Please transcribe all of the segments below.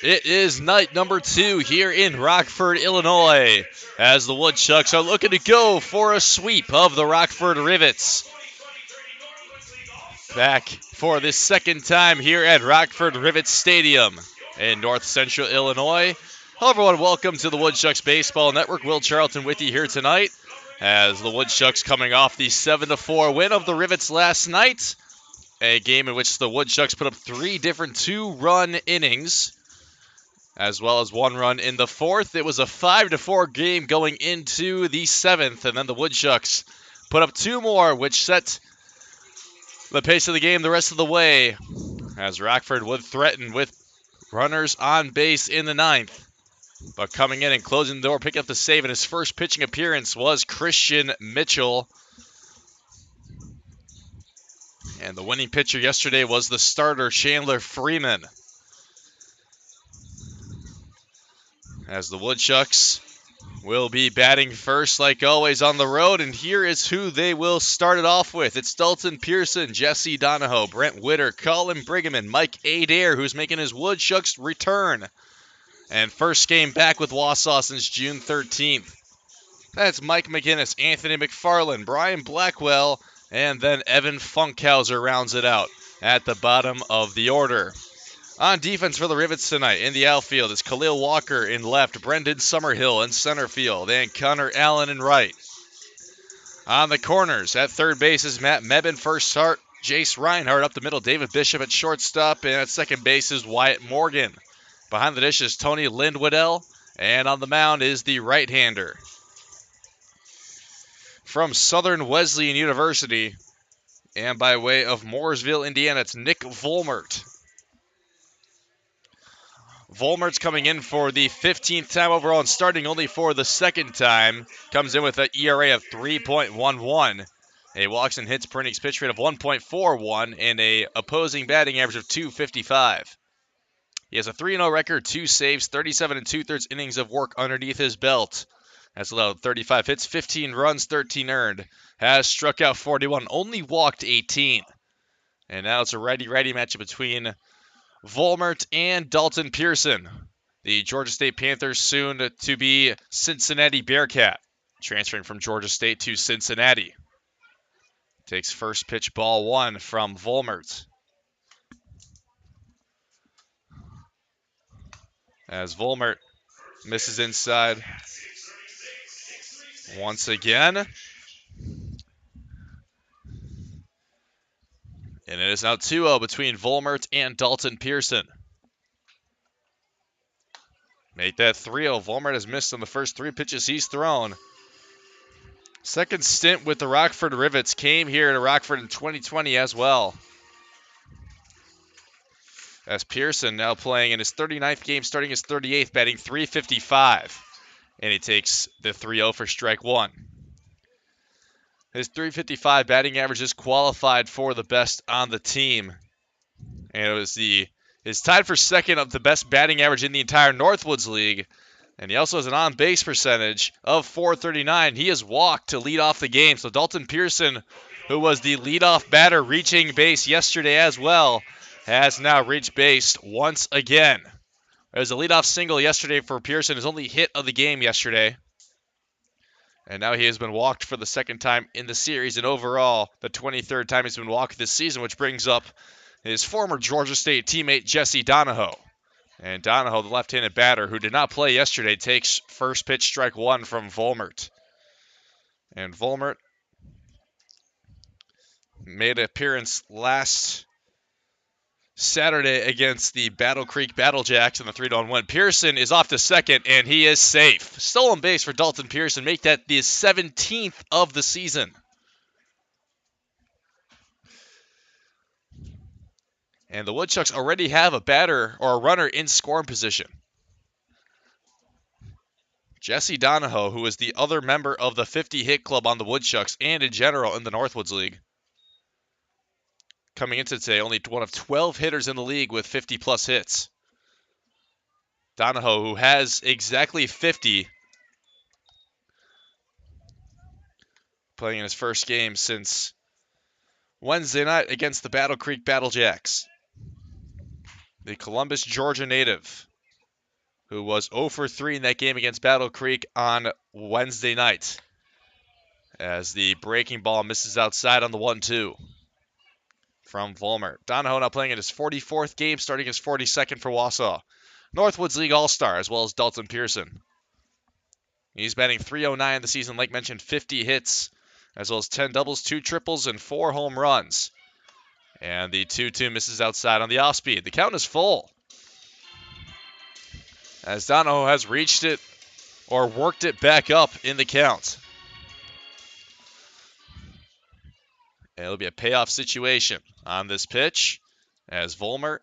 It is night number 2 here in Rockford, Illinois, as the Woodchucks are looking to go for a sweep of the Rockford Rivets. Back for the second time here at Rockford Rivets Stadium in north central Illinois. Hello everyone, welcome to the Woodchucks Baseball Network. Will Charlton with you here tonight as the Woodchucks coming off the 7-4 win of the Rivets last night. A game in which the Woodchucks put up 3 different 2-run innings, as well as 1 run in the 4th. It was a 5-4 game going into the 7th, and then the Woodchucks put up 2 more, which set the pace of the game the rest of the way, as Rockford would threaten with runners on base in the 9th. But coming in and closing the door, picking up the save in his first pitching appearance was Christian Mitchell. And the winning pitcher yesterday was the starter, Chandler Freeman. As the Woodchucks will be batting first like always on the road, and here is who they will start it off with. It's Dalton Pearson, Jesse Donahoe, Brent Witter, Colin Brigham, Mike Adair, who's making his Woodchucks return. And first game back with Wausau since June 13th. That's Mike McGinnis, Anthony McFarland, Brian Blackwell, and then Evan Funkhauser rounds it out at the bottom of the order. On defense for the Rivets tonight, in the outfield is Khalil Walker in left, Brendan Summerhill in center field, and Connor Allen in right. On the corners, at third base is Matt Mebane, first start, Jace Reinhardt up the middle, David Bishop at shortstop, and at second base is Wyatt Morgan. Behind the dish is Tony Lindwedell, and on the mound is the right-hander from Southern Wesleyan University, and by way of Mooresville, Indiana, it's Nick Volmert. Volmert's coming in for the 15th time overall and starting only for the second time. Comes in with an ERA of 3.11, a walks and hits per innings pitch rate of 1.41, and a opposing batting average of 255. He has a 3-0 record, 2 saves, 37 2/3 innings of work underneath his belt. That's allowed 35 hits, 15 runs, 13 earned. Has struck out 41, only walked 18. And now it's a righty-righty matchup between Volmert and Dalton Pearson, the Georgia State Panthers, soon to be Cincinnati Bearcat, transferring from Georgia State to Cincinnati. Takes first pitch, ball 1 from Volmert. As Volmert misses inside once again. And it is now 2-0 between Volmert and Dalton Pearson. Make that 3-0. Volmert has missed on the first 3 pitches he's thrown. Second stint with the Rockford Rivets came here to Rockford in 2020 as well. As Pearson now playing in his 39th game, starting his 38th, batting .355. And he takes the 3-0 for strike 1. His .355 batting average is qualified for the best on the team. And it's tied for second of the best batting average in the entire Northwoods League. And he also has an on-base percentage of .439. He has walked to lead off the game. So Dalton Pearson, who was the leadoff batter reaching base yesterday as well, has now reached base once again. There was a leadoff single yesterday for Pearson, his only hit of the game yesterday. And now he has been walked for the second time in the series, and overall, the 23rd time he's been walked this season, which brings up his former Georgia State teammate, Jesse Donahoe. And Donahoe, the left-handed batter, who did not play yesterday, takes first pitch, strike 1 from Volmert. And Volmert made an appearance last Saturday against the Battle Creek Battlejacks in the 3-1 win. Pearson is off to second, and he is safe. Stolen base for Dalton Pearson. Make that the 17th of the season. And the Woodchucks already have a batter or a runner in scoring position. Jesse Donahoe, who is the other member of the 50-hit club on the Woodchucks and in general in the Northwoods League. Coming into today, only one of 12 hitters in the league with 50-plus hits. Donahoe, who has exactly 50, playing in his first game since Wednesday night against the Battle Creek Battlejacks. The Columbus, Georgia native who was 0 for 3 in that game against Battle Creek on Wednesday night. As the breaking ball misses outside on the 1-2 from Volmer. Donahoe now playing in his 44th game, starting his 42nd for Wausau. Northwoods League All-Star, as well as Dalton Pearson. He's batting .309 the season, like mentioned, 50 hits, as well as 10 doubles, 2 triples, and 4 home runs. And the 2-2 misses outside on the off-speed. The count is full, as Donahoe has reached it or worked it back up in the count. And it'll be a payoff situation on this pitch as Volmer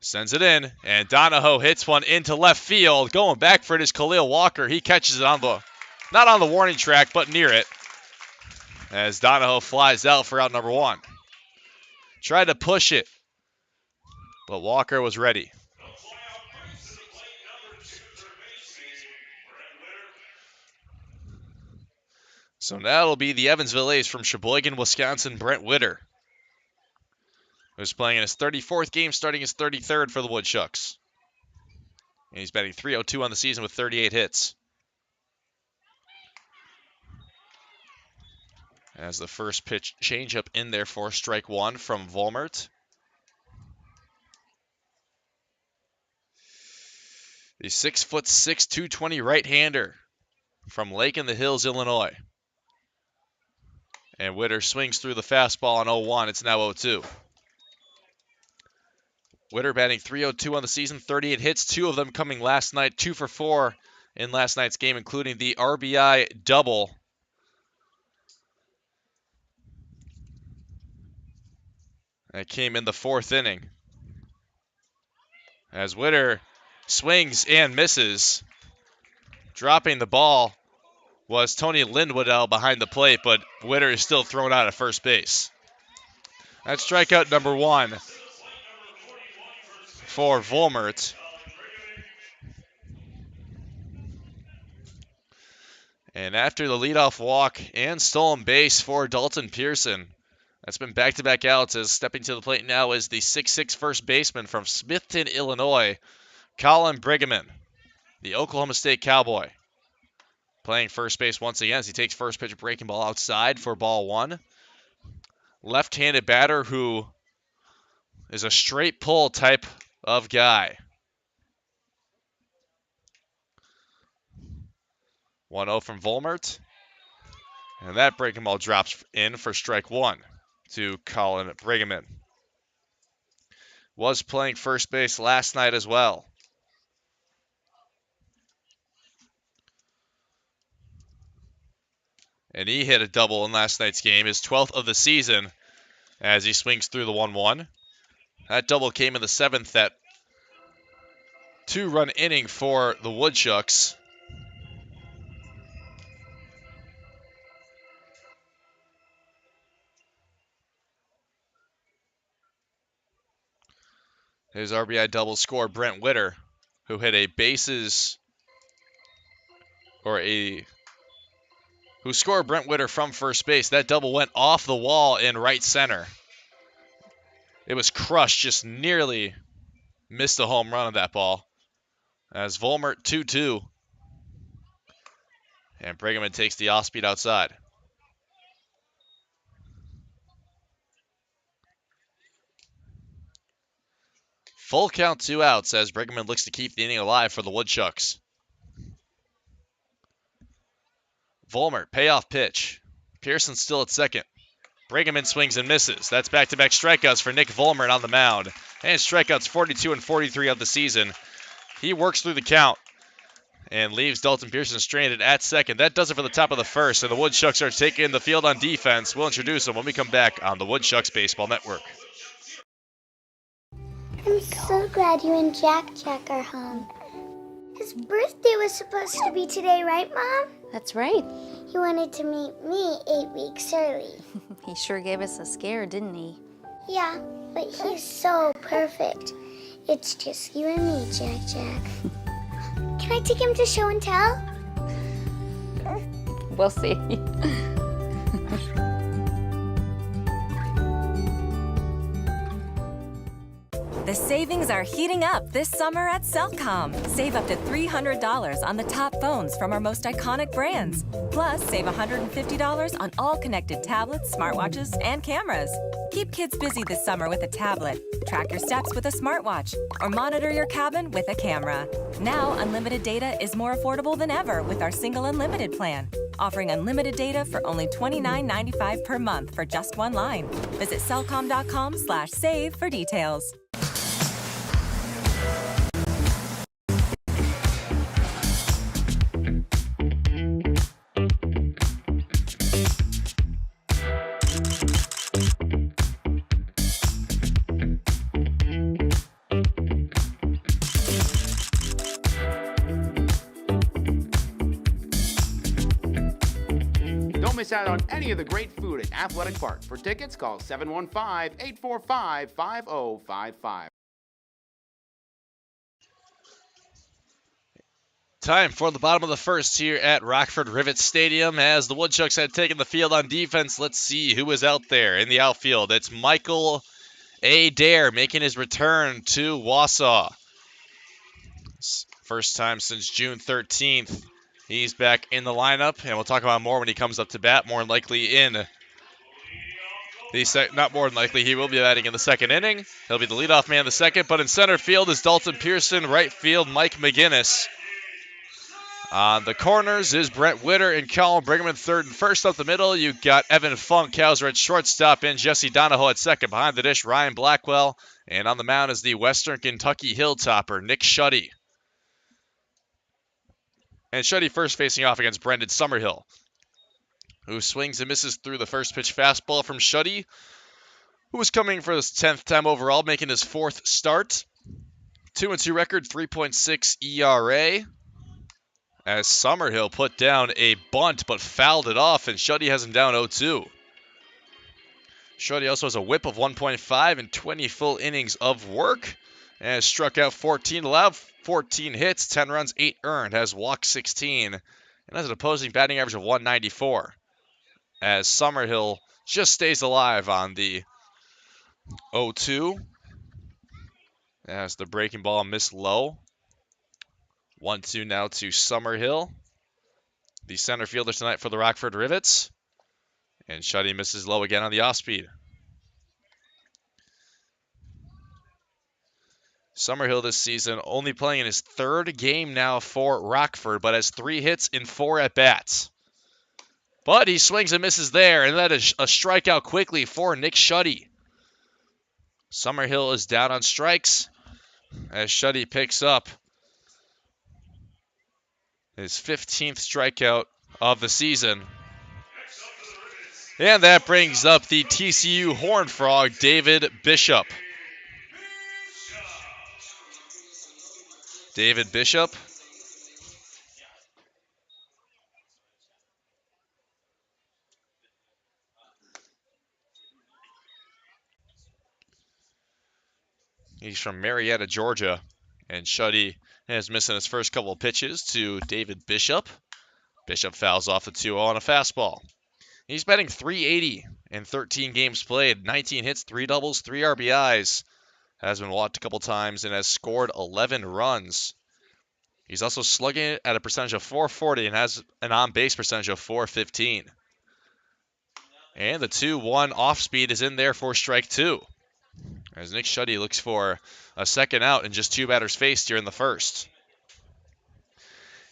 sends it in, and Donahoe hits one into left field. Going back for it is Khalil Walker. He catches it on not on the warning track, but near it, as Donahoe flies out for out number 1. Tried to push it, but Walker was ready. So now it'll be the Evansville A's from Sheboygan, Wisconsin, Brent Witter, who's playing in his 34th game, starting his 33rd for the Woodchucks. And he's batting .302 on the season with 38 hits. As the first pitch changeup in there for strike 1 from Volmert. The 6'6", 220 right-hander from Lake in the Hills, Illinois. And Witter swings through the fastball on 0-1. It's now 0-2. Witter batting .302 on the season, 38 hits, 2 of them coming last night, 2 for 4 in last night's game, including the RBI double. That came in the 4th inning. As Witter swings and misses. Dropping the ball was Tony Lindwoodell behind the plate, but Witter is still thrown out at first base. That's strikeout number 1 for Volmert. And after the leadoff walk and stolen base for Dalton Pearson, that's been back-to-back outs, as stepping to the plate now is the 6'6" first baseman from Smithton, Illinois, Colin Brigham, the Oklahoma State Cowboy. Playing first base once again as he takes first pitch breaking ball outside for ball 1. Left-handed batter who is a straight pull type of guy. 1-0 from Volmert. And that breaking ball drops in for strike 1 to Colin Brigham. Was playing first base last night as well. And he hit a double in last night's game, his 12th of the season, as he swings through the 1-1. That double came in the 7th, that 2-run inning for the Woodchucks. His RBI double scored Brent Witter, who hit a who scored Brent Witter from first base. That double went off the wall in right center. It was crushed, just nearly missed a home run on that ball. As Volmert 2-2. And Brigham takes the off-speed outside. Full count, 2 outs, as Brigham looks to keep the inning alive for the Woodchucks. Volmer, payoff pitch. Pearson still at second. Brigham swings and misses. That's back-to-back strikeouts for Nick Volmer on the mound. And strikeouts 42 and 43 of the season. He works through the count and leaves Dalton Pearson stranded at second. That does it for the top of the first, and the Woodchucks are taking the field on defense. We'll introduce them when we come back on the Woodchucks Baseball Network. I'm so glad you and Jack are home. His birthday was supposed to be today, right, Mom? That's right. He wanted to meet me 8 weeks early. He sure gave us a scare, didn't he? Yeah, but he's so perfect. It's just you and me, Jack. Can I take him to show and tell? We'll see. The savings are heating up this summer at Cellcom. Save up to $300 on the top phones from our most iconic brands. Plus, save $150 on all connected tablets, smartwatches, and cameras. Keep kids busy this summer with a tablet, track your steps with a smartwatch, or monitor your cabin with a camera. Now, unlimited data is more affordable than ever with our single unlimited plan, offering unlimited data for only $29.95 per month for just one line. Visit cellcom.com/save for details. Don't miss out on any of the great food at Athletic Park. For tickets, call 715-845-5055. Time for the bottom of the first here at Rockford Rivets Stadium as the Woodchucks had taken the field on defense. Let's see who is out there in the outfield. It's Michael Adair making his return to Wausau. First time since June 13th. He's back in the lineup, and we'll talk about more when he comes up to bat. More than likely in the not more than likely, he will be batting in the second inning. He'll be the leadoff man in the second, but in center field is Dalton Pearson, right field Mike McGinnis. On the corners is Brent Witter and Colin Brigham third and first. Up the middle, you got Evan Funk, Cowser at shortstop, and Jesse Donahoe at second. Behind the dish, Ryan Blackwell. And on the mound is the Western Kentucky Hilltopper, Nick Shuddy. And Shuddy first facing off against Brendan Summerhill, who swings and misses through the first pitch fastball from Shuddy, who was coming for his 10th time overall, making his fourth start. 2-2 record, 3.6 ERA. As Summerhill put down a bunt but fouled it off, and Shuddy has him down 0-2. Shuddy also has a whip of 1.5 and 20 full innings of work, and has struck out 14, allowed 14 hits, 10 runs, 8 earned, has walked 16, and has an opposing batting average of 194. As Summerhill just stays alive on the 0-2, as the breaking ball missed low. 1-2 now to Summerhill, the center fielder tonight for the Rockford Rivets. And Shuddy misses low again on the off-speed. Summerhill this season only playing in his third game now for Rockford, but has 3 hits in 4 at-bats. But he swings and misses there, and that is a strikeout quickly for Nick Shuddy. Summerhill is down on strikes as Shuddy picks up his 15th strikeout of the season. And that brings up the TCU Horned Frog, David Bishop. David Bishop. He's from Marietta, Georgia. And Shuddy is missing his first couple of pitches to David Bishop. Bishop fouls off the 2-0 on a fastball. He's batting .380 in 13 games played. 19 hits, 3 doubles, 3 RBIs. Has been walked a couple times and has scored 11 runs. He's also slugging it at a percentage of .440 and has an on-base percentage of .415. And the 2-1 off-speed is in there for strike 2. As Nick Shuddy looks for a second out and just 2 batters faced here in the first.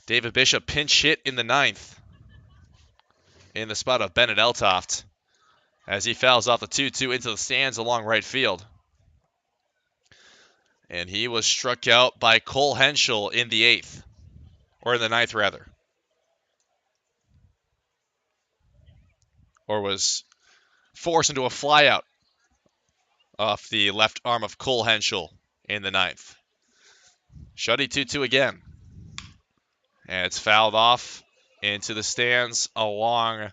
David Bishop pinch hit in the 9th in the spot of Bennett Eltoft as he fouls off the 2-2 into the stands along right field. And he was struck out by Cole Henschel in the 8th, or in the 9th rather. Or was forced into a flyout off the left arm of Cole Henschel in the 9th. Shuddy 2-2 again. And it's fouled off into the stands along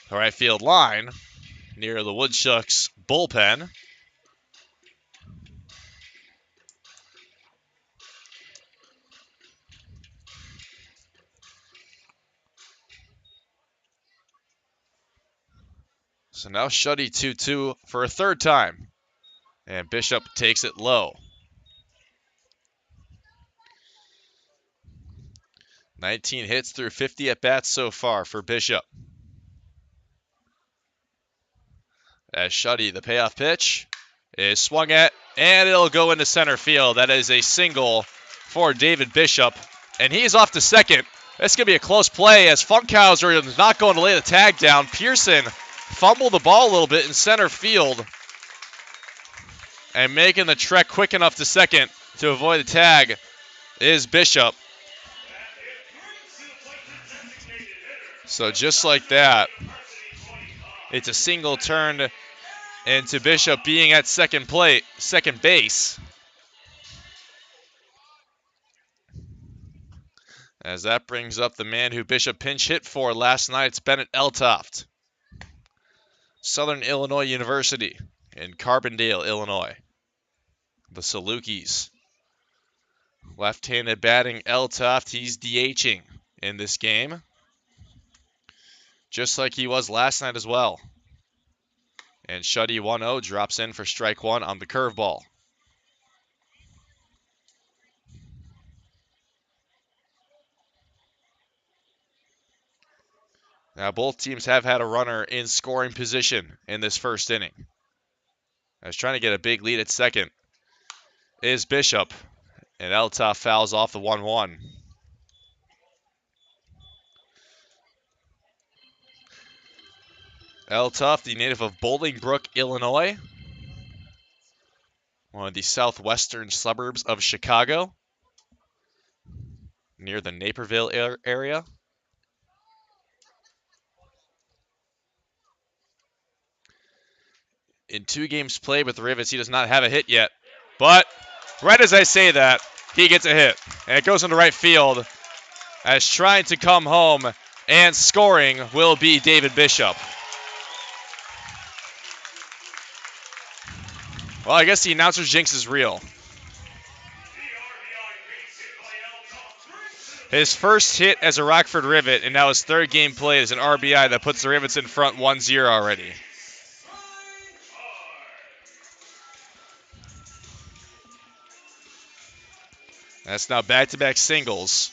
the right field line near the Woodchucks bullpen. So now Shuddy 2-2 for a third time. And Bishop takes it low. 19 hits through 50 at-bats so far for Bishop. As Shuddy, the payoff pitch, is swung at, and it'll go into center field. That is a single for David Bishop, and he's off to second. This going to be a close play as Funkhauser is not going to lay the tag down. Pearson fumbled the ball a little bit in center field, and making the trek quick enough to second to avoid the tag is Bishop. So just like that, it's a single turned into Bishop being at second base. As that brings up the man who Bishop pinch hit for last night, it's Bennett Eltoft. Southern Illinois University in Carbondale, Illinois. The Salukis. Left-handed batting Eltoft, he's DHing in this game. Just like he was last night as well. And Shuddy 1-0 drops in for strike one on the curveball. Now both teams have had a runner in scoring position in this first inning. As trying to get a big lead at second is Bishop. And Eltoft fouls off the 1-1. Eltoft, the native of Bolingbrook, Illinois. One of the southwestern suburbs of Chicago. Near the Naperville area. In 2 games played with the Rivets, he does not have a hit yet. But right as I say that, he gets a hit. And it goes into right field as trying to come home and scoring will be David Bishop. Well, I guess the announcer's jinx is real. His first hit as a Rockford Rivet, and now his 3rd game played as an RBI that puts the Rivets in front 1-0 already. That's now back-to-back singles.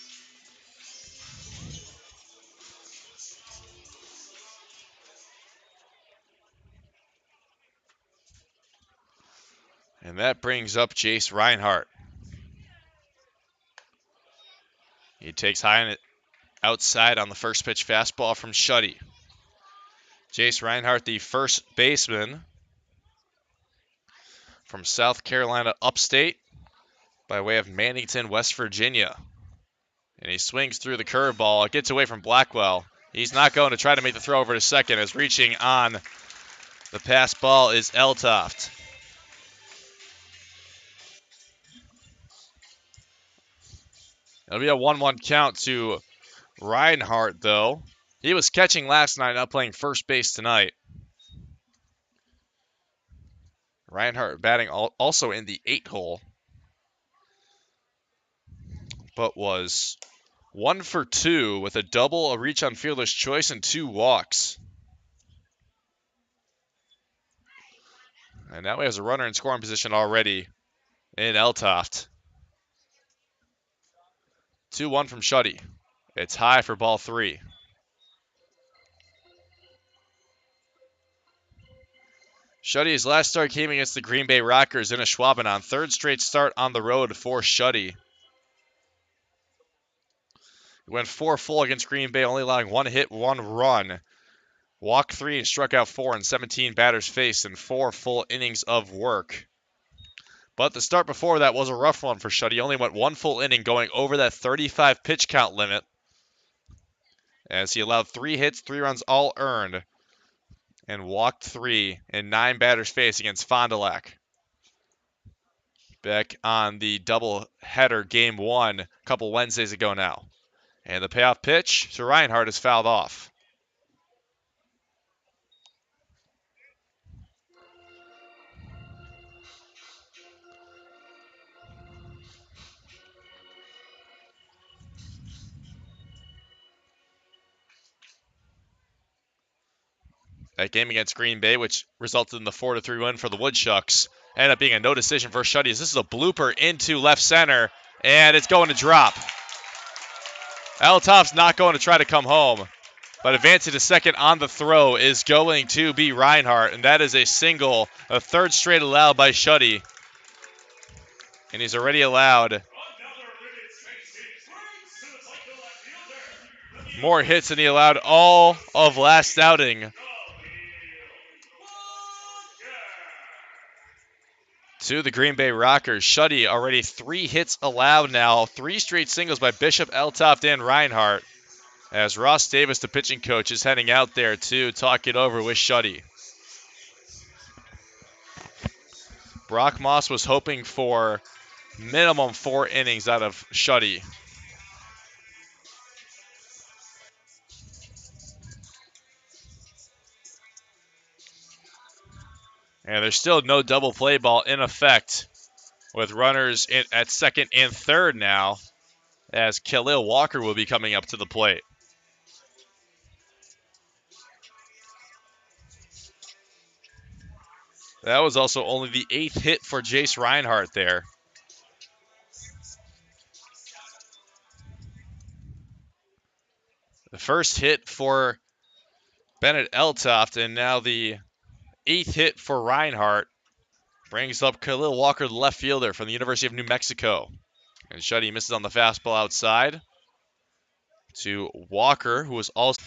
And that brings up Jace Reinhardt. He takes high on it outside on the first pitch fastball from Shuddy. Jace Reinhardt, the first baseman from South Carolina upstate by way of Mannington, West Virginia. And he swings through the curveball. It gets away from Blackwell. He's not going to try to make the throw over to second as reaching on the pass ball is Eltoft. It'll be a 1-1 count to Reinhardt, though. He was catching last night, not playing first base tonight. Reinhardt batting also in the 8 hole, but was 1 for 2 with a double, a reach on fielder's choice, and 2 walks. And now he has a runner in scoring position already in Eltoft. 2-1 from Shuddy. It's high for ball 3. Shuddy's last start came against the Green Bay Rockers in a Schwabenon. 3rd straight start on the road for Shuddy. He went 4 full against Green Bay, only allowing 1 hit, 1 run. Walked 3 and struck out 4 in 17 batters faced in 4 full innings of work. But the start before that was a rough one for Shuddy. He only went 1 full inning, going over that 35 pitch count limit, as he allowed 3 hits, 3 runs all earned, and walked 3 in 9 batters faced against Fond du Lac. Back on the doubleheader game 1 a couple Wednesdays ago now. And the payoff pitch to Reinhardt is fouled off. That game against Green Bay, which resulted in the 4-3 win for the Woodchucks, Ended up being a no decision for Shuddy. This is a blooper into left center, and it's going to drop. Eltoff's not going to try to come home, but advancing to second on the throw is going to be Reinhardt, and that is a single, a third straight allowed by Shuddy. And he's already allowed more hits than he allowed all of last outing. To the Green Bay Rockers. Shuddy already 3 hits allowed now. 3 straight singles by Bishop, Eltoft, and Reinhardt. As Ross Davis, the pitching coach, is heading out there to talk it over with Shuddy. Brock Moss was hoping for minimum 4 innings out of Shuddy. And there's still no double play ball in effect, with runners at second and third now, as Khalil Walker will be coming up to the plate. That was also only the 8th hit for Jace Reinhardt there. The first hit for Bennett Eltoft, and now the 8th hit for Reinhardt. Brings up Khalil Walker, the left fielder from the University of New Mexico. And Shuddy misses on the fastball outside to Walker, who was also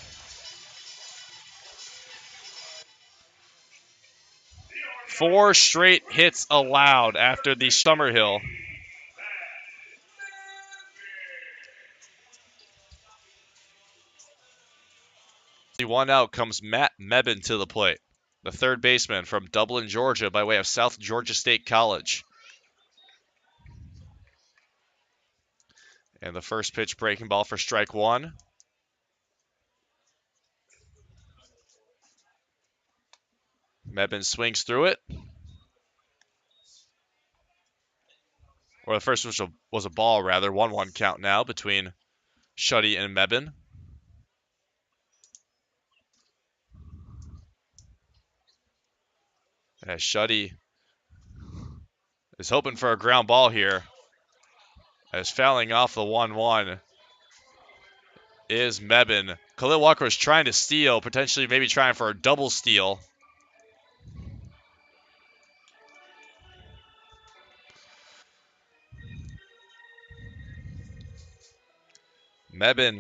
4 straight hits allowed after the Summerhill. One out comes Matt Mebin to the plate, the third baseman from Dublin, Georgia, by way of South Georgia State College. And the first pitch, breaking ball for strike 1. Mebin swings through it. Or the first was a ball, rather. 1-1 count now between Shuddy and Mebin. As Shuddy is hoping for a ground ball here. As fouling off the 1-1 is Mebin. Khalil Walker is trying to steal, potentially maybe trying for a double steal. Mebin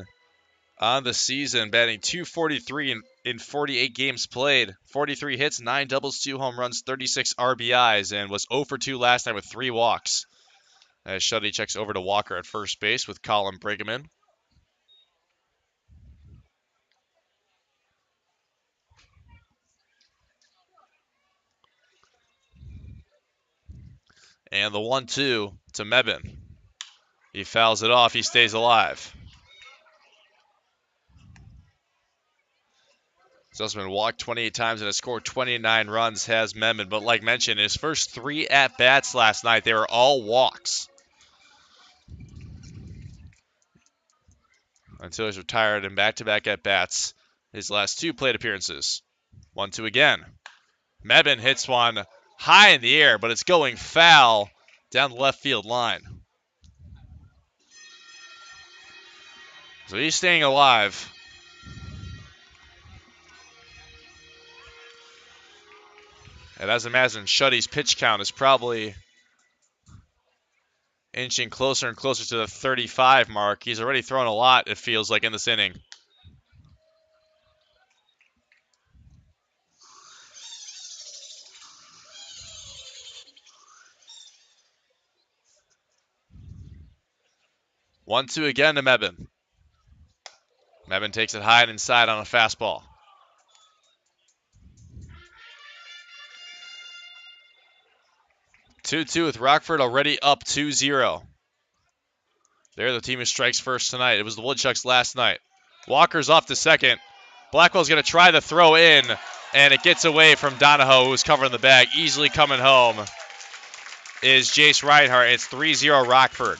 on the season, batting .243 in 48 games played. 43 hits, 9 doubles, 2 home runs, 36 RBIs, and was 0 for 2 last night with 3 walks. As Shuddy checks over to Walker at first base with Colin Brigham. And the 1-2 to Mebin. He fouls it off. He stays alive. He's also been walked 28 times and has scored 29 runs, has Mebin. But like mentioned, his first 3 at-bats last night, they were all walks. Until he's retired in back-to-back at-bats his last 2 plate appearances. 1-2 again. Mebin hits one high in the air, but it's going foul down the left field line. So he's staying alive. And as I imagine, Shuddy's pitch count is probably inching closer and closer to the 35 mark. He's already thrown a lot, it feels like, in this inning. One, two again to Mebin. Mebin takes it high and inside on a fastball. Two with Rockford already up 2-0. They're the team who strikes first tonight. It was the Woodchucks last night. Walker's off to second. Blackwell's going to try the throw in, and it gets away from Donahoe, who's covering the bag. Easily coming home is Jace Reinhardt. It's 3-0 Rockford.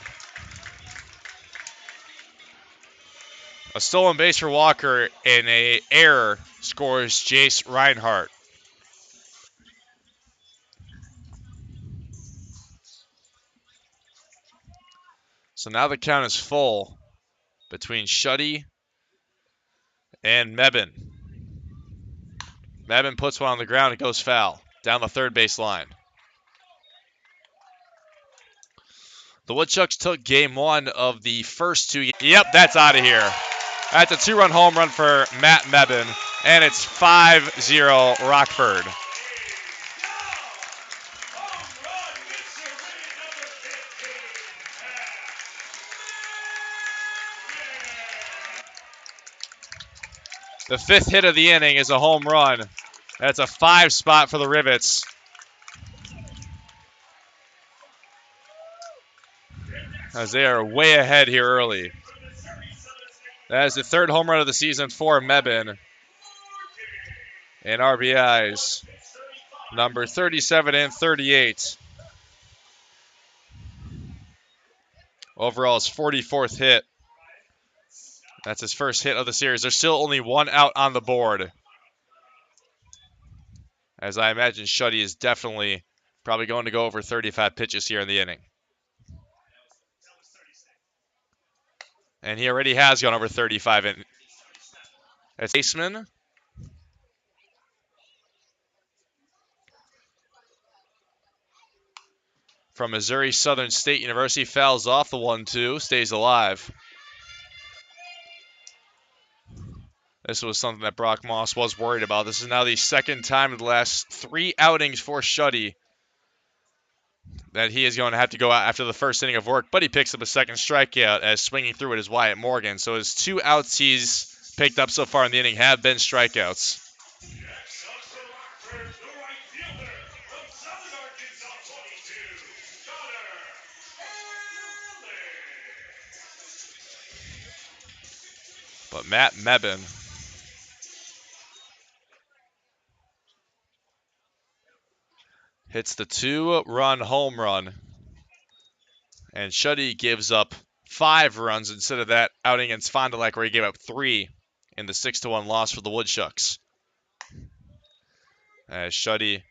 A stolen base for Walker and an error scores Jace Reinhardt. So now the count is full between Shuddy and Mebane. Mebane puts one on the ground. It goes foul down the third base line. The Woodchucks took game one of the first two. Yep, that's out of here. That's a 2-run home run for Matt Mebane, and it's 5-0 Rockford. The fifth hit of the inning is a home run. That's a 5 spot for the Rivets. As they are way ahead here early. That is the third home run of the season for Mebane. And RBIs, number 37 and 38. Overall, his 44th hit. That's his first hit of the series. There's still only one out on the board. As I imagine, Shuddy is definitely probably going to go over 35 pitches here in the inning. And he already has gone over 35 in. As baseman. From Missouri Southern State University, fouls off the 1-2, stays alive. This was something that Brock Moss was worried about. This is now the second time in the last 3 outings for Shuddy that he is going to have to go out after the first inning of work, but he picks up a second strikeout as swinging through it is Wyatt Morgan. So his 2 outs he's picked up so far in the inning have been strikeouts. But Matt Mebane hits the 2-run home run. And Shuddy gives up 5 runs instead of that outing against Fond du Lac where he gave up 3 in the 6-1 loss for the Woodchucks. As Shuddy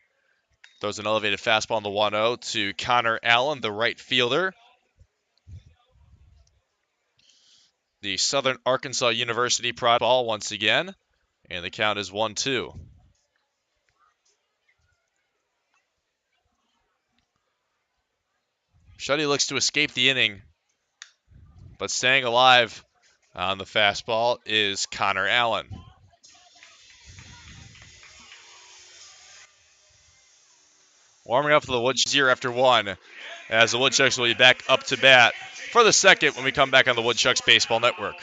throws an elevated fastball on the 1-0 to Connor Allen, the right fielder. The Southern Arkansas University product ball once again. And the count is 1-2. Shuddy looks to escape the inning, but staying alive on the fastball is Connor Allen. Warming up for the Woodchucks 0-1, as the Woodchucks will be back up to bat for the second when we come back on the Woodchucks Baseball Network.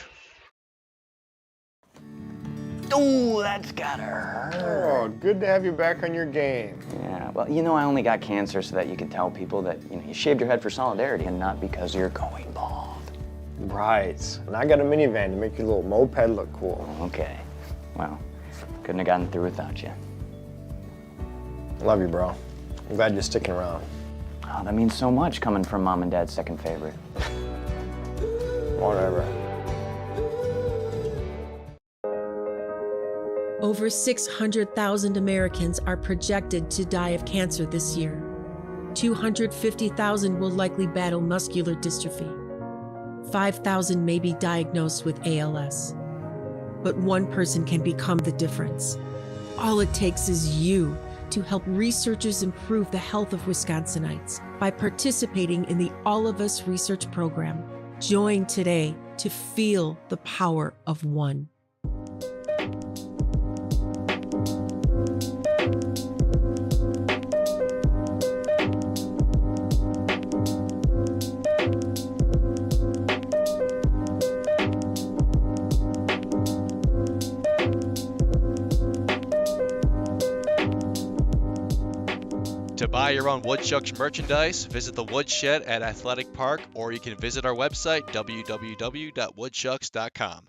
Oh, that's gotta hurt. Oh, good to have you back on your game. Yeah, well, I only got cancer so that you could tell people that, you shaved your head for solidarity and not because you're going bald. Right. And I got a minivan to make your little moped look cool. Okay. Well, couldn't have gotten through without you. Love you, bro. I'm glad you're sticking around. Oh, that means so much coming from Mom and Dad's second favorite. Whatever. Over 600,000 Americans are projected to die of cancer this year. 250,000 will likely battle muscular dystrophy. 5,000 may be diagnosed with ALS. But one person can become the difference. All it takes is you to help researchers improve the health of Wisconsinites by participating in the All of Us research program. Join today to feel the power of one. To buy your own Woodchucks merchandise, visit the Woodshed at Athletic Park, or you can visit our website, www.woodchucks.com.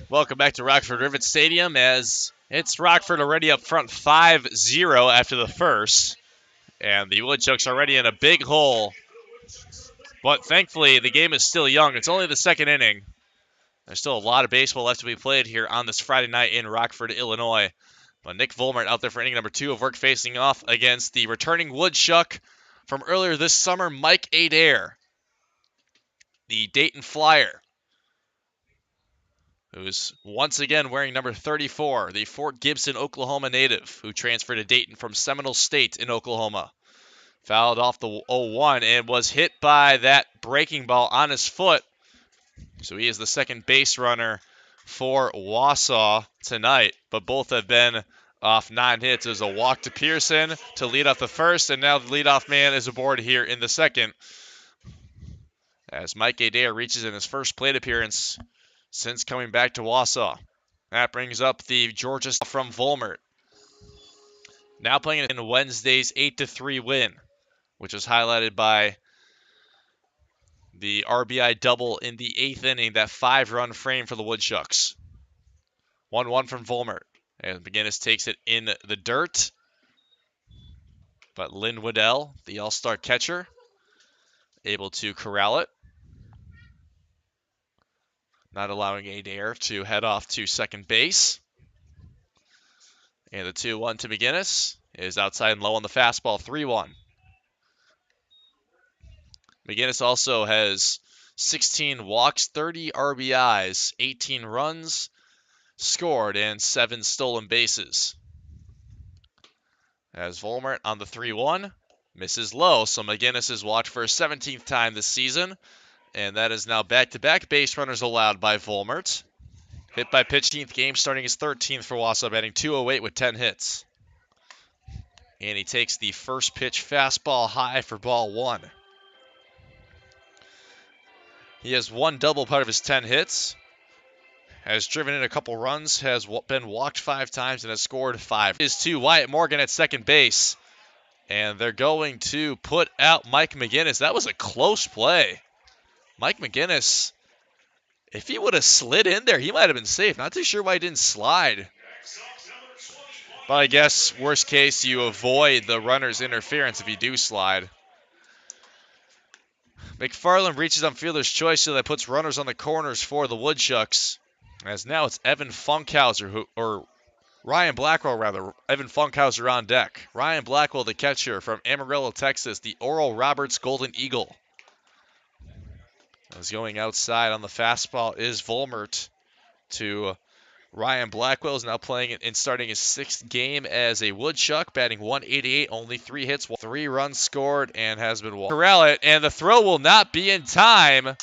Welcome back to Rockford Rivets Stadium, as it's Rockford already up front 5-0 after the first, and the Woodchucks already in a big hole. But thankfully, the game is still young. It's only the second inning. There's still a lot of baseball left to be played here on this Friday night in Rockford, Illinois. But Nick Vollmer out there for inning number 2 of work, facing off against the returning Woodchuck from earlier this summer, Mike Adair, the Dayton Flyer, who's once again wearing number 34, the Fort Gibson, Oklahoma native, who transferred to Dayton from Seminole State in Oklahoma. Fouled off the 0-1 and was hit by that breaking ball on his foot. So he is the second base runner for Wausau tonight, but both have been off 9 hits. There's a walk to Pearson to lead off the first, and now the leadoff man is aboard here in the second, as Mike Adair reaches in his first plate appearance since coming back to Wausau. That brings up the Georgia from Vollmer. Now playing in Wednesday's 8-3 win, which was highlighted by the RBI double in the 8th inning, that 5-run frame for the Woodchucks. 1-1 from Vollmer. And McGinnis takes it in the dirt. But Lynn Waddell, the all-star catcher, able to corral it, not allowing Adair to head off to second base. And the 2-1 to McGinnis is outside and low on the fastball, 3-1. McGinnis also has 16 walks, 30 RBIs, 18 runs scored, and 7 stolen bases. As Vollmer on the 3-1 misses low, so McGinnis is walked for a 17th time this season, and that is now back-to-back base runners allowed by Vollmer. Hit by pitch 15th game, starting his 13th for Wausau, batting .208 with 10 hits. And he takes the first pitch fastball high for ball 1. He has 1 double part of his 10 hits, has driven in a couple runs, has been walked 5 times, and has scored 5. Is to Wyatt Morgan at second base, and they're going to put out Mike McGinnis. That was a close play. Mike McGinnis, if he would have slid in there, he might have been safe. Not too sure why he didn't slide. But I guess, worst case, you avoid the runner's interference if you do slide. McFarland reaches on fielder's choice, so that puts runners on the corners for the Woodchucks. As now it's Evan Funkhauser, Ryan Blackwell rather. Evan Funkhauser on deck. Ryan Blackwell, the catcher from Amarillo, Texas, the Oral Roberts Golden Eagle. As going outside on the fastball is Vollmer to Ryan Blackwell, is now playing and starting his 6th game as a Woodchuck, batting .188, only 3 hits, 3 runs scored, and has been walked. Corral it, and the throw will not be in time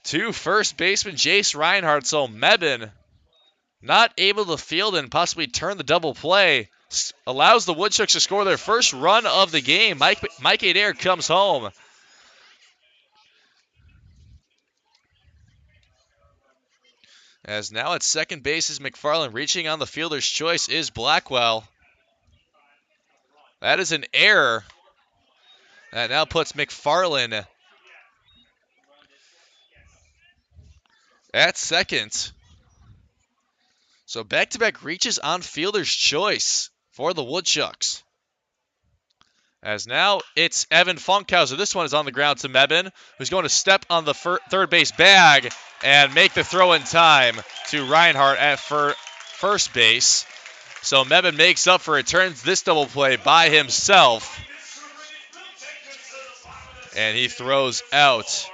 to first baseman Jace Reinhardt. So Mebane, not able to field and possibly turn the double play, allows the Woodchucks to score their first run of the game. Mike Adair comes home. As now at second base is McFarland. Reaching on the fielder's choice is Blackwell. That is an error. That now puts McFarland at second. So back-to-back reaches on fielder's choice for the Woodchucks. As now it's Evan Funkhauser. This one is on the ground to Mebane, who's going to step on the third base bag and make the throw in time to Reinhardt at first base. So Mebane makes up for it, turns this double play by himself, and he throws out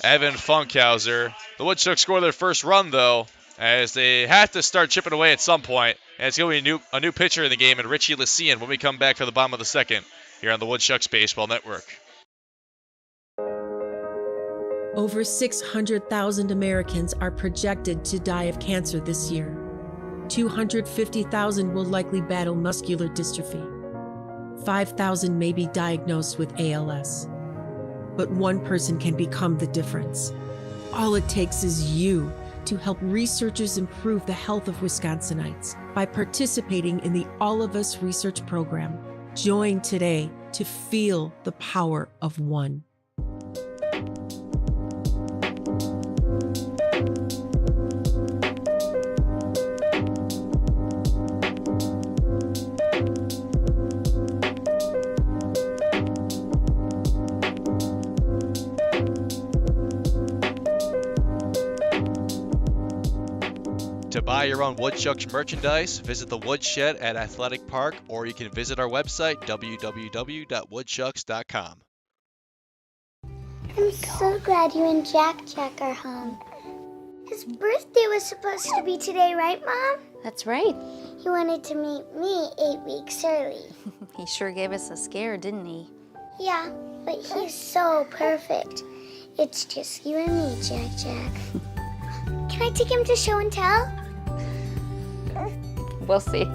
Evan Funkhauser. The Woodchucks score their first run, though, as they have to start chipping away at some point. And it's going to be a new pitcher in the game, and Richie Lycian, when we come back for the bottom of the second here on the Woodchucks Baseball Network. Over 600,000 Americans are projected to die of cancer this year. 250,000 will likely battle muscular dystrophy. 5,000 may be diagnosed with ALS. But one person can become the difference. All it takes is you to help researchers improve the health of Wisconsinites by participating in the All of Us research program. Join today to feel the power of one. To buy your own Woodchucks merchandise, visit the Woodshed at Athletic Park, or you can visit our website, www.woodchucks.com. I'm so glad you and Jack are home. His birthday was supposed to be today, right, Mom? That's right. He wanted to meet me 8 weeks early. He sure gave us a scare, didn't he? Yeah, but he's so perfect. It's just you and me, Jack. Can I take him to show and tell? We'll see.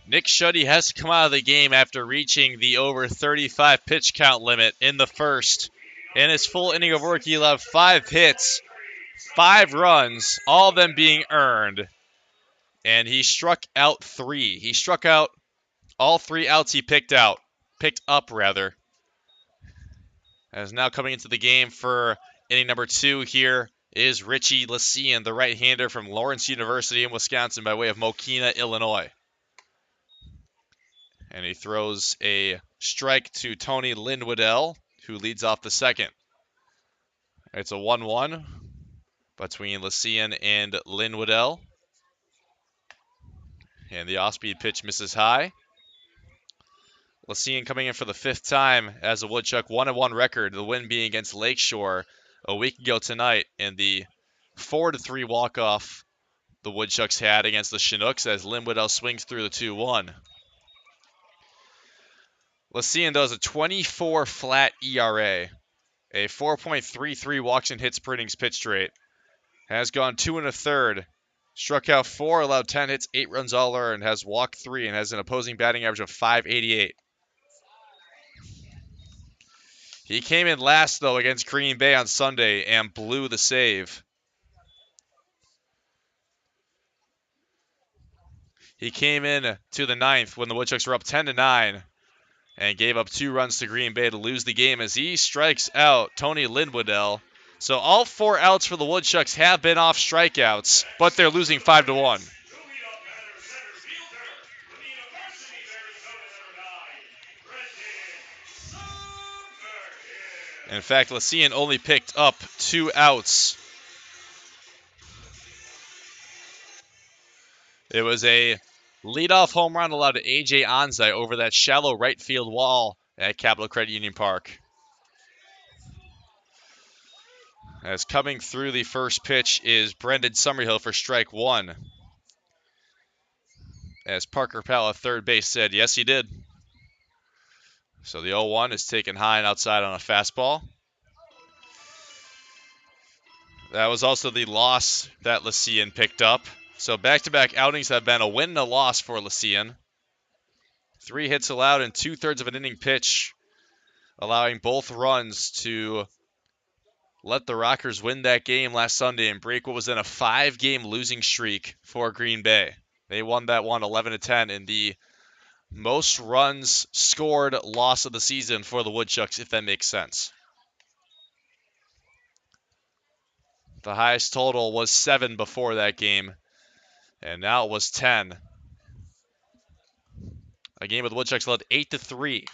Nick Shuddy has to come out of the game after reaching the over 35 pitch count limit in the first. In his full inning of work, he allowed 5 hits, 5 runs, all of them being earned. And he struck out 3. He struck out all 3 outs he picked up. As now coming into the game for inning number 2 here is Richie Lycian, the right-hander from Lawrence University in Wisconsin by way of Mokina, Illinois. And he throws a strike to Tony Lindwoodell, who leads off the second. It's a 1-1 between Lycian and Lindwoodell. And the off-speed pitch misses high. Lycian coming in for the 5th time as a Woodchuck, 1-1 record, the win being against Lakeshore a week ago tonight, and the 4-3 walk-off the Woodchucks had against the Chinooks as Lindwoodell swings through the 2-1. Lycian does a 24 flat ERA, a 4.33 walks and hits per innings pitched rate. Has gone 2 1/3, struck out 4, allowed 10 hits, 8 runs all earned, has walked 3, and has an opposing batting average of .588. He came in last, though, against Green Bay on Sunday and blew the save. He came in to the 9th when the Woodchucks were up 10-9 and gave up 2 runs to Green Bay to lose the game as he strikes out Tony Lindwoodell. So all 4 outs for the Woodchucks have been off strikeouts, but they're losing 5-1. In fact, Lycian only picked up 2 outs. It was a leadoff home run allowed to A.J. Anzai over that shallow right field wall at Capital Credit Union Park. As coming through the first pitch is Brendan Summerhill for strike 1. As Parker Powell at third base said, yes, he did. So the 0-1 is taken high and outside on a fastball. That was also the loss that Lycian picked up. So back-to-back outings have been a win and a loss for Lycian. 3 hits allowed in 2/3 of an inning pitch, allowing both runs to let the Rockers win that game last Sunday and break what was then a 5-game losing streak for Green Bay. They won that one 11-10 in the most runs scored loss of the season for the Woodchucks, if that makes sense. The highest total was 7 before that game, and now it was 10. A game with the Woodchucks led 8-3,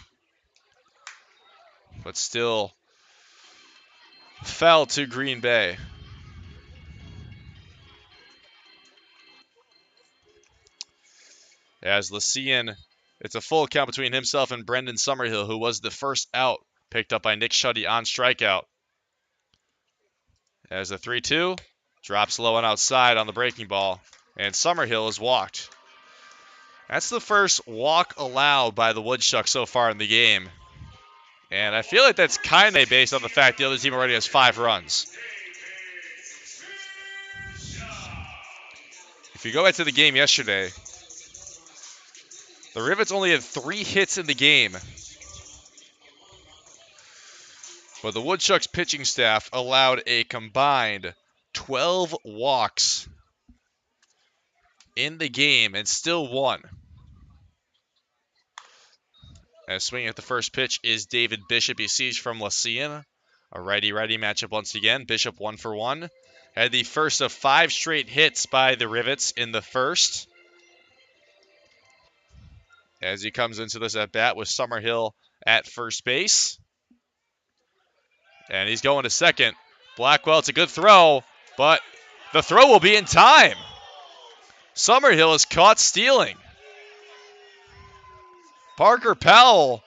but still fell to Green Bay. As Lycian, it's a full count between himself and Brendan Summerhill, who was the first out, picked up by Nick Shuddy on strikeout. As a 3-2, drops low and outside on the breaking ball, and Summerhill is walked. That's the first walk allowed by the Woodchucks so far in the game. And I feel like that's kind of based on the fact the other team already has 5 runs. If you go back to the game yesterday, the Rivets only had 3 hits in the game. But the Woodchucks pitching staff allowed a combined 12 walks in the game and still won. And swinging at the first pitch is David Bishop. He sees from Lyceum. A righty-righty matchup once again. Bishop 1 for 1. Had the first of 5 straight hits by the Rivets in the first. As he comes into this at bat with Summerhill at first base. And he's going to second. Blackwell, it's a good throw, but the throw will be in time. Summerhill is caught stealing. Parker Powell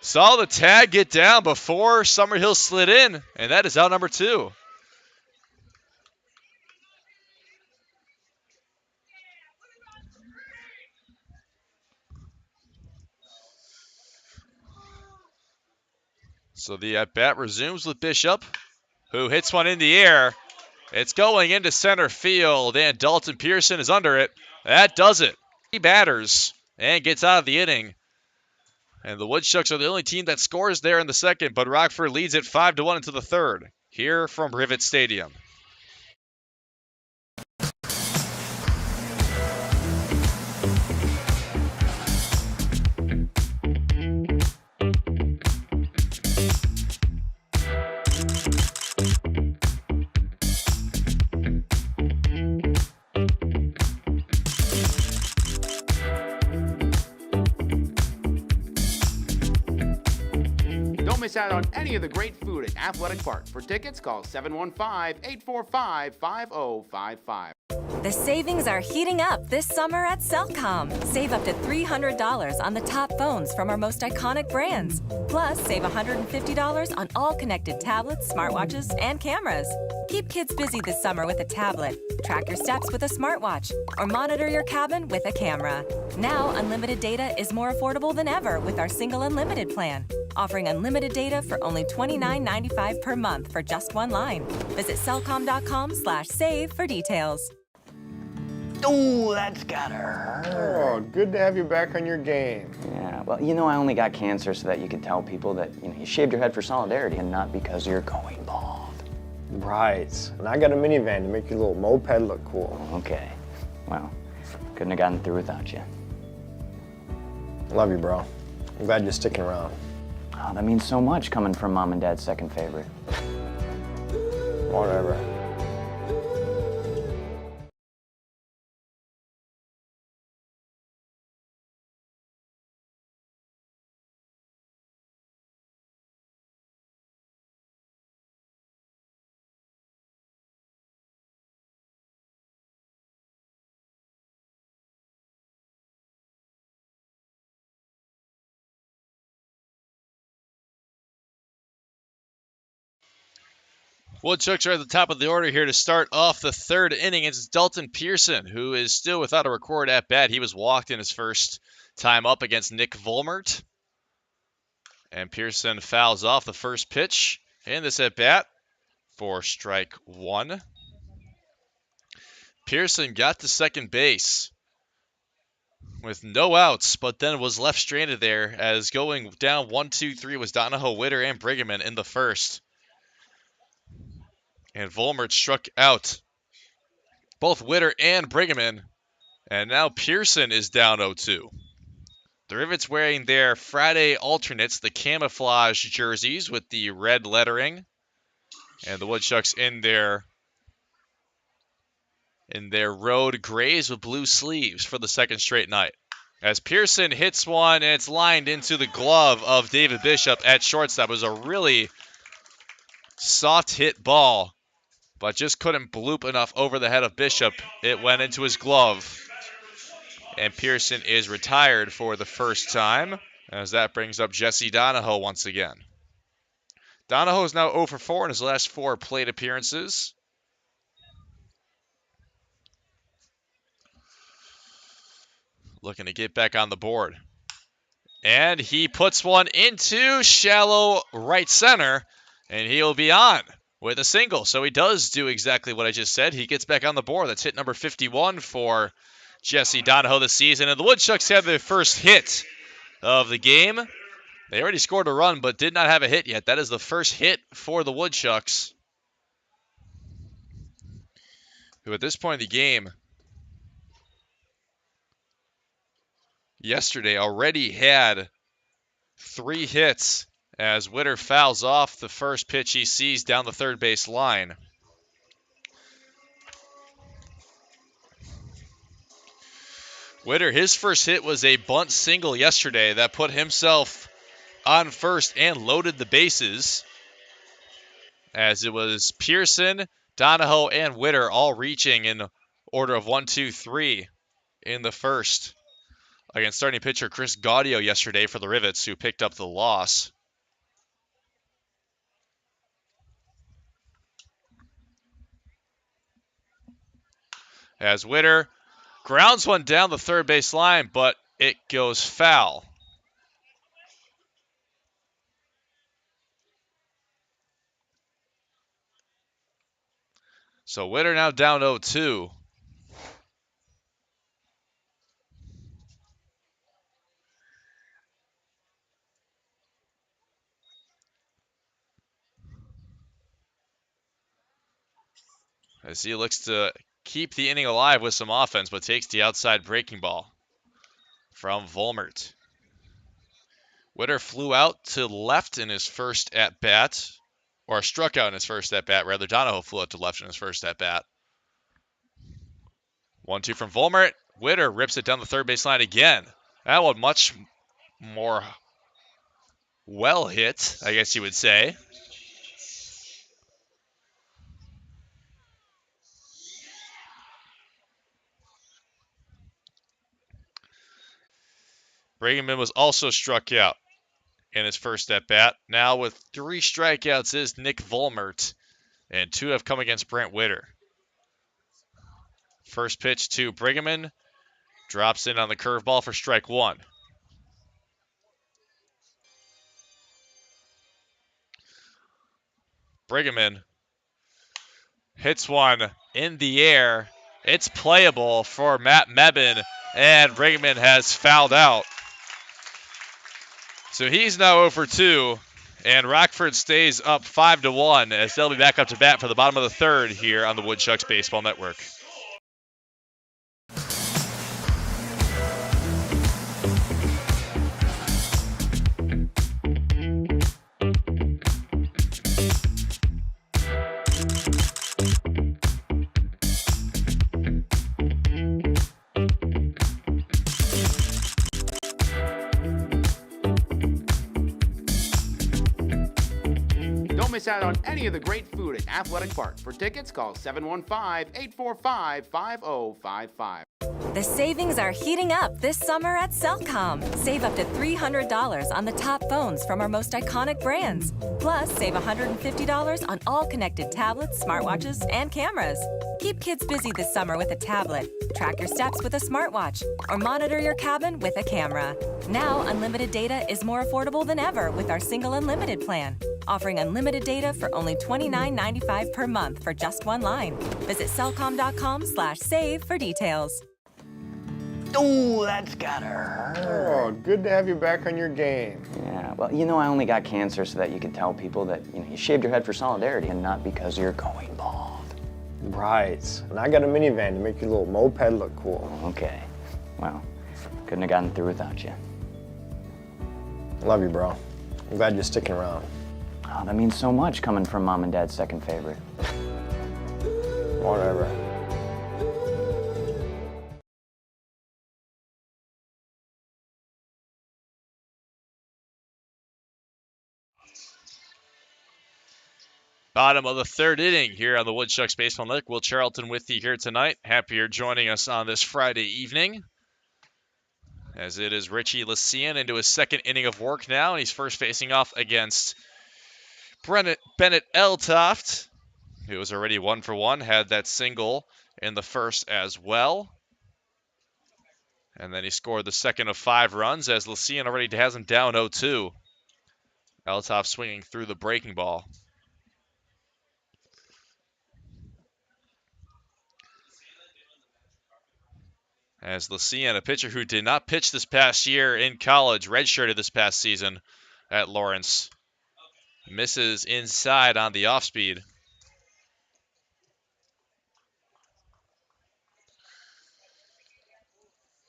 saw the tag get down before Summerhill slid in, and that is out number 2. So the at-bat resumes with Bishop, who hits one in the air. It's going into center field, and Dalton Pearson is under it. That does it. He batters and gets out of the inning. And the Woodchucks are the only team that scores there in the second, but Rockford leads it 5-1 into the third, here from Rivets Stadium. Don't miss out on any of the great food at Athletic Park. For tickets, call 715-845-5055. The savings are heating up this summer at Cellcom. Save up to $300 on the top phones from our most iconic brands. Plus, save $150 on all connected tablets, smartwatches, and cameras. Keep kids busy this summer with a tablet. Track your steps with a smartwatch, or monitor your cabin with a camera. Now, unlimited data is more affordable than ever with our single unlimited plan. Offering unlimited data for only $29.95 per month for just one line. Visit cellcom.com/save for details. Ooh, that's gotta hurt. Oh, good to have you back on your game. Yeah, well, I only got cancer so that you could tell people that, you shaved your head for solidarity and not because you're going bald. Right. And I got a minivan to make your little moped look cool. Okay. Well, couldn't have gotten through without you. Love you, bro. I'm glad you're sticking around. Oh, that means so much coming from Mom and Dad's second favorite. Whatever. Woodchucks are at the top of the order here to start off the third inning. It's Dalton Pearson, who is still without a record at bat. He was walked in his first time up against Nick Volmert. And Pearson fouls off the first pitch in this at bat for strike 1. Pearson got to second base with no outs, but then was left stranded there as going down 1-2-3 was Donahoe, Witter, and Brigham in the first. And Volmert struck out both Witter and Brigham, and now Pearson is down 0-2. The Rivets wearing their Friday alternates, the camouflage jerseys with the red lettering, and the Woodchucks in their road grays with blue sleeves for the second straight night. As Pearson hits one, and it's lined into the glove of David Bishop at shortstop. It was a really soft hit ball, but just couldn't bloop enough over the head of Bishop. It went into his glove, and Pearson is retired for the first time, as that brings up Jesse Donahoe once again. Donahoe is now 0 for 4 in his last 4 plate appearances. Looking to get back on the board. And he puts one into shallow right center, and he'll be on with a single. So he does do exactly what I just said. He gets back on the board. That's hit number 51 for Jesse Donahoe this season. And the Woodchucks have their first hit of the game. They already scored a run, but did not have a hit yet. That is the first hit for the Woodchucks, who at this point in the game yesterday already had 3 hits as Witter fouls off the first pitch he sees down the third base line. Witter, his first hit was a bunt single yesterday that put himself on first and loaded the bases, as it was Pearson, Donahoe, and Witter all reaching in order of 1, 2, 3 in the first against starting pitcher Chris Gaudio yesterday for the Rivets, who picked up the loss. As Witter grounds one down the third base line, but it goes foul. So Witter now down 0-2. As he looks to keep the inning alive with some offense, but takes the outside breaking ball from Volmert. Witter flew out to left in his first at-bat, or struck out in his first at-bat, rather. Donahoe flew out to left in his first at-bat. 1-2 from Volmert. Witter rips it down the third base line again. That one much more well hit, I guess you would say. Brigham was also struck out in his first at-bat. Now with 3 strikeouts is Nick Volmert, and 2 have come against Brent Witter. First pitch to Brigham, drops in on the curveball for strike 1. Brigham hits one in the air. It's playable for Matt Mebane, and Brigham has fouled out. So he's now 0 for 2, and Rockford stays up 5-1 as they'll be back up to bat for the bottom of the third here on the Woodchucks Baseball Network. Don't miss out on any of the great food at Athletic Park. For tickets, call 715-845-5055. The savings are heating up this summer at Cellcom. Save up to $300 on the top phones from our most iconic brands. Plus, save $150 on all connected tablets, smartwatches, and cameras. Keep kids busy this summer with a tablet, track your steps with a smartwatch, or monitor your cabin with a camera. Now, unlimited data is more affordable than ever with our single unlimited plan, offering unlimited data for only $29.95 per month for just one line. Visit cellcom.com/save for details. Ooh, that's gotta hurt. Oh, good to have you back on your game. Yeah, well, I only got cancer so that you could tell people that, you shaved your head for solidarity and not because you're going bald. Right. And I got a minivan to make your little moped look cool. Okay. Well, couldn't have gotten through without you. Love you, bro. I'm glad you're sticking around. Oh, that means so much coming from Mom and Dad's second favorite. Whatever. Bottom of the third inning here on the Woodchucks Baseball Network. Will Charlton with you here tonight. Happy you're joining us on this Friday evening, as it is Richie Lycian into his second inning of work now, and he's first facing off against Bennett Eltoft, who was already 1 for 1, had that single in the first as well. And then he scored the second of 5 runs, as Lycian already has him down 0-2. Eltoft swinging through the breaking ball. As Lycian, a pitcher who did not pitch this past year in college, redshirted this past season at Lawrence, misses inside on the off-speed.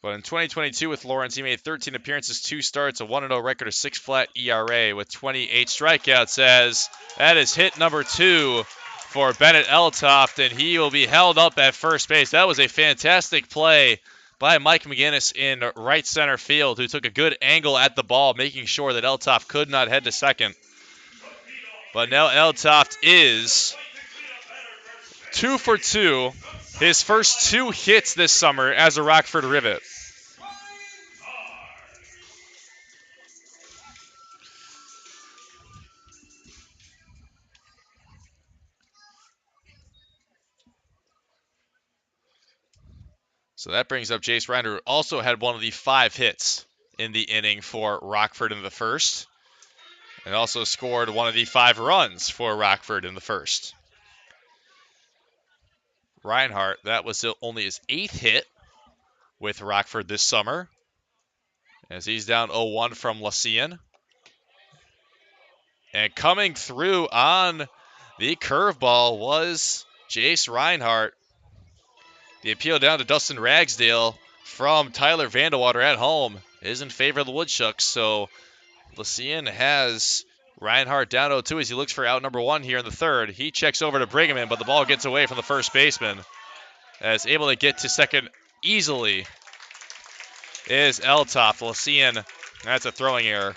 But in 2022 with Lawrence, he made 13 appearances, 2 starts, a 1-0 record, a 6 flat ERA with 28 strikeouts. As that is hit number 2 for Bennett Eltoft, and he will be held up at first base. That was a fantastic play by Mike McGinnis in right center field, who took a good angle at the ball, making sure that Eltoft could not head to second. But now Eltoft is 2 for 2, his first 2 hits this summer as a Rockford Rivet. So that brings up Jace Reiner, who also had one of the 5 hits in the inning for Rockford in the first, and also scored one of the 5 runs for Rockford in the first. Reinhardt, that was only his 8th hit with Rockford this summer, as he's down 0-1 from Lycian. And coming through on the curveball was Jace Reinhardt. The appeal down to Dustin Ragsdale from Tyler Vandewater at home is in favor of the Woodchucks. So Lycian has Reinhardt down 0-2 as he looks for out number 1 here in the third. He checks over to Brigham, but the ball gets away from the first baseman. As able to get to second easily is Eltoft. Lycian, that's a throwing error.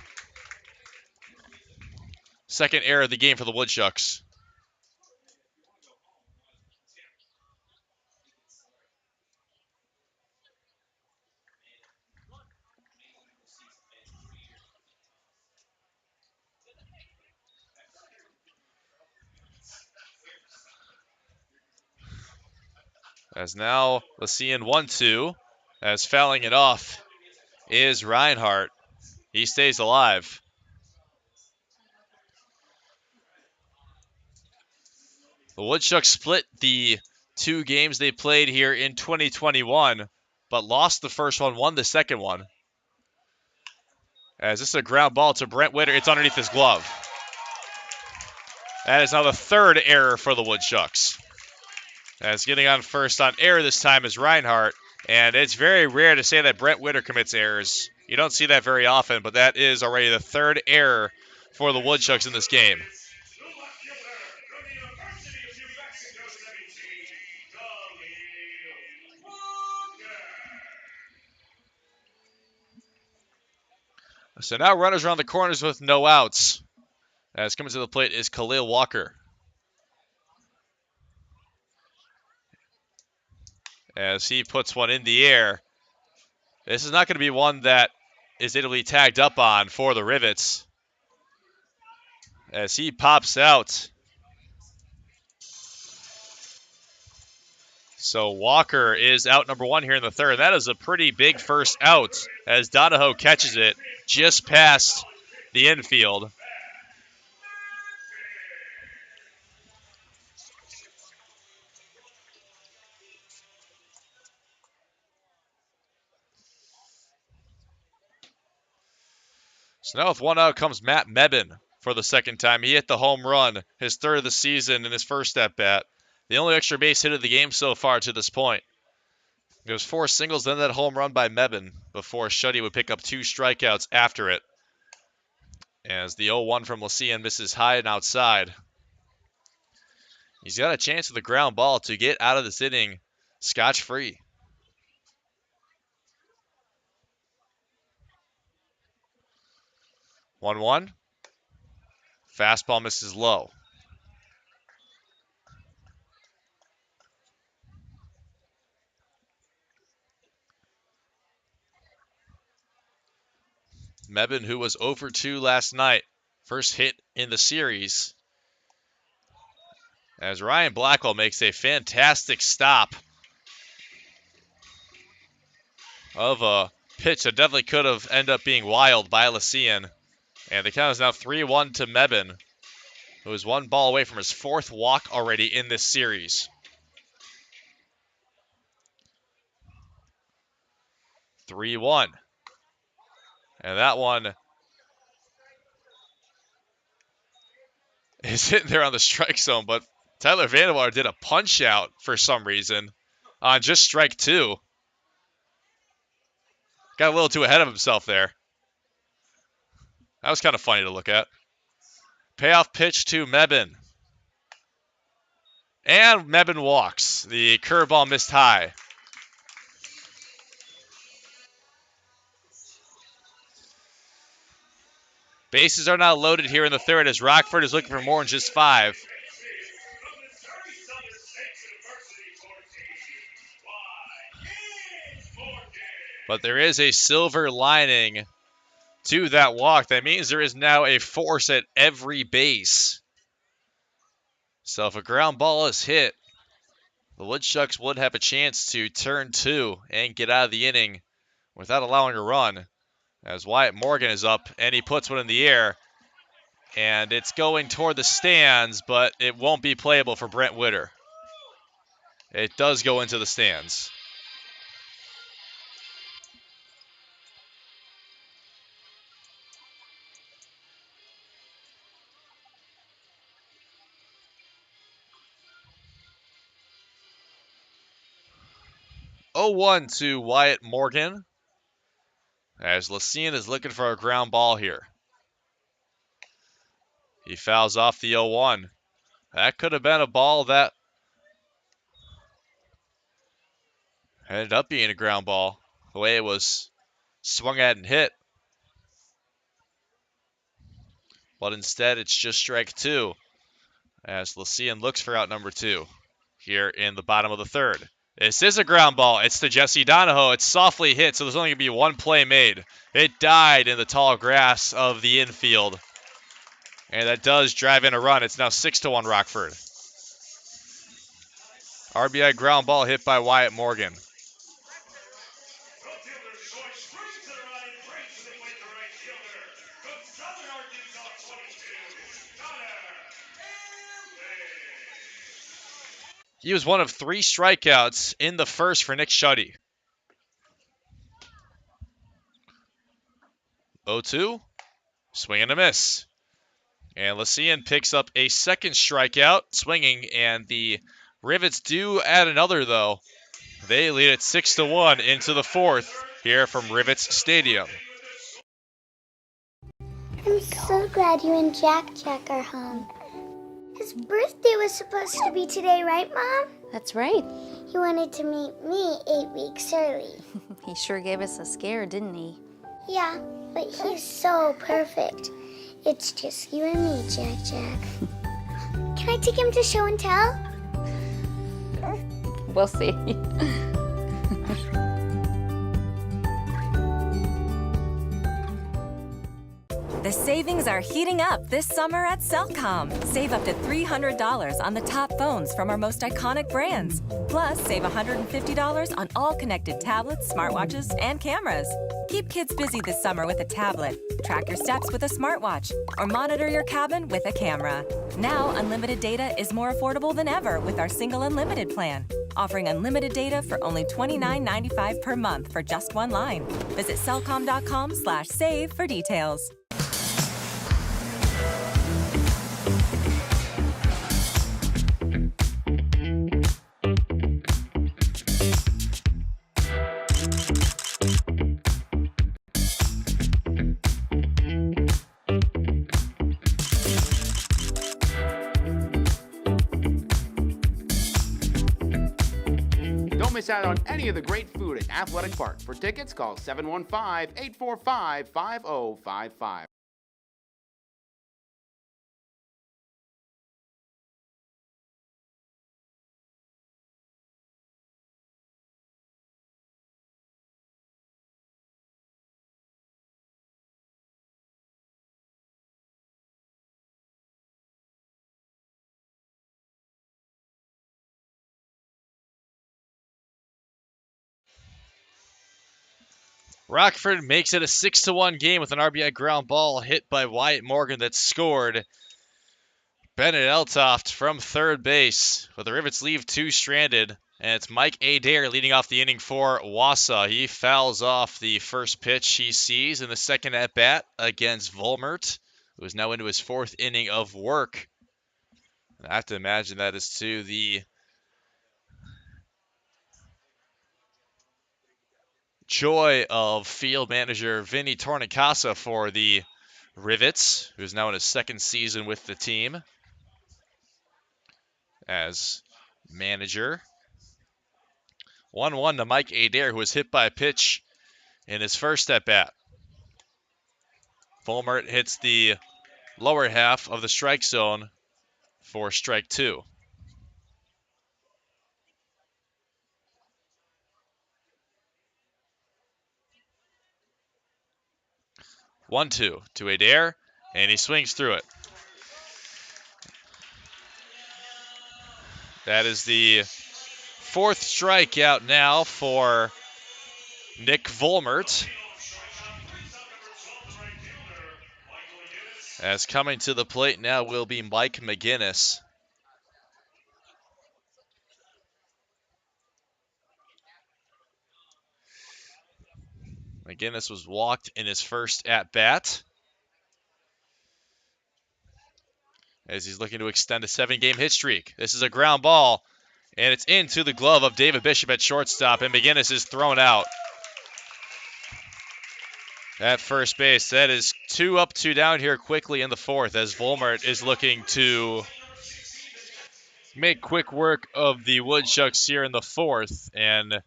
Second error of the game for the Woodchucks. As now Lycian 1-2, as fouling it off is Reinhardt. He stays alive. The Woodchucks split the 2 games they played here in 2021, but lost the first one, won the second one. As this is a ground ball to Brent Witter, it's underneath his glove. That is now the 3rd error for the Woodchucks. As getting on first on error this time is Reinhardt, and it's very rare to say that Brent Witter commits errors. You don't see that very often, but that is already the 3rd error for the Woodchucks in this game. So now runners around the corners with no outs. As coming to the plate is Khalil Walker. As he puts one in the air. This is not going to be one that is Italy tagged up on for the Rivets. As he pops out. So Walker is out number 1 here in the third. That is a pretty big first out as Donahoe catches it just past the infield. So now with 1 out comes Matt Mebin for the second time. He hit the home run, his 3rd of the season in his first at-bat. The only extra base hit of the game so far to this point. There was 4 singles, then that home run by Mebin before Shuddy would pick up 2 strikeouts after it. As the 0-1 from Lycian misses high and outside. He's got a chance with a ground ball to get out of this inning scotch-free. 1-1. Fastball misses low. Mebin, who was 0 for 2 last night, first hit in the series. As Ryan Blackwell makes a fantastic stop of a pitch that definitely could have ended up being wild by Lycian. And the count is now 3-1 to Mebin, who is 1 ball away from his 4th walk already in this series. 3-1. And that one is hitting there on the strike zone, but Tyler Vandewater did a punch out for some reason on just strike 2. Got a little too ahead of himself there. That was kind of funny to look at. Payoff pitch to Mebane. And Mebane walks. The curveball missed high. Bases are now loaded here in the third as Rockford is looking for more than just 5. But there is a silver lining to that walk. That means there is now a force at every base. So if a ground ball is hit, the Woodchucks would have a chance to turn 2 and get out of the inning without allowing a run. As Wyatt Morgan is up and he puts one in the air. And it's going toward the stands, but it won't be playable for Brent Witter. It does go into the stands. Oh, 1 to Wyatt Morgan as Lucien is looking for a ground ball here. He fouls off the 0-1. That could have been a ball that ended up being a ground ball, the way it was swung at and hit. But instead, it's just strike 2 as Lucien looks for out number 2 here in the bottom of the third. This is a ground ball. It's to Jesse Donahoe. It's softly hit, so there's only going to be one play made. It died in the tall grass of the infield. And that does drive in a run. It's now 6-1 Rockford. RBI ground ball hit by Wyatt Morgan. He was one of 3 strikeouts in the first for Nick Schutte. 0-2, swing and a miss. And Lucien picks up a second strikeout, swinging, and the Rivets do add another, though. They lead it 6-1 into the fourth here from Rivets Stadium. I'm so glad you and Jack are home. His birthday was supposed to be today, right, Mom? That's right. He wanted to meet me 8 weeks early. He sure gave us a scare, didn't he? Yeah, but he's so perfect. It's just you and me, Jack. Can I take him to show and tell? We'll see. The savings are heating up this summer at Cellcom. Save up to $300 on the top phones from our most iconic brands. Plus, save $150 on all connected tablets, smartwatches, and cameras. Keep kids busy this summer with a tablet, track your steps with a smartwatch, or monitor your cabin with a camera. Now, unlimited data is more affordable than ever with our single unlimited plan. Offering unlimited data for only $29.95 per month for just one line. Visit cellcom.com/save for details. Don't miss out on any of the great food at Athletic Park. For tickets, call 715-845-5055. Rockford makes it a 6-1 game with an RBI ground ball hit by Wyatt Morgan that scored. Bennett Eltoft from third base, but the Rivets leave 2 stranded, and it's Mike Adair leading off the inning for Wausau. He fouls off the first pitch he sees in the second at-bat against Volmert, who is now into his 4th inning of work. I have to imagine that is to the joy of field manager Vinny Tornicasa for the Rivets, who's now in his second season with the team as manager. 1-1 to Mike Adair, who was hit by a pitch in his first at-bat. Fulmert hits the lower half of the strike zone for strike 2. One, two to Adair, and he swings through it. That is the 4th strikeout now for Nick Volmert. As coming to the plate now will be Mike McGinnis. McGinnis was walked in his first at-bat, as he's looking to extend a 7-game hit streak. This is a ground ball, and it's into the glove of David Bishop at shortstop, and McGinnis is thrown out at first base. That is 2 up, 2 down here quickly in the 4th, as Volmert is looking to make quick work of the Woodchucks here in the 4th and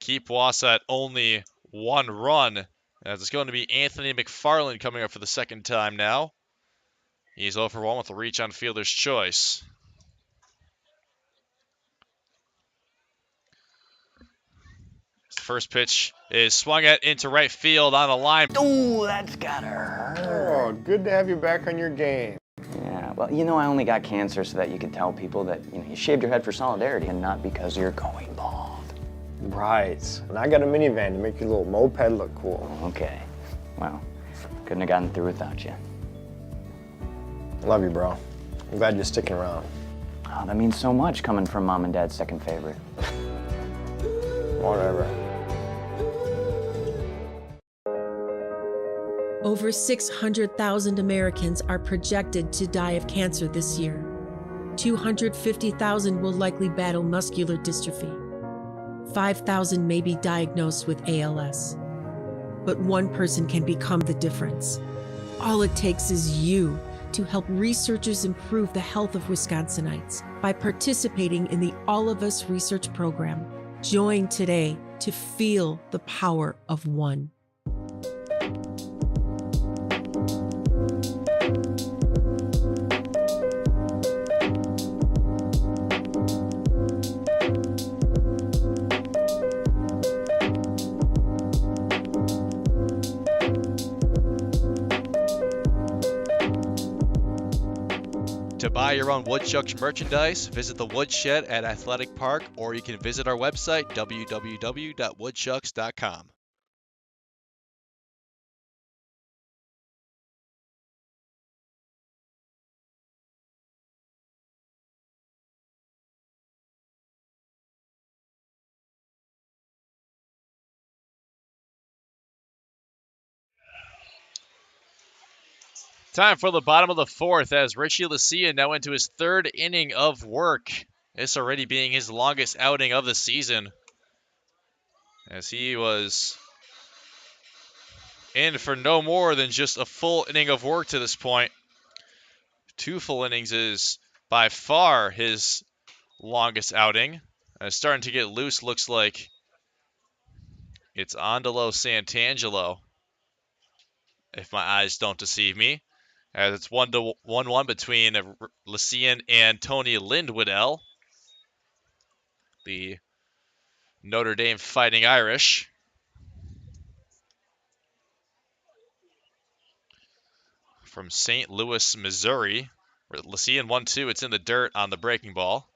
keep Wausau at only 1 run. As it's going to be Anthony McFarland coming up for the second time now. He's 0 for 1 with a reach on fielder's choice. First pitch is swung at into right field on a line. Ooh, that's gotta hurt. Oh, good to have you back on your game. Yeah, well, I only got cancer so that you could tell people that, you shaved your head for solidarity and not because you're going bald. Right. And I got a minivan to make your little moped look cool. Okay. Well, couldn't have gotten through without you. Love you, bro. I'm glad you're sticking around. Oh, that means so much coming from Mom and Dad's second favorite. Whatever. Over 600,000 Americans are projected to die of cancer this year. 250,000 will likely battle muscular dystrophy. 5,000 may be diagnosed with ALS. But one person can become the difference. All it takes is you to help researchers improve the health of Wisconsinites by participating in the All of Us research program. Join today to feel the power of one. To buy your own Woodchucks merchandise, visit the Woodshed at Athletic Park, or you can visit our website, www.woodchucks.com. Time for the bottom of the 4th as Richie Lucia now into his 3rd inning of work. This already being his longest outing of the season, as he was in for no more than just a full inning of work to this point. 2 full innings is by far his longest outing. Starting to get loose, looks like it's Andalo Santangelo, if my eyes don't deceive me. As it's 1-1 between Lycian and Tony Lindwoodell, the Notre Dame Fighting Irish. From St. Louis, Missouri. Lycian 1-2, it's in the dirt on the breaking ball.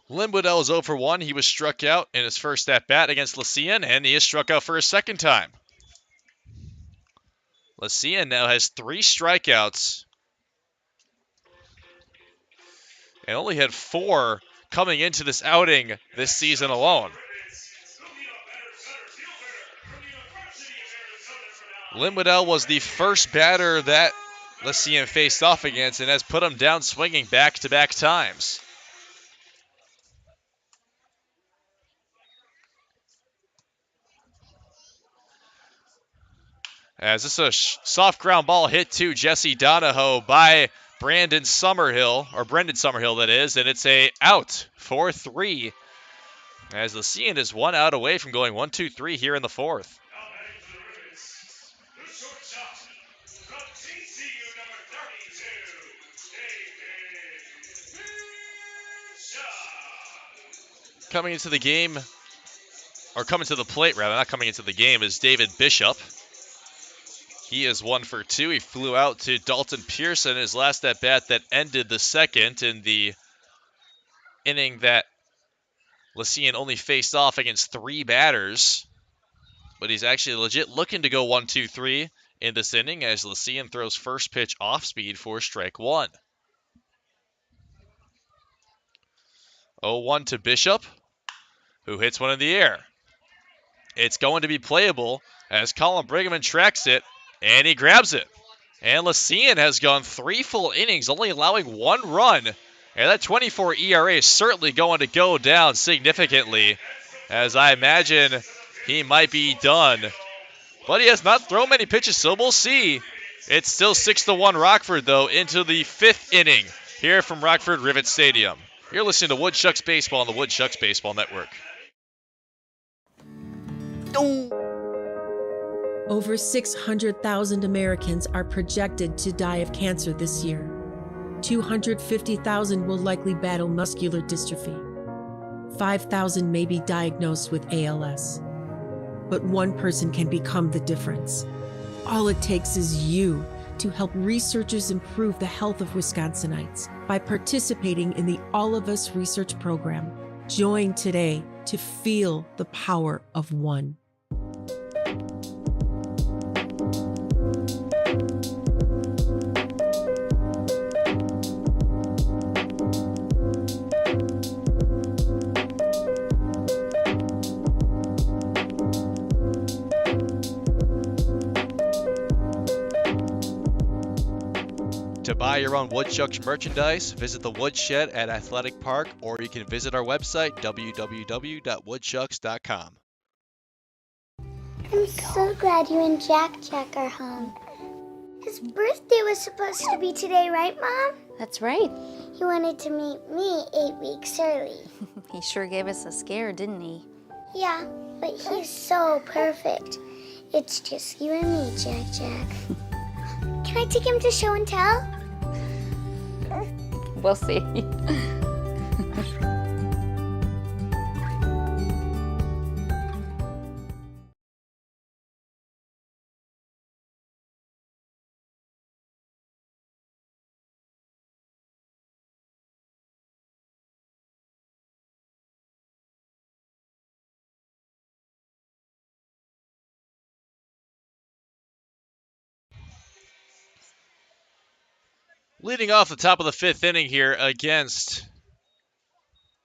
Lindwoodell is 0 for 1. He was struck out in his first at-bat against Lycian, and he is struck out for a second time. Lycian now has 3 strikeouts and only had 4 coming into this outing this season alone. Lindwoodell was the first batter that Lyceum faced off against and has put him down swinging back-to-back times. As this is a soft ground ball hit to Jesse Donahoe by Brendan Summerhill, that is, and it's a out for 3. As Lyceum is 1 out away from going 1-2-3 here in the 4th. Coming into the game, or coming to the plate rather, not coming into the game, is David Bishop. He is 1 for 2. He flew out to Dalton Pearson, his last at bat that ended the second in the inning that Lyceum only faced off against 3 batters. But he's actually legit looking to go 1-2-3 in this inning as Lyceum throws first pitch off speed for strike 1. 0-1 to Bishop, who hits one in the air. It's going to be playable as Colin Brigham tracks it, and he grabs it. And Lyceum has gone 3 full innings, only allowing 1 run. And that 24 ERA is certainly going to go down significantly, as I imagine he might be done. But he has not thrown many pitches, so we'll see. It's still 6-1 Rockford, though, into the 5th inning here from Rockford Rivets Stadium. You're listening to Woodchucks Baseball on the Woodchucks Baseball Network. Over 600,000 Americans are projected to die of cancer this year. 250,000 will likely battle muscular dystrophy. 5,000 may be diagnosed with ALS. But one person can become the difference. All it takes is you to help researchers improve the health of Wisconsinites by participating in the All of Us research program. Join today to feel the power of one. To buy your own Woodchucks merchandise, visit the Woodshed at Athletic Park, or you can visit our website, www.woodchucks.com. I'm so glad you and Jack are home. His birthday was supposed to be today, right, Mom? That's right. He wanted to meet me 8 weeks early. He sure gave us a scare, didn't he? Yeah, but he's so perfect. It's just you and me, Jack. Can I take him to show and tell? We'll see. Leading off the top of the 5th inning here against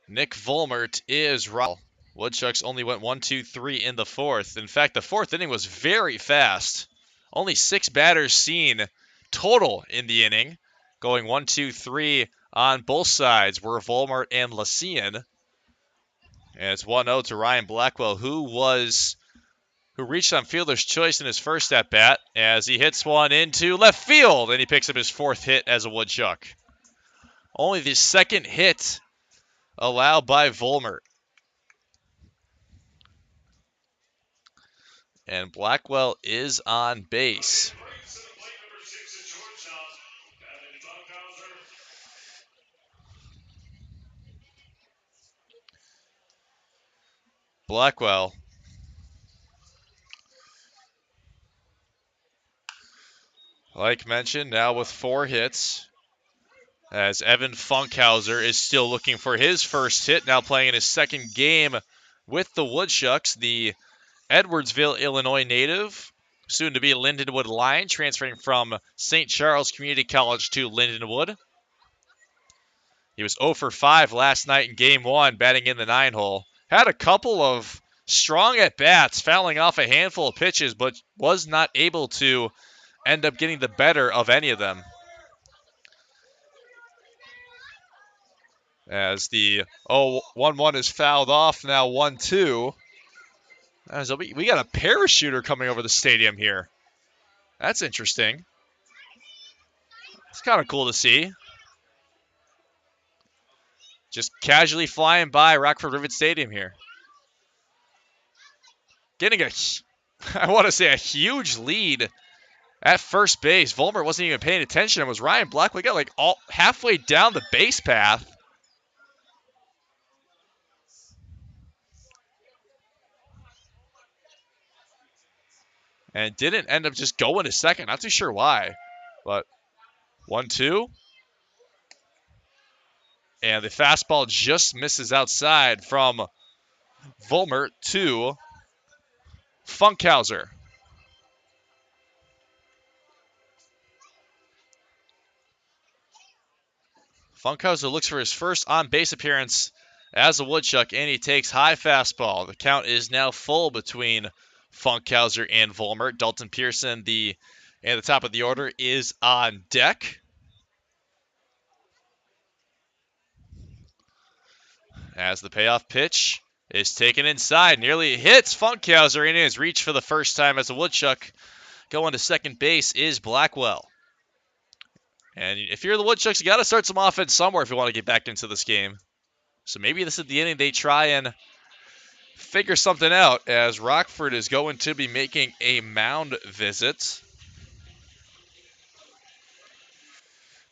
Nick Volmert is Raul. Woodchucks only went 1-2-3 in the 4th. In fact, the 4th inning was very fast. Only 6 batters seen total in the inning. Going 1-2-3 on both sides were Volmert and Lyceum. And it's 1-0 to Ryan Blackwell, who reached on fielder's choice in his first at-bat as he hits one into left field, and he picks up his 4th hit as a Woodchuck. Only the 2nd hit allowed by Volmert. And Blackwell is on base. Blackwell, like mentioned, now with 4 hits, as Evan Funkhauser is still looking for his first hit, now playing in his 2nd game with the Woodchucks, the Edwardsville, Illinois native, soon to be Lindenwood Lion, transferring from St. Charles Community College to Lindenwood. He was 0 for 5 last night in Game 1, batting in the 9-hole. Had a couple of strong at-bats, fouling off a handful of pitches, but was not able to end up getting the better of any of them. As the 1-1 is fouled off, now 1-2. As we got a parachuter coming over the stadium here. That's interesting. It's kind of cool to see. Just casually flying by Rockford Rivets Stadium here. Getting I want to say a huge lead at first base. Volmer wasn't even paying attention. It was Ryan Blackwell got like all halfway down the base path. And didn't end up just going to second. Not too sure why. But 1-2. And the fastball just misses outside from Volmer to Funkhauser. Funkhauser looks for his first on-base appearance as a Woodchuck, and he takes high fastball. The count is now full between Funkhauser and Volmer. Dalton Pearson, at the top of the order, is on deck. As the payoff pitch is taken inside, nearly hits Funkhauser in his reach for the first time as a Woodchuck. Going to second base is Blackwell. And if you're the Woodchucks, you got to start some offense somewhere if you want to get back into this game. So maybe this is the inning they try and figure something out, as Rockford is going to be making a mound visit.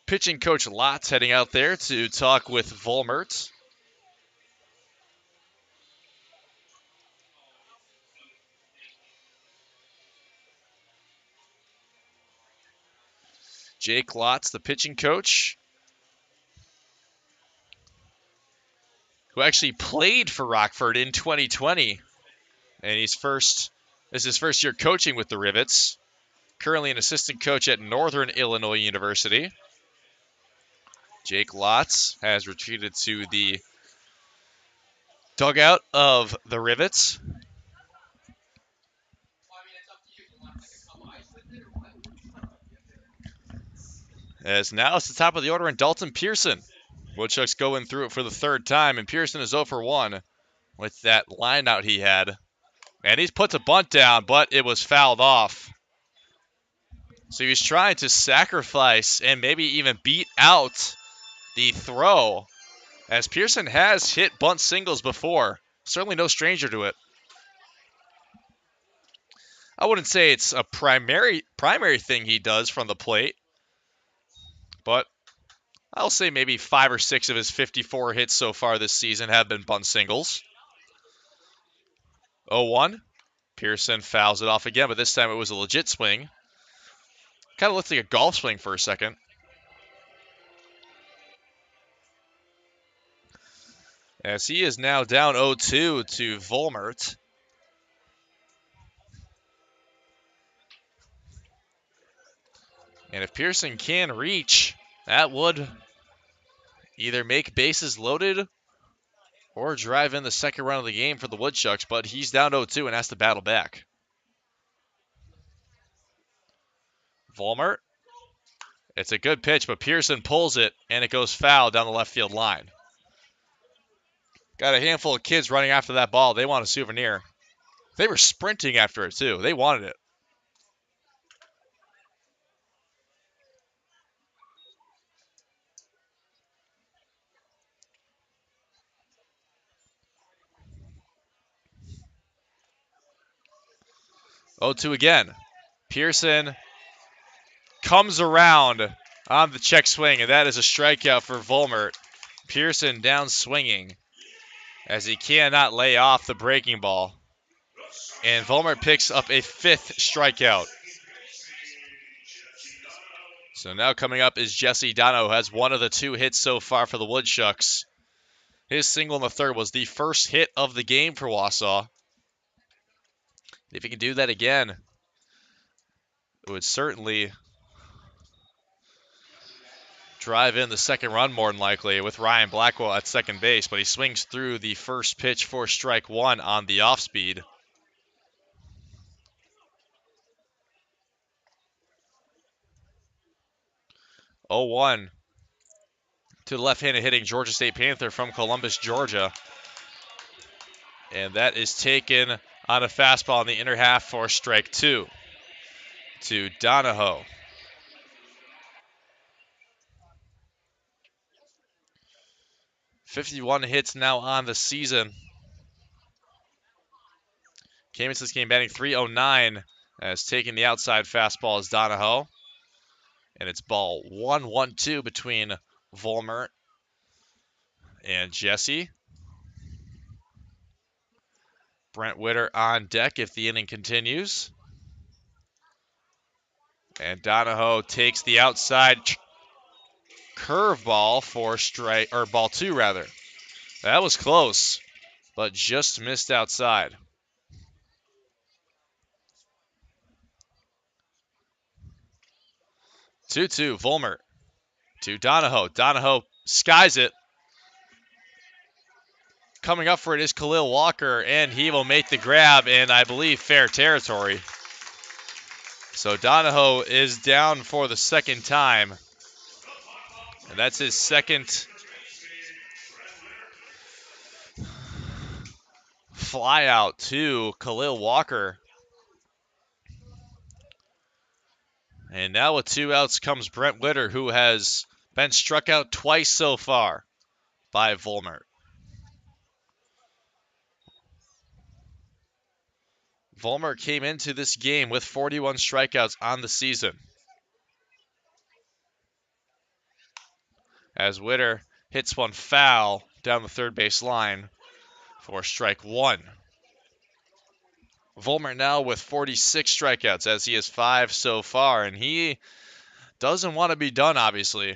Pitching coach Lott's heading out there to talk with Volmert. Jake Lotz, the pitching coach, who actually played for Rockford in 2020. And this is his first year coaching with the Rivets. Currently an assistant coach at Northern Illinois University. Jake Lotz has retreated to the dugout of the Rivets. As now it's the top of the order and Dalton Pearson. Woodchucks going through it for the third time, and Pearson is 0 for 1 with that line out he had. And he's put a bunt down, but it was fouled off. So he's trying to sacrifice and maybe even beat out the throw, as Pearson has hit bunt singles before. Certainly no stranger to it. I wouldn't say it's a primary thing he does from the plate, but I'll say maybe 5 or 6 of his 54 hits so far this season have been bunt singles. 0-1. Pearson fouls it off again, but this time it was a legit swing. Kind of looks like a golf swing for a second. As he is now down 0-2 to Volmert. And if Pearson can reach, that would either make bases loaded or drive in the second run of the game for the Woodchucks, but he's down 0-2 and has to battle back. Volmert. It's a good pitch, but Pearson pulls it, and it goes foul down the left field line. Got a handful of kids running after that ball. They want a souvenir. They were sprinting after it, too. They wanted it. Oh, 2 again. Pearson comes around on the check swing, and that is a strikeout for Volmert. Pearson down swinging as he cannot lay off the breaking ball. And Volmert picks up a 5th strikeout. So now coming up is Jesse Dono, who has one of the 2 hits so far for the Woodchucks. His single in the third was the first hit of the game for Wausau. If he can do that again, it would certainly drive in the second run more than likely with Ryan Blackwell at second base, but he swings through the first pitch for strike 1 on the off speed. 0-1 to the left-handed hitting Georgia State Panther from Columbus, Georgia. And that is taken on a fastball in the inner half for strike 2 to Donahoe. .51 hits now on the season. Came into this game batting .309 as taking the outside fastball is Donahoe. And it's ball 1-1-2 between Vollmer and Jesse. Brent Witter on deck if the inning continues. And Donahoe takes the outside curveball for strike, or ball 2 rather. That was close, but just missed outside. 2-2, Vollmer to Donahoe. Donahoe skies it. Coming up for it is Khalil Walker, and he will make the grab in, I believe, fair territory. So Donahoe is down for the second time. And that's his second fly out to Khalil Walker. And now with 2 outs comes Brent Witter, who has been struck out twice so far by Vollmer. Vollmer came into this game with 41 strikeouts on the season. As Witter hits one foul down the third base line for strike 1. Vollmer now with 46 strikeouts as he has 5 so far, and he doesn't want to be done, obviously,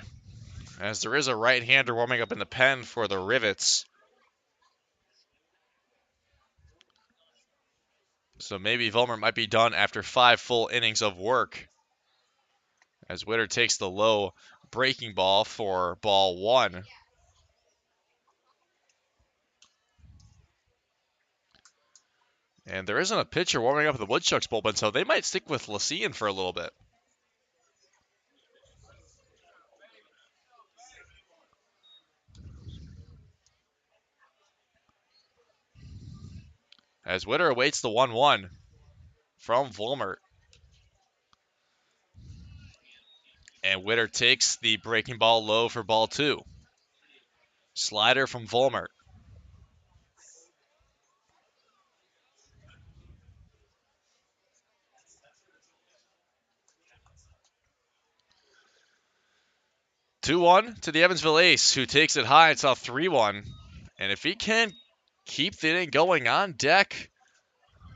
as there is a right-hander warming up in the pen for the Rivets. So maybe Vollmer might be done after 5 full innings of work. As Witter takes the low breaking ball for ball 1. And there isn't a pitcher warming up at the Woodchucks bullpen, so they might stick with Lucien for a little bit. As Witter awaits the 1-1 from Vollmer. And Witter takes the breaking ball low for ball 2. Slider from Vollmer. (2-1) to the Evansville Ace, who takes it high. It's off 3-1. And if he can keep the inning going on deck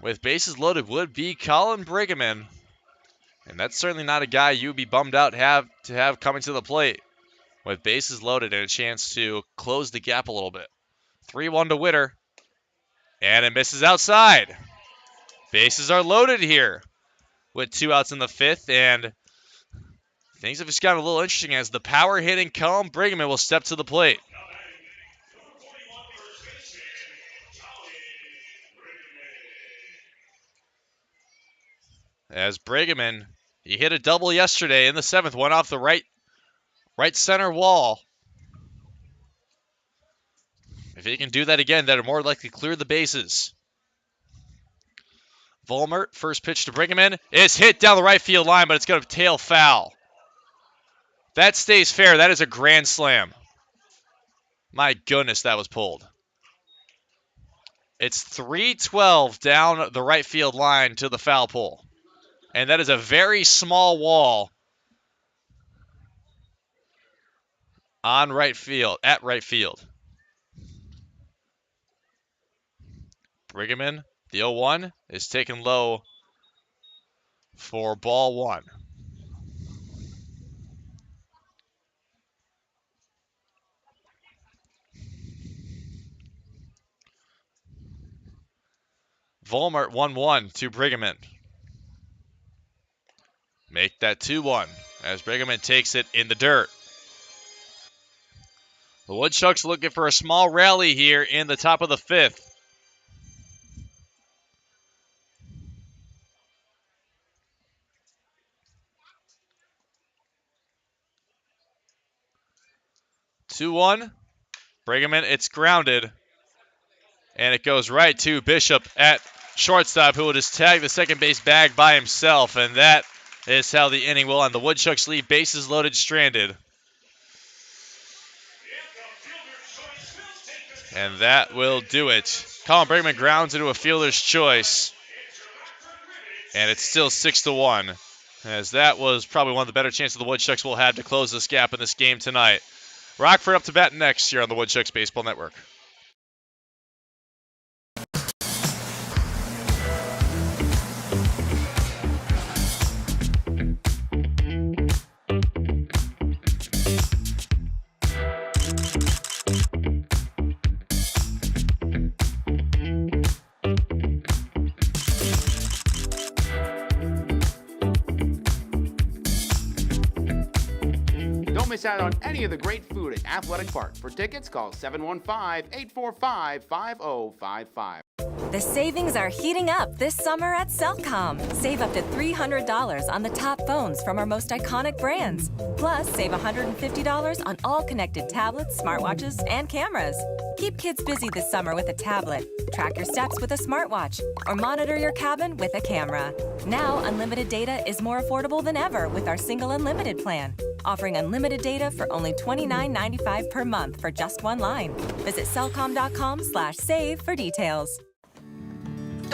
with bases loaded would be Colin Brigham. And that's certainly not a guy you'd be bummed out to have coming to the plate with bases loaded and a chance to close the gap a little bit. 3-1 to Witter. And it misses outside. Bases are loaded here with 2 outs in the 5th, and things have just gotten a little interesting as the power hitting Colin Brigham will step to the plate. As Brigham, he hit a double yesterday in the 7th, went off the right center wall. If he can do that again, that'll more likely clear the bases. Vollmer, first pitch to Brigham, is hit down the right field line, but it's going to tail foul. That stays fair. That is a grand slam. My goodness, that was pulled. It's 312 down the right field line to the foul pole. And that is a very small wall on right field, at right field. Brigham, the 0-1, is taken low for ball 1. Vollmer 1-1 to Brigham. Make that 2-1 as Brigham takes it in the dirt. The Woodchucks looking for a small rally here in the top of the 5th. 2-1. Brigham, it's grounded. And it goes right to Bishop at shortstop, who will just tag the second base bag by himself. And that is how the inning will end. The Woodchucks leave bases loaded, stranded. And that will do it. Colin Brigham grounds into a fielder's choice. And it's still 6-1. As that was probably one of the better chances the Woodchucks will have to close this gap in this game tonight. Rockford up to bat next here on the Woodchucks Baseball Network. Don't miss out on any of the great food at Athletic Park. For tickets, call 715-845-5055. The savings are heating up this summer at Cellcom. Save up to $300 on the top phones from our most iconic brands. Plus, save $150 on all connected tablets, smartwatches, and cameras. Keep kids busy this summer with a tablet, track your steps with a smartwatch, or monitor your cabin with a camera. Now, unlimited data is more affordable than ever with our single unlimited plan, offering unlimited data for only $29.95 per month for just one line. Visit cellcom.com/save for details.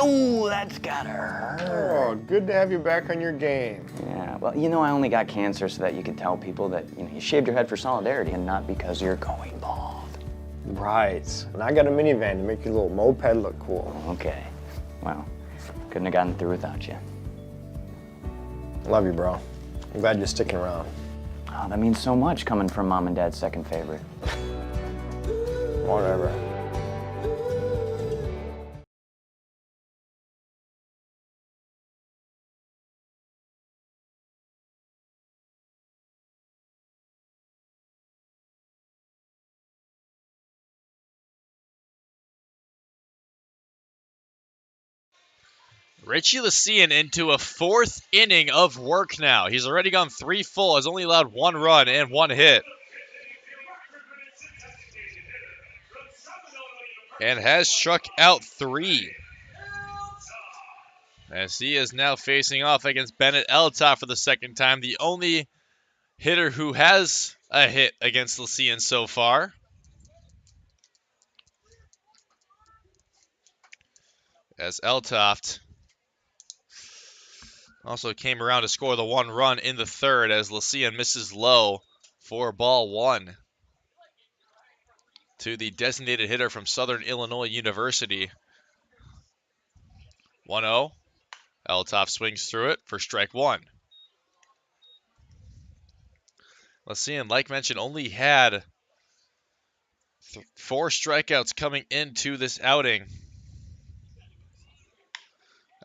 Ooh, that's gotta hurt. Oh, good to have you back on your game. Yeah, well, I only got cancer so that you could tell people that, you shaved your head for solidarity and not because you're going bald. Right. And I got a minivan to make your little moped look cool. Okay. Well, couldn't have gotten through without you. Love you, bro. I'm glad you're sticking around. Oh, that means so much coming from Mom and Dad's second favorite. Whatever. Richie Lycean into a fourth inning of work now. He's already gone 3 full, has only allowed 1 run and 1 hit. And has struck out 3. As he is now facing off against Bennett Eltop for the second time, the only hitter who has a hit against Lycean so far. As Eltoft also came around to score the 1 run in the third as Lycean misses low for ball 1 to the designated hitter from Southern Illinois University. 1-0. Eltoft swings through it for strike 1. Lycean, like mentioned, only had 4 strikeouts coming into this outing.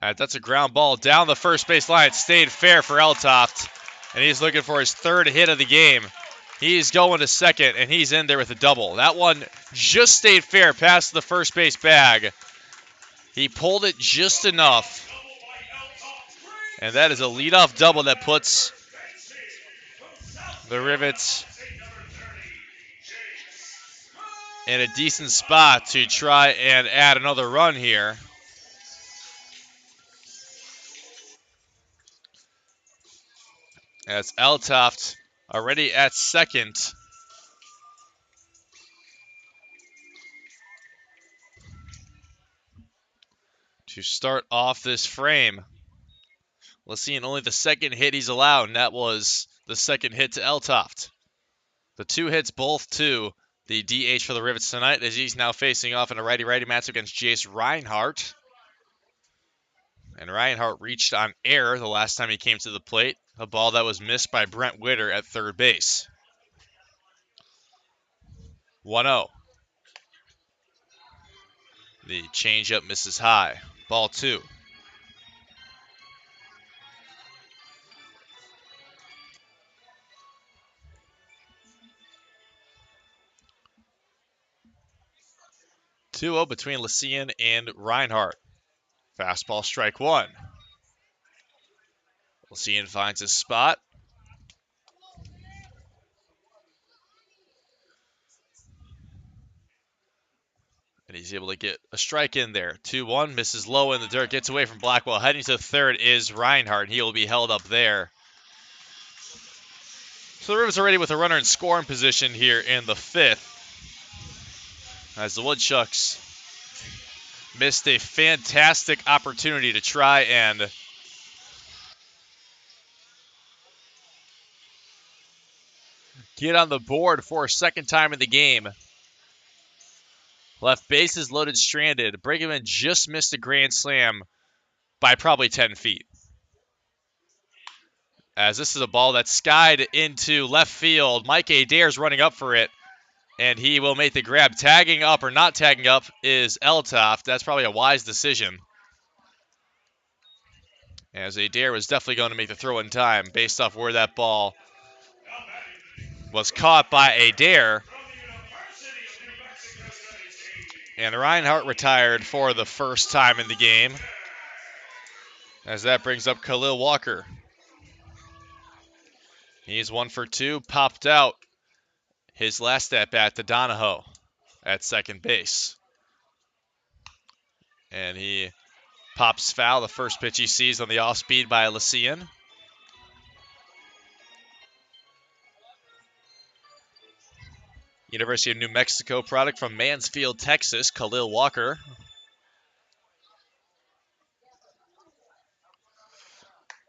All right, that's a ground ball down the first base line. It stayed fair for Eltoft, and he's looking for his 3rd hit of the game. He's going to second, and he's in there with a double. That one just stayed fair past the first base bag. He pulled it just enough, and that is a leadoff double that puts the Rivets in a decent spot to try and add another run here. As Eltoft already at second. To start off this frame. Lycean only the 2nd hit he's allowed, and that was the 2nd hit to Eltoft. The 2 hits both to the DH for the Rivets tonight, as he's now facing off in a righty-righty matchup against Jace Reinhardt. And Reinhardt reached on air the last time he came to the plate. A ball that was missed by Brent Witter at third base. 1-0. The changeup misses high. Ball 2. Between Lycean and Reinhardt. Fastball strike 1. Lycean finds his spot. And he's able to get a strike in there. 2-1, misses low in the dirt, gets away from Blackwell. Heading to third is Reinhardt. He will be held up there. So the Rivets are ready with a runner in scoring position here in the 5th. As the Woodchucks missed a fantastic opportunity to try and get on the board for a second time in the game. Left bases loaded, stranded. Brigham just missed a grand slam by probably 10 feet. As this is a ball that's skied into left field. Mike Adair's running up for it, and he will make the grab. Tagging up or not tagging up is Eltoft. That's probably a wise decision, as Adair was definitely going to make the throw in time based off where that ball was caught by Adair. And Reinhardt retired for the first time in the game, as that brings up Khalil Walker. He's 1 for 2, popped out his last at-bat to Donahoe at second base. And he pops foul, the first pitch he sees on the off-speed by Lycian. University of New Mexico product from Mansfield, Texas, Khalil Walker.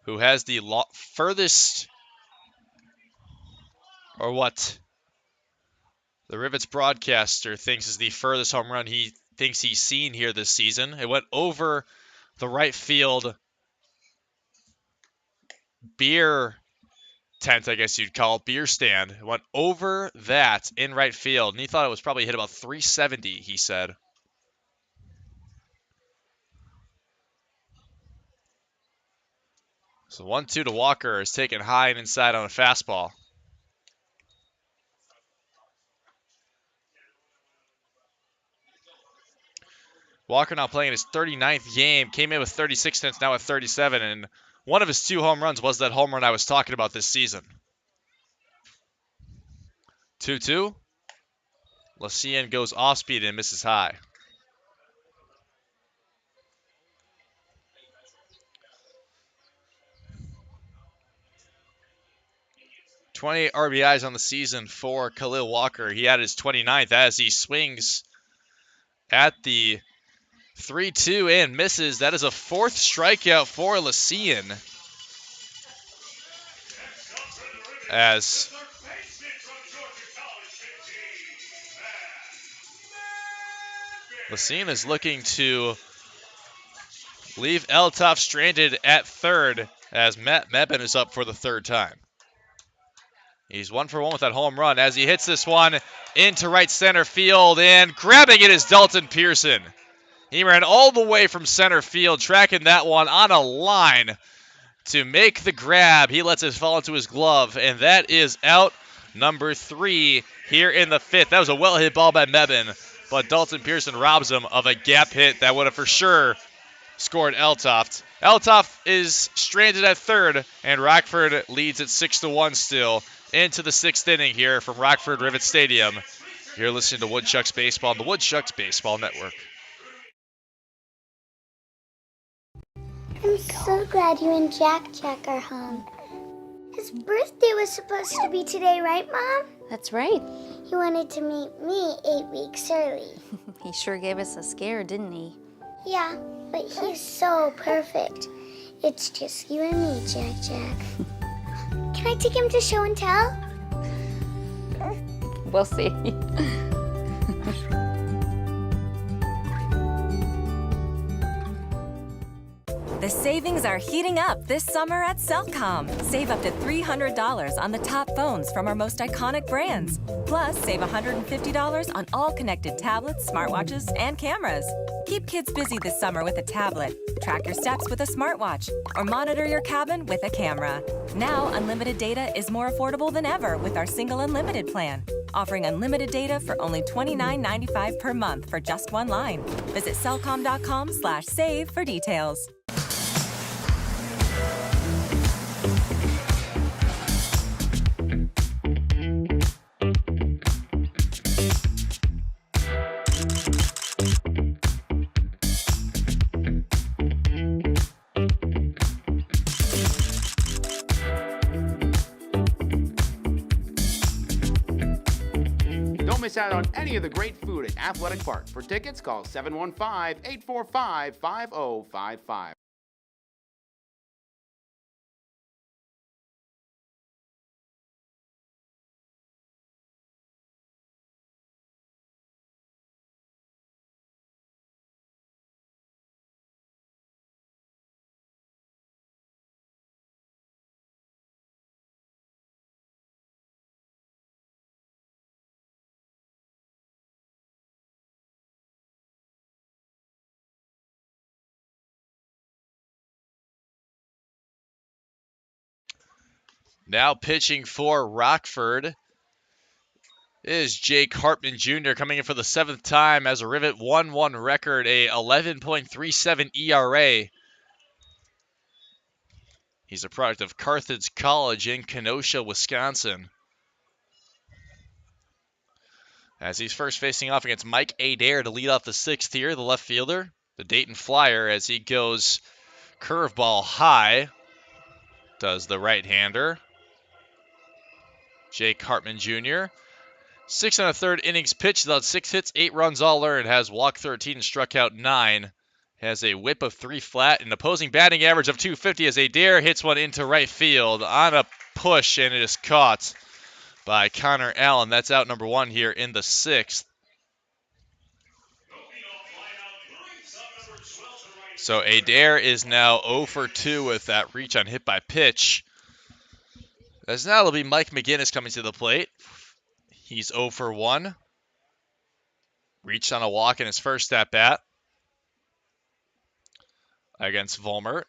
Who has the furthest, or what the Rivets broadcaster thinks is the furthest home run he thinks he's seen here this season. It went over the right field beer tent, I guess you'd call it, beer stand. It went over that in right field, and he thought it was probably hit about 370, he said. So 1-2 to Walker is taken high and inside on a fastball. Walker now playing his 39th game, came in with 36 hits, now with 37, and one of his 2 home runs was that home run I was talking about this season. 2-2. Lycian goes off speed and misses high. .28 RBIs on the season for Khalil Walker. He had his 29th as he swings at the 3-2 and misses. That is a 4th strikeout for Lycian, as Lycian is looking to leave Eltoft stranded at third, as Matt Mebben is up for the 3rd time. He's 1 for 1 with that home run as he hits this one into right center field, and grabbing it is Dalton Pearson. He ran all the way from center field, tracking that one on a line to make the grab. He lets it fall into his glove, and that is out number 3 here in the 5th. That was a well-hit ball by Mebben, but Dalton Pearson robs him of a gap hit that would have for sure scored Eltoft. Eltoft is stranded at third, and Rockford leads at 6-1 still into the 6th inning here from Rockford Rivets Stadium. You're listening to Woodchucks Baseball on the Woodchucks Baseball Network. I'm so glad you and Jack are home. His birthday was supposed to be today, right, Mom? That's right. He wanted to meet me 8 weeks early. He sure gave us a scare, didn't he? Yeah, but he's so perfect. It's just you and me, Jack. Can I take him to show and tell? We'll see. The savings are heating up this summer at Cellcom. Save up to $300 on the top phones from our most iconic brands. Plus, save $150 on all connected tablets, smartwatches, and cameras. Keep kids busy this summer with a tablet. Track your steps with a smartwatch, or monitor your cabin with a camera. Now, unlimited data is more affordable than ever with our single unlimited plan. Offering unlimited data for only $29.95 per month for just one line. Visit cellcom.com/save for details. Don't miss out on any of the great food at Athletic Park. For tickets, call 715-845-5055. Now pitching for Rockford is Jake Hartman Jr. coming in for the 7th time as a Rivet 1-1 record, a 11.37 ERA. He's a product of Carthage College in Kenosha, Wisconsin. As he's first facing off against Mike Adair to lead off the 6th here, the left fielder, the Dayton Flyer, as he goes curveball high, does the right-hander. Jake Hartman Jr. 6 1/3 innings pitched, allowed 6 hits, 8 runs all earned, has walked 13 and struck out 9. Has a whip of 3 flat, an opposing batting average of 250 as Adair hits one into right field on a push, and it is caught by Connor Allen. That's out number 1 here in the 6th. So Adair is now 0 for 2 with that reach on hit by pitch. As now it'll be Mike McGinnis coming to the plate. He's 0 for 1. Reached on a walk in his first at-bat against Volmert.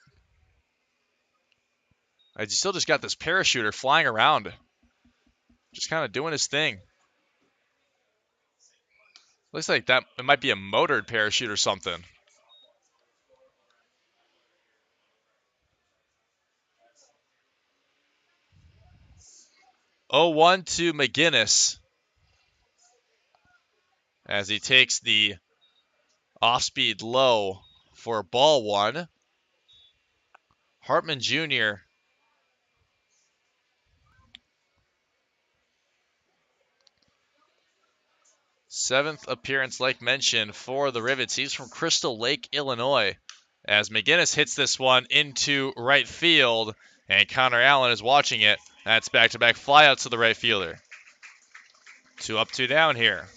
He still just got this parachuter flying around. Just kind of doing his thing. Looks like that it might be a motored parachute or something. Oh, 1 to McGinnis as he takes the off-speed low for ball 1. Hartman Jr. Seventh appearance, like mentioned, for the Rivets. He's from Crystal Lake, Illinois. As McGinnis hits this one into right field, and Connor Allen is watching it. That's back-to-back flyouts to the right fielder. 2 up, 2 down here.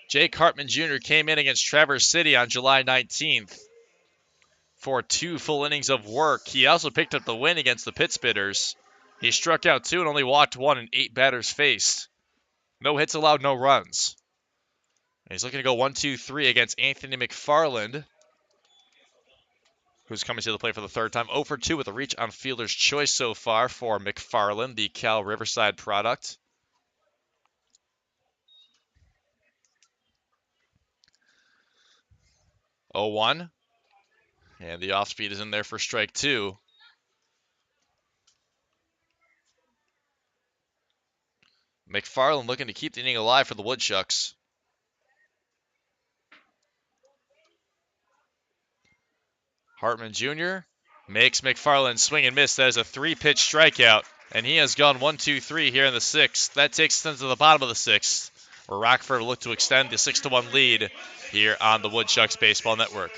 Jake Hartman Jr. came in against Traverse City on July 19th for 2 full innings of work. He also picked up the win against the Pit Spitters. He struck out 2 and only walked 1 in 8 batters faced. No hits allowed, no runs. He's looking to go 1-2-3 against Anthony McFarland, who's coming to the plate for the 3rd time. 0 for 2 with a reach on fielder's choice so far for McFarland, the Cal Riverside product. Oh, 1. And the off-speed is in there for strike 2. McFarland looking to keep the inning alive for the Woodchucks. Hartman Jr. makes McFarland swing and miss. That is a 3-pitch strikeout, and he has gone 1-2-3 here in the 6th. That takes us to the bottom of the 6th, where Rockford will look to extend the 6-1 lead here on the Woodchucks Baseball Network.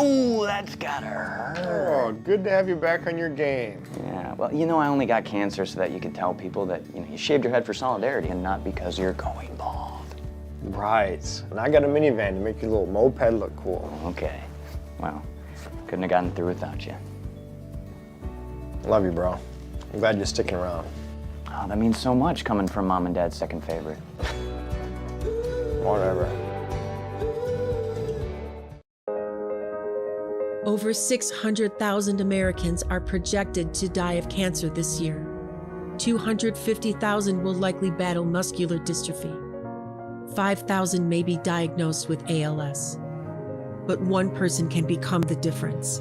Ooh, that's gotta hurt. Oh, good to have you back on your game. Yeah, well, I only got cancer so that you could tell people that, you shaved your head for solidarity and not because you're going bald. Right. And I got a minivan to make your little moped look cool. Okay. Well, couldn't have gotten through without you. Love you, bro. I'm glad you're sticking around. Oh, that means so much coming from Mom and Dad's second favorite. Whatever. Over 600,000 Americans are projected to die of cancer this year. 250,000 will likely battle muscular dystrophy. 5,000 may be diagnosed with ALS. But one person can become the difference.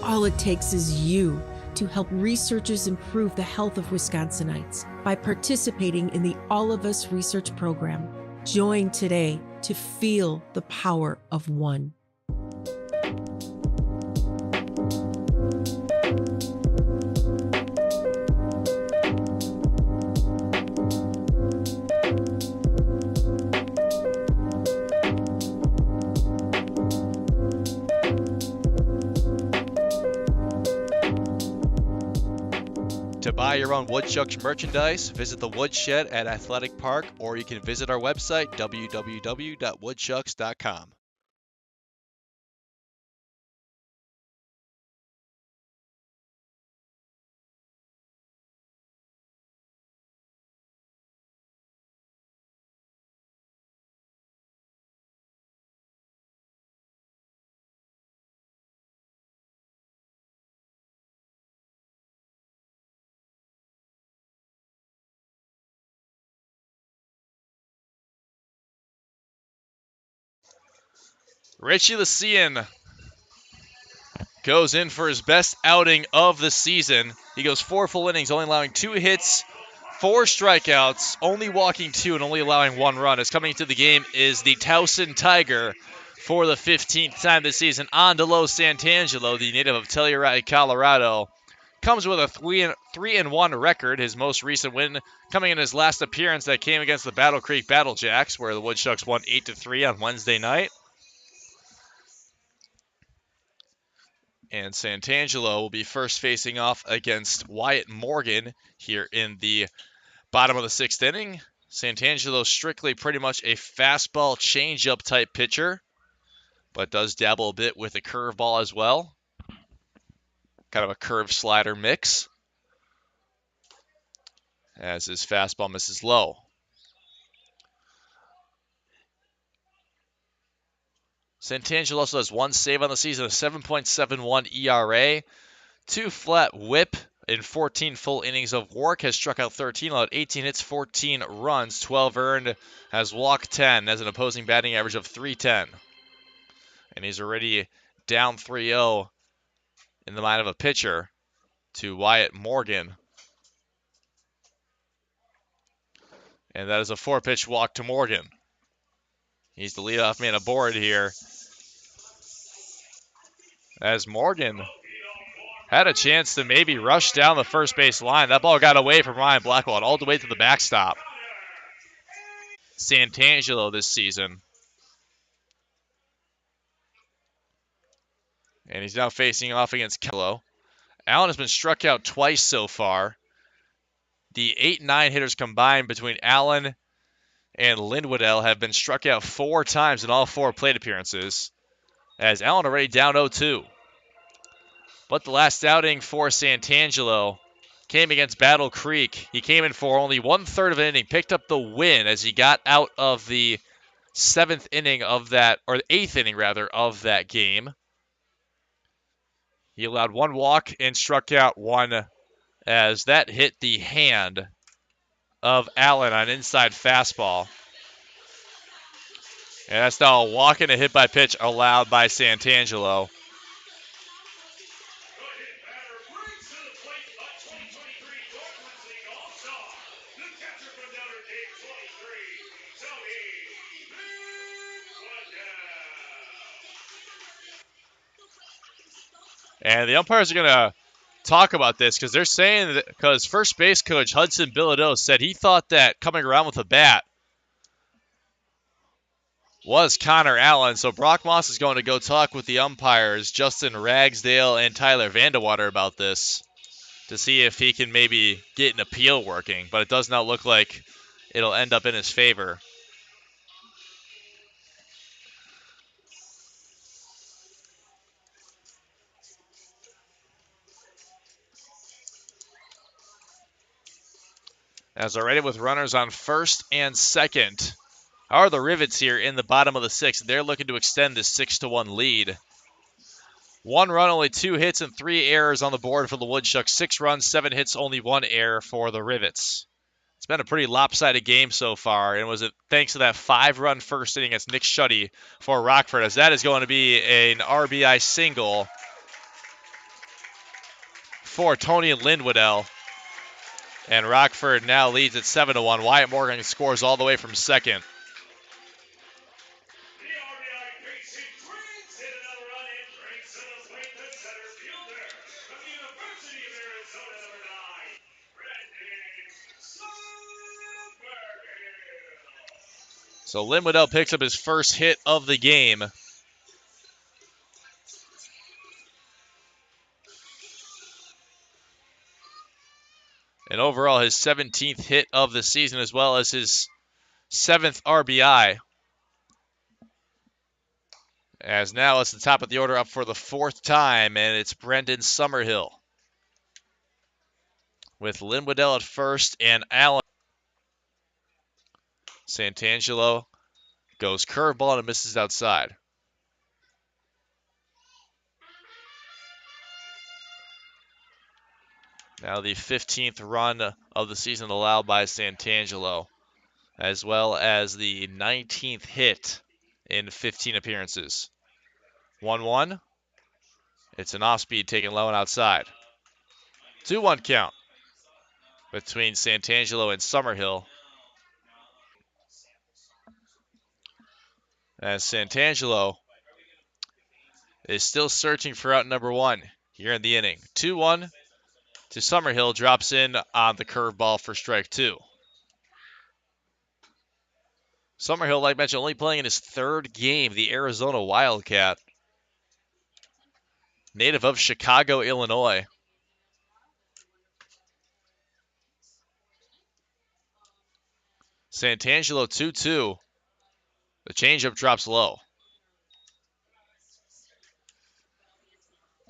All it takes is you to help researchers improve the health of Wisconsinites. by participating in the All of Us research program. Join today to feel the power of one. To buy your own Woodchucks merchandise, visit the Woodshed at Athletic Park, or you can visit our website, www.woodchucks.com. Richie Lucian goes in for his best outing of the season. He goes 4 full innings, only allowing 2 hits, 4 strikeouts, only walking 2 and only allowing 1 run. As coming into the game is the Towson Tiger for the 15th time this season. Andalo Santangelo, the native of Telluride, Colorado, comes with a 3-1 record. His most recent win coming in his last appearance that came against the Battle Creek Battlejacks, where the Woodchucks won 8-3 on Wednesday night. And Santangelo will be first facing off against Wyatt Morgan here in the bottom of the 6th inning. Santangelo strictly pretty much a fastball changeup type pitcher, but does dabble a bit with a curveball as well. Kind of a curve slider mix, as his fastball misses low. Santangelo also has 1 save on the season, a 7.71 ERA, 2 flat whip in 14 full innings of work, has struck out 13, allowed 18 hits, 14 runs, 12 earned, has walked 10, has an opposing batting average of .310. And he's already down 3-0 in the mind of a pitcher to Wyatt Morgan. And that is a 4-pitch walk to Morgan. He's the leadoff man aboard here, as Morgan had a chance to maybe rush down the first base line. That ball got away from Ryan Blackwell all the way to the backstop. Santangelo this season. And he's now facing off against Kello. Allen has been struck out twice so far. The 8-9 hitters combined between Allen and Lindwoodell have been struck out 4 times in all 4 plate appearances, as Allen already down 0-2. But the last outing for Santangelo came against Battle Creek. He came in for only 1/3 of an inning, picked up the win as he got out of the 7th inning of that, or the 8th inning rather, of that game. He allowed 1 walk and struck out 1, as that hit the hand of Allen on inside fastball. And that's now a walk and a hit by pitch allowed by Santangelo. And the umpires are going to talk about this because they're saying that because first base coach Hudson Bilodeau said he thought that coming around with a bat was Connor Allen. So Brock Moss is going to go talk with the umpires, Justin Ragsdale and Tyler Vandewater, about this to see if he can maybe get an appeal working. But it does not look like it'll end up in his favor. As already with runners on first and second are the Rivets here in the bottom of the 6th. They're looking to extend this 6-1 lead. 1 run, only 2 hits, and 3 errors on the board for the Woodchucks. 6 runs, 7 hits, only 1 error for the Rivets. It's been a pretty lopsided game so far, and was it thanks to that 5-run first inning against Nick Shuddy for Rockford, as that is going to be an RBI single for Tony Lindwoodell. And Rockford now leads at 7-1. Wyatt Morgan scores all the way from second. So Lynn Waddell picks up his first hit of the game. And overall, his 17th hit of the season, as well as his 7th RBI. As now it's the top of the order up for the 4th time, and it's Brendan Summerhill. With Lynn Waddell at first and Allen. Santangelo goes curveball and misses outside. Now the 15th run of the season allowed by Santangelo, as well as the 19th hit in 15 appearances. 1-1. It's an off-speed taken low and outside. 2-1 count between Santangelo and Summerhill. As Santangelo is still searching for out number 1 here in the inning. 2-1 to Summerhill, drops in on the curveball for strike 2. Summerhill, like mentioned, only playing in his 3rd game, the Arizona Wildcat. Native of Chicago, Illinois. Santangelo 2-2. The changeup drops low.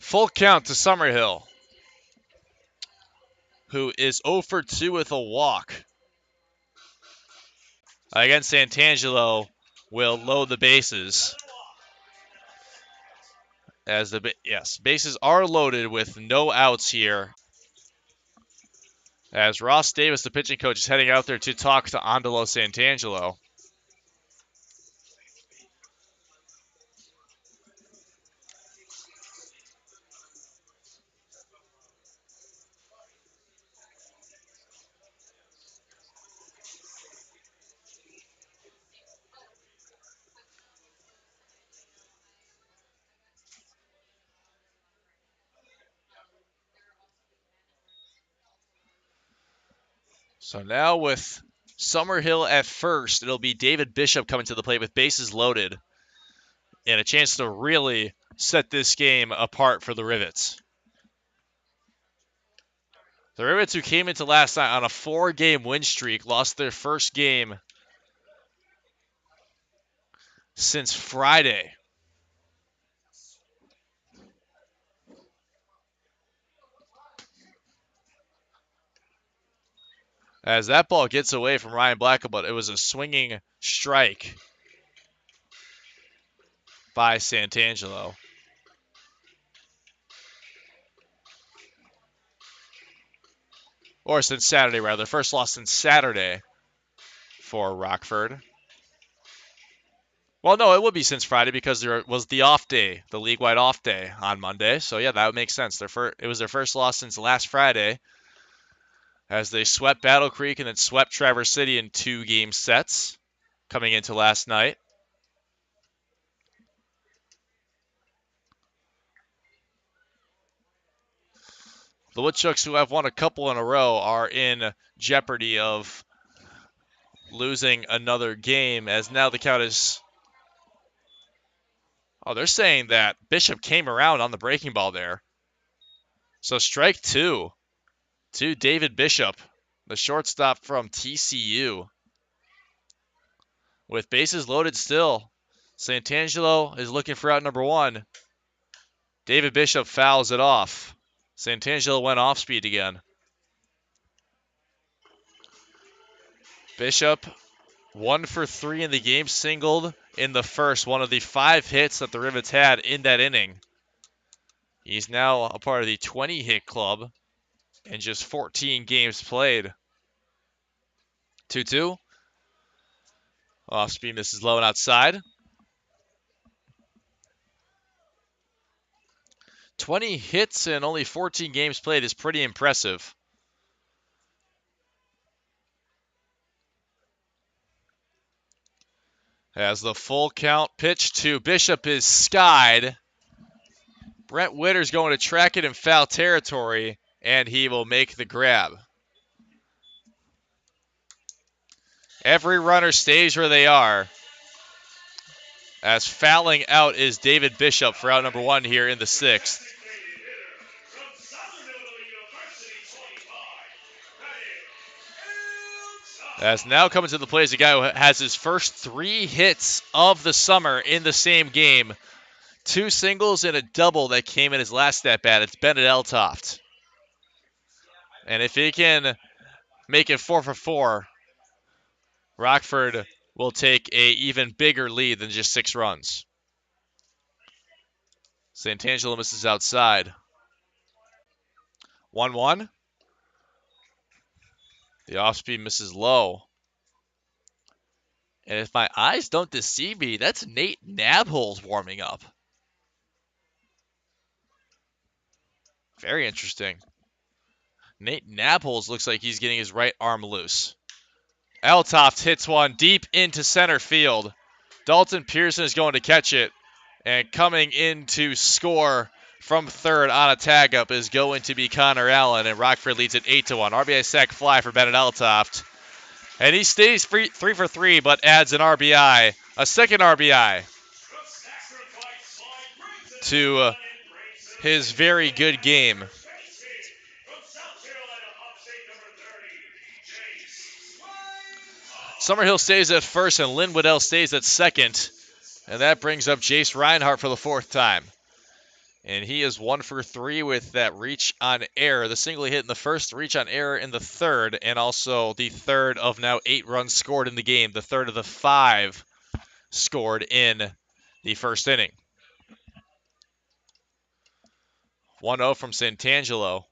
Full count to Summerhill, who is 0 for 2 with a walk. Again, Santangelo will load the bases. As bases are loaded with no outs here. As Ross Davis, the pitching coach, is heading out there to talk to Andalo Santangelo. So now with Summerhill at first, it'll be David Bishop coming to the plate with bases loaded and a chance to really set this game apart for the Rivets. The Rivets, who came into last night on a 4-game win streak, lost their first game since Friday. As that ball gets away from Ryan Blackwell, but it was a swinging strike by Santangelo. Or since Saturday, rather. First loss since Saturday for Rockford. Well, no, it would be since Friday because there was the off day, the league-wide off day on Monday. So, yeah, that would make sense. It was their first loss since last Friday as they swept Battle Creek and then swept Traverse City in 2-game sets coming into last night. The Woodchucks, who have won a couple in a row, are in jeopardy of losing another game, as now the count is... Oh, they're saying that Bishop came around on the breaking ball there. So strike 2 to David Bishop, the shortstop from TCU. With bases loaded still, Santangelo is looking for out number 1. David Bishop fouls it off. Santangelo went off speed again. Bishop 1 for 3 in the game, singled in the first, one of the 5 hits that the Rivets had in that inning. He's now a part of the 20-hit club in just 14 games played. 2-2. Off speed, misses low and outside. 20 hits and only 14 games played is pretty impressive. As the full count pitch to Bishop is skied. Brent Witter's going to track it in foul territory, and he will make the grab. Every runner stays where they are, as fouling out is David Bishop for out number 1 here in the 6th. As now coming to the plate is a guy who has his first 3 hits of the summer in the same game. 2 singles and a double that came in his last at bat. It's Bennett Eltoft. And if he can make it 4 for 4, Rockford will take a even bigger lead than just 6 runs. Santangelo misses outside. 1-1. The off-speed misses low. And if my eyes don't deceive me, that's Nate Nabholz warming up. Very interesting. Nate Nabholz looks like he's getting his right arm loose. Eltoft hits one deep into center field. Dalton Pearson is going to catch it. And coming in to score from third on a tag up is going to be Connor Allen. And Rockford leads it 8-1. RBI sac fly for Bennett Eltoft. And he stays 3 for 3, but adds an RBI. A second RBI to his very good game. Summerhill stays at first and Lynn Waddell stays at second. And that brings up Jace Reinhardt for the 4th time. And he is 1 for 3 with that reach on error. The single he hit in the first, reach on error in the third, and also the third of now 8 runs scored in the game. The third of the 5 scored in the first inning. 1-0 from Santangelo.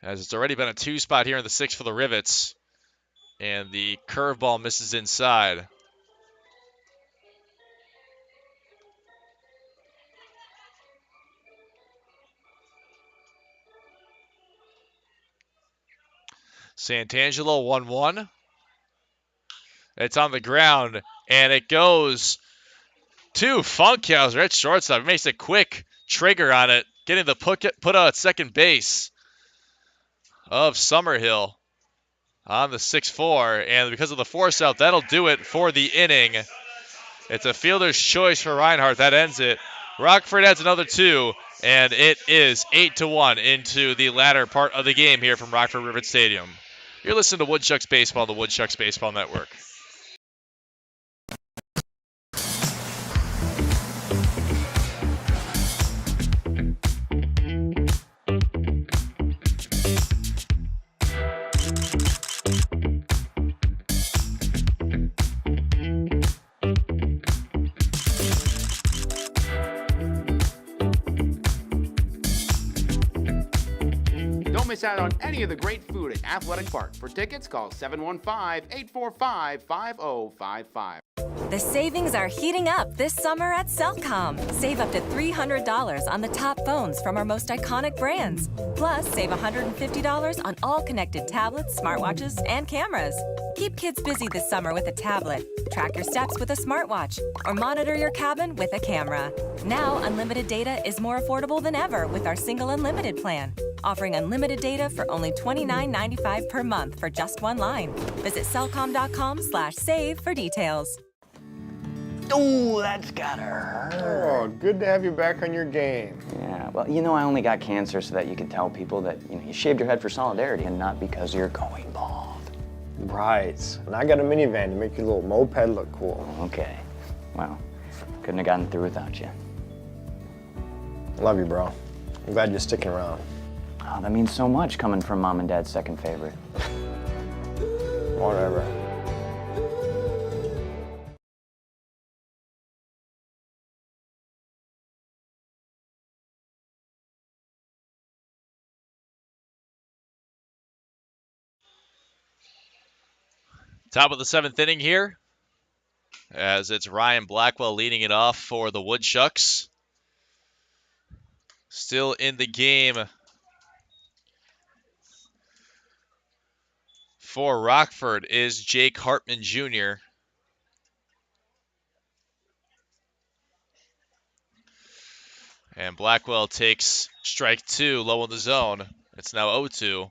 As it's already been a 2 spot here in the 6th for the Rivets. And the curveball misses inside. Santangelo 1-1. It's on the ground, and it goes to Funkhauser at shortstop. He makes a quick trigger on it, getting the put out at second base of Summerhill on the 6-4. And because of the force out, that'll do it for the inning. It's a fielder's choice for Reinhardt. That ends it. Rockford adds another 2, and it is 8-1 into the latter part of the game here from Rockford Rivets Stadium. You're listening to Woodchucks Baseball, the Woodchucks Baseball Network. Don't miss out on any of the great food at Athletic Park. For tickets, call 715-845-5055. The savings are heating up this summer at Cellcom. Save up to $300 on the top phones from our most iconic brands. Plus, save $150 on all connected tablets, smartwatches, and cameras. Keep kids busy this summer with a tablet. Track your steps with a smartwatch, or monitor your cabin with a camera. Now, unlimited data is more affordable than ever with our single unlimited plan. Offering unlimited data for only $29.95 per month for just 1 line. Visit cellcom.com/save for details. Ooh, that's gotta hurt. Oh, good to have you back on your game. Yeah, well, I only got cancer so that you could tell people that, you shaved your head for solidarity and not because you're going bald. Right. And I got a minivan to make your little moped look cool. Okay. Well, couldn't have gotten through without you. Love you, bro. I'm glad you're sticking around. Oh, that means so much coming from Mom and Dad's second favorite. Whatever. Top of the 7th inning here, as it's Ryan Blackwell leading it off for the Woodchucks. Still in the game For Rockford is Jake Hartman Jr. And Blackwell takes strike 2 low in the zone. It's now 0-2.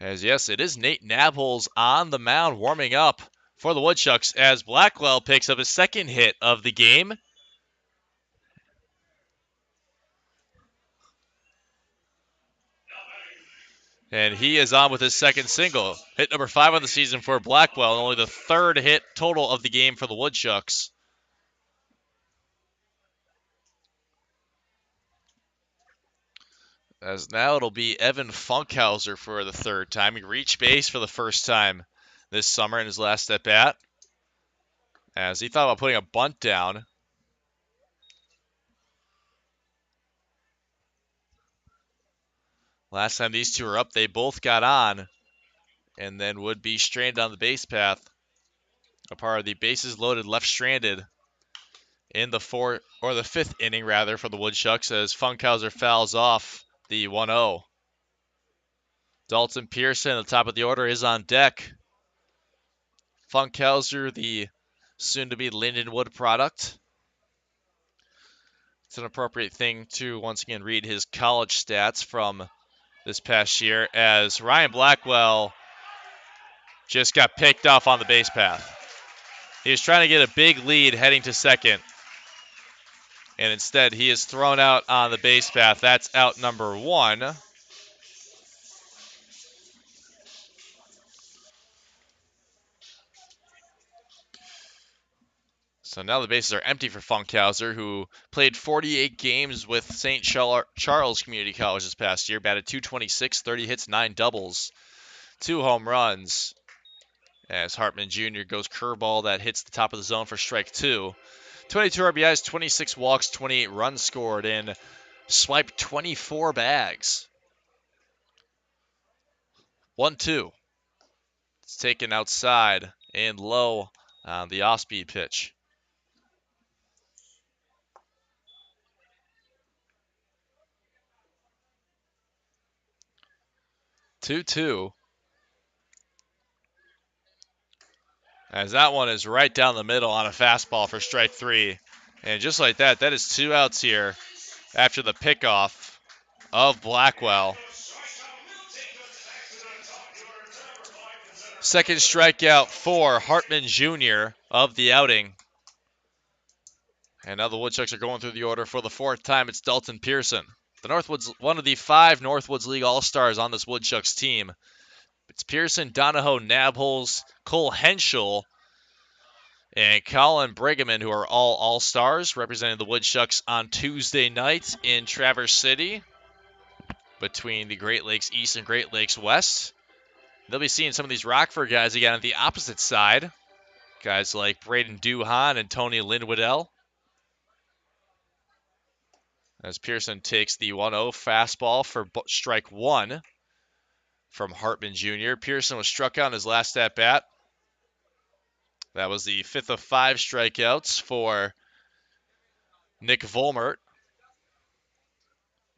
As yes, it is Nate Nabholz on the mound warming up for the Woodchucks as Blackwell picks up his second hit of the game. And he is on with his second single. Hit number 5 of the season for Blackwell, and only the third hit total of the game for the Woodchucks. As now it'll be Evan Funkhauser for the third time. He reached base for the first time this summer in his last at bat, as he thought about putting a bunt down. Last time these two were up, they both got on and then would be stranded on the base path. A part of the bases loaded left stranded in the fifth inning rather for the Woodchucks as Funkhauser fouls off the 1-0. Dalton Pearson at the top of the order is on deck. Funkhauser, the soon-to-be Lindenwood product. It's an appropriate thing to once again read his college stats from this past year as Ryan Blackwell just got picked off on the base path. He was trying to get a big lead heading to second, and instead he is thrown out on the base path. That's out number 1. So now the bases are empty for Funkhauser, who played 48 games with St. Charles Community College this past year, batted .226, 30 hits, 9 doubles, 2 home runs. As Hartman Jr. goes curveball that hits the top of the zone for strike 2. 22 RBIs, 26 walks, 28 runs scored, and swiped 24 bags. 1-2. It's taken outside and low on the off-speed pitch. 2-2. As that one is right down the middle on a fastball for strike 3. And just like that, that is 2 outs here after the pickoff of Blackwell. Second strikeout for Hartman Jr. of the outing. And now the Woodchucks are going through the order for the 4th time. It's Dalton Pearson. The Northwoods, one of the 5 Northwoods League All-Stars on this Woodchucks team. It's Pearson, Donahoe, Nabholz, Cole Henschel, and Colin Brigham, who are all All-Stars, representing the Woodchucks on Tuesday night in Traverse City between the Great Lakes East and Great Lakes West. They'll be seeing some of these Rockford guys again on the opposite side. Guys like Braden Duhan and Tony Lindwedell. As Pearson takes the 1-0 fastball for strike 1 from Hartman Jr. Pearson was struck out in his last at-bat. That was the 5th of 5 strikeouts for Nick Volmert.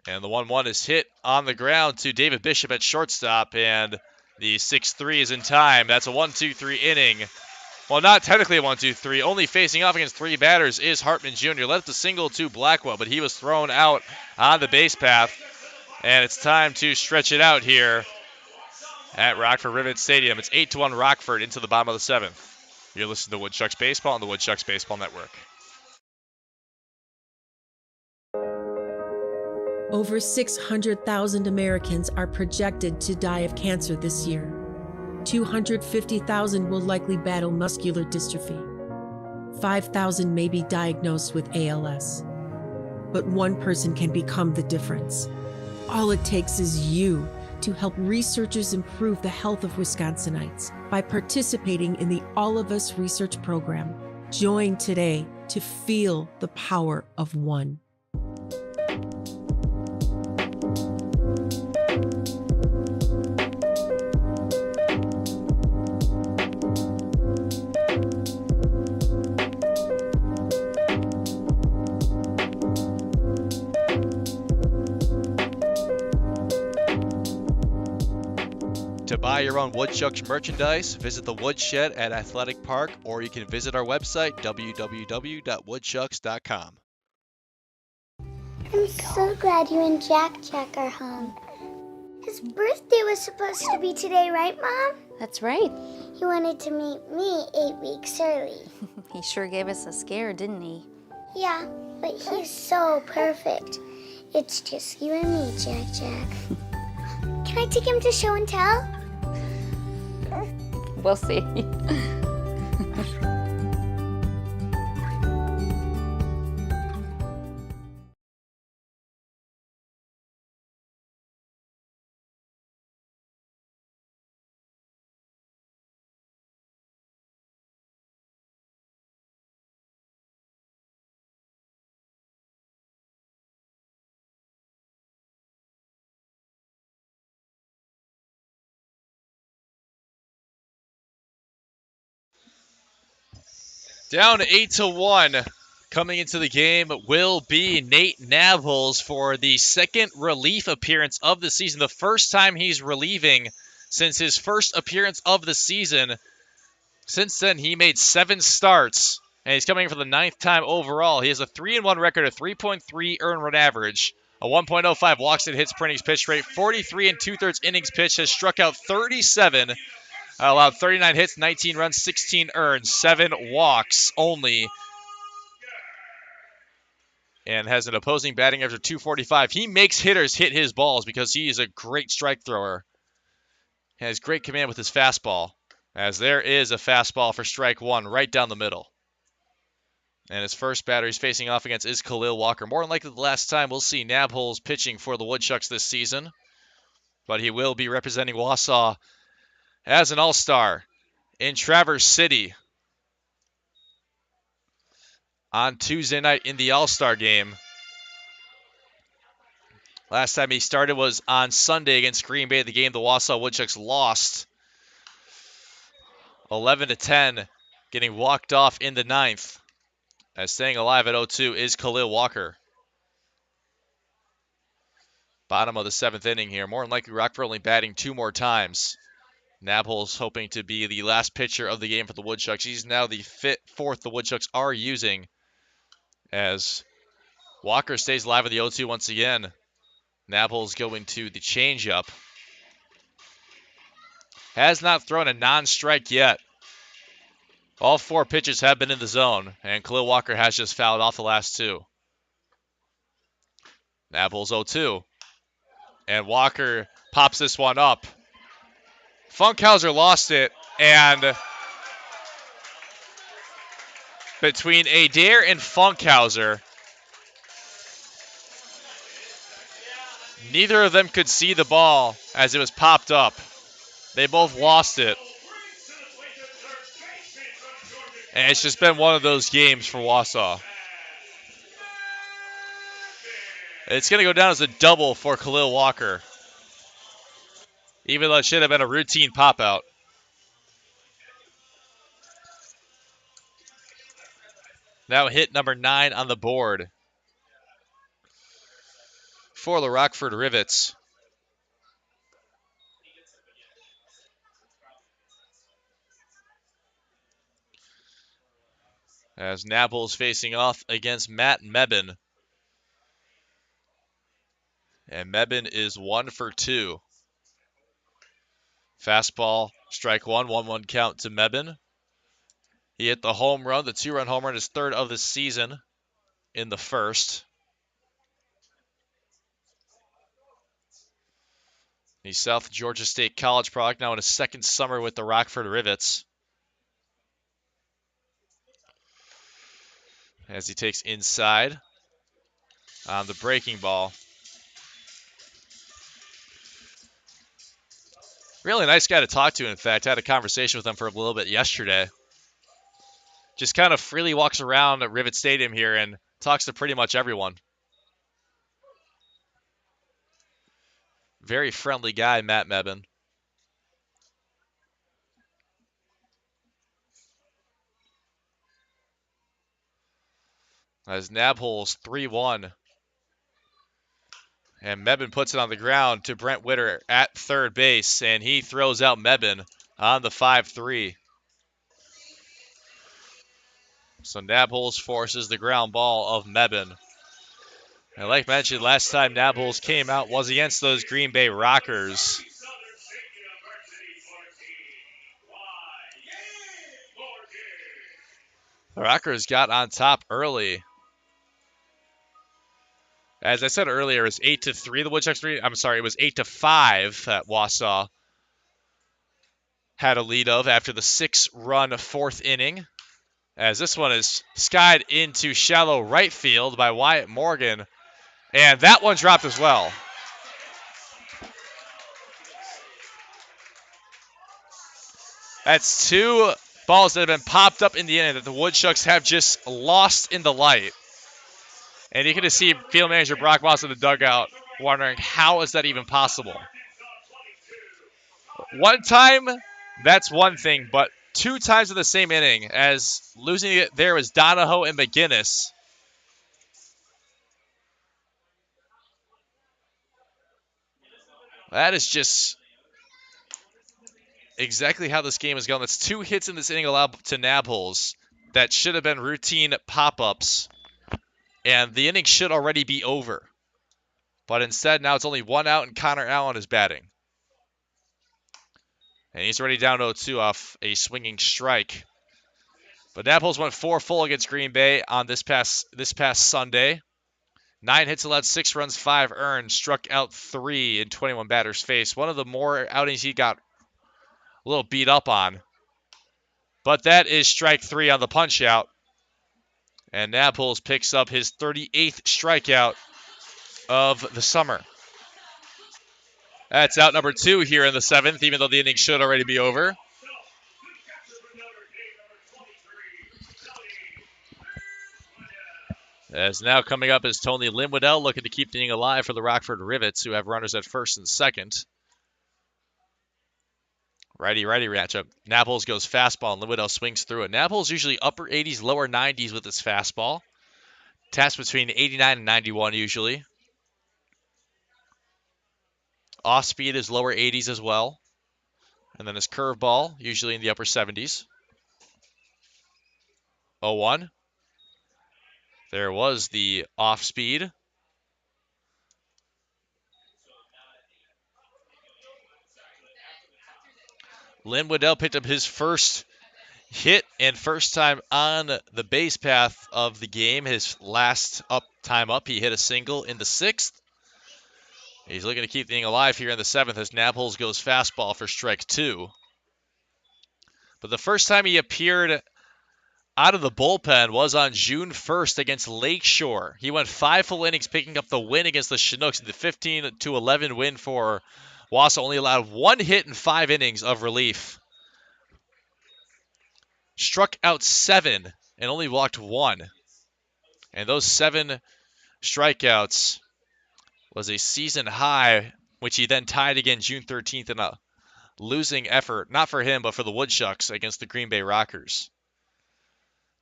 And the 1-1 is hit on the ground to David Bishop at shortstop, and the 6-3 is in time. That's a 1-2-3 inning. Well, not technically a 1-2-3. Only facing off against 3 batters is Hartman Jr. Led the single to Blackwell, but he was thrown out on the base path. And it's time to stretch it out here at Rockford Rivets Stadium. It's 8-1 Rockford into the bottom of the 7th. You're listening to Woodchucks Baseball on the Woodchucks Baseball Network. Over 600,000 Americans are projected to die of cancer this year. 250,000 will likely battle muscular dystrophy. 5,000 may be diagnosed with ALS. But one person can become the difference. All it takes is you to help researchers improve the health of Wisconsinites by participating in the All of Us research program. Join today to feel the power of one. To buy your own Woodchucks merchandise, visit the Woodshed at Athletic Park, or you can visit our website, www.woodchucks.com. I'm so glad you and Jack Jack are home. His birthday was supposed to be today, right, Mom? That's right. He wanted to meet me 8 weeks early. He sure gave us a scare, didn't he? Yeah, but he's so perfect. It's just you and me, Jack Jack. Can I take him to show and tell? We'll see. Down 8-1. Coming into the game will be Nate Navels for the second relief appearance of the season. The first time he's relieving since his first appearance of the season. Since then, he made 7 starts, and he's coming in for the 9th time overall. He has a 3-1 record, a 3.3 earned run average, a 1.05 walks and hits per innings pitch rate, 43 2/3 innings pitched, has struck out 37, allowed 39 hits, 19 runs, 16 earned, 7 walks only, and has an opposing batting average of 245. He makes hitters hit his balls because he is a great strike thrower. He has great command with his fastball, as there is a fastball for strike one right down the middle. And his first batter he's facing off against is Khalil Walker. More than likely the last time we'll see Nabholz pitching for the Woodchucks this season. But he will be representing Wausau as an all-star in Traverse City on Tuesday night in the All-Star game. Last time he started was on Sunday against Green Bay. The game the Wausau Woodchucks lost 11-10, getting walked off in the 9th. As staying alive at 0-2 is Khalil Walker. Bottom of the 7th inning here. More than likely, Rockford only batting 2 more times. Nabholz hoping to be the last pitcher of the game for the Woodchucks. He's now the 4th the Woodchucks are using. As Walker stays alive at the 0-2 once again. Nabholz going to the changeup. Has not thrown a non-strike yet. All 4 pitches have been in the zone, and Khalil Walker has just fouled off the last 2. Nabholz 0-2. And Walker pops this one up. Funkhauser lost it, and between Adair and Funkhauser, neither of them could see the ball as it was popped up. They both lost it. And it's just been one of those games for Wausau. It's going to go down as a double for Khalil Walker, even though it should have been a routine pop-out. Now hit number 9 on the board for the Rockford Rivets. As Nabholz facing off against Matt Mebane. And Mebane is 1 for 2. Fastball, strike 1, 1-1 count to Mebane. He hit the home run, the 2-run home run, his 3rd of the season in the 1st. He's South Georgia State College product, now in his 2nd summer with the Rockford Rivets. As he takes inside on the breaking ball. Really nice guy to talk to, in fact. I had a conversation with him for a little bit yesterday. Just kind of freely walks around at Rivets Stadium here and talks to pretty much everyone. Very friendly guy, Matt Mebane. As Nabholz 3-1 And Mebane puts it on the ground to Brent Witter at third base, and he throws out Mebane on the 5-3. So Nabholz forces the ground ball of Mebane. And like mentioned, last time Nabholz came out was against those Green Bay Rockers. The Rockers got on top early. As I said earlier, it was 8-3. The Woodchucks. I'm sorry, it was 8-5 that Wausau had a lead of after the 6-run fourth inning. As this one is skied into shallow right field by Wyatt Morgan, and that one dropped as well. That's two balls that have been popped up in the inning that the Woodchucks have just lost in the light. And you can just see field manager Brock Moss in the dugout wondering, how is that even possible? One time, that's one thing, but 2 times in the same inning, as losing it there was Donahoe and McGinnis. That is just exactly how this game is going. That's 2 hits in this inning allowed to Nabholz that should have been routine pop-ups, and the inning should already be over. But instead, now it's only 1 out, and Connor Allen is batting. And he's already down 0-2 off a swinging strike. But Nabholz went 4 full against Green Bay on this past Sunday. 9 hits allowed, 6 runs, 5 earned, struck out 3 in 21 batters faced. One of the more outings he got a little beat up on. But that is strike 3 on the punch out. And Nabholz picks up his 38th strikeout of the summer. That's out number 2 here in the 7th, even though the inning should already be over. As now coming up is Tony Linwoodell, looking to keep the inning alive for the Rockford Rivets, who have runners at first and second. Righty-righty matchup. Nabholz goes fastball, and Linwoodell swings through it. Nabholz usually upper 80s, lower 90s with his fastball. Taps between 89 and 91 usually. Off speed is lower 80s as well. And then his curveball, usually in the upper 70s. 0-1. There was the off speed. Linwoodell picked up his first hit and first time on the base path of the game. His last time up, he hit a single in the 6th. He's looking to keep the inning alive here in the 7th as Nabholz goes fastball for strike 2. But the first time he appeared out of the bullpen was on June 1st against Lakeshore. He went 5 full innings, picking up the win against the Chinooks. The 15-11 win for Wausau, only allowed 1 hit in 5 innings of relief. Struck out 7 and only walked 1. And those 7 strikeouts was a season high, which he then tied again June 13th in a losing effort, not for him, but for the Woodchucks against the Green Bay Rockers.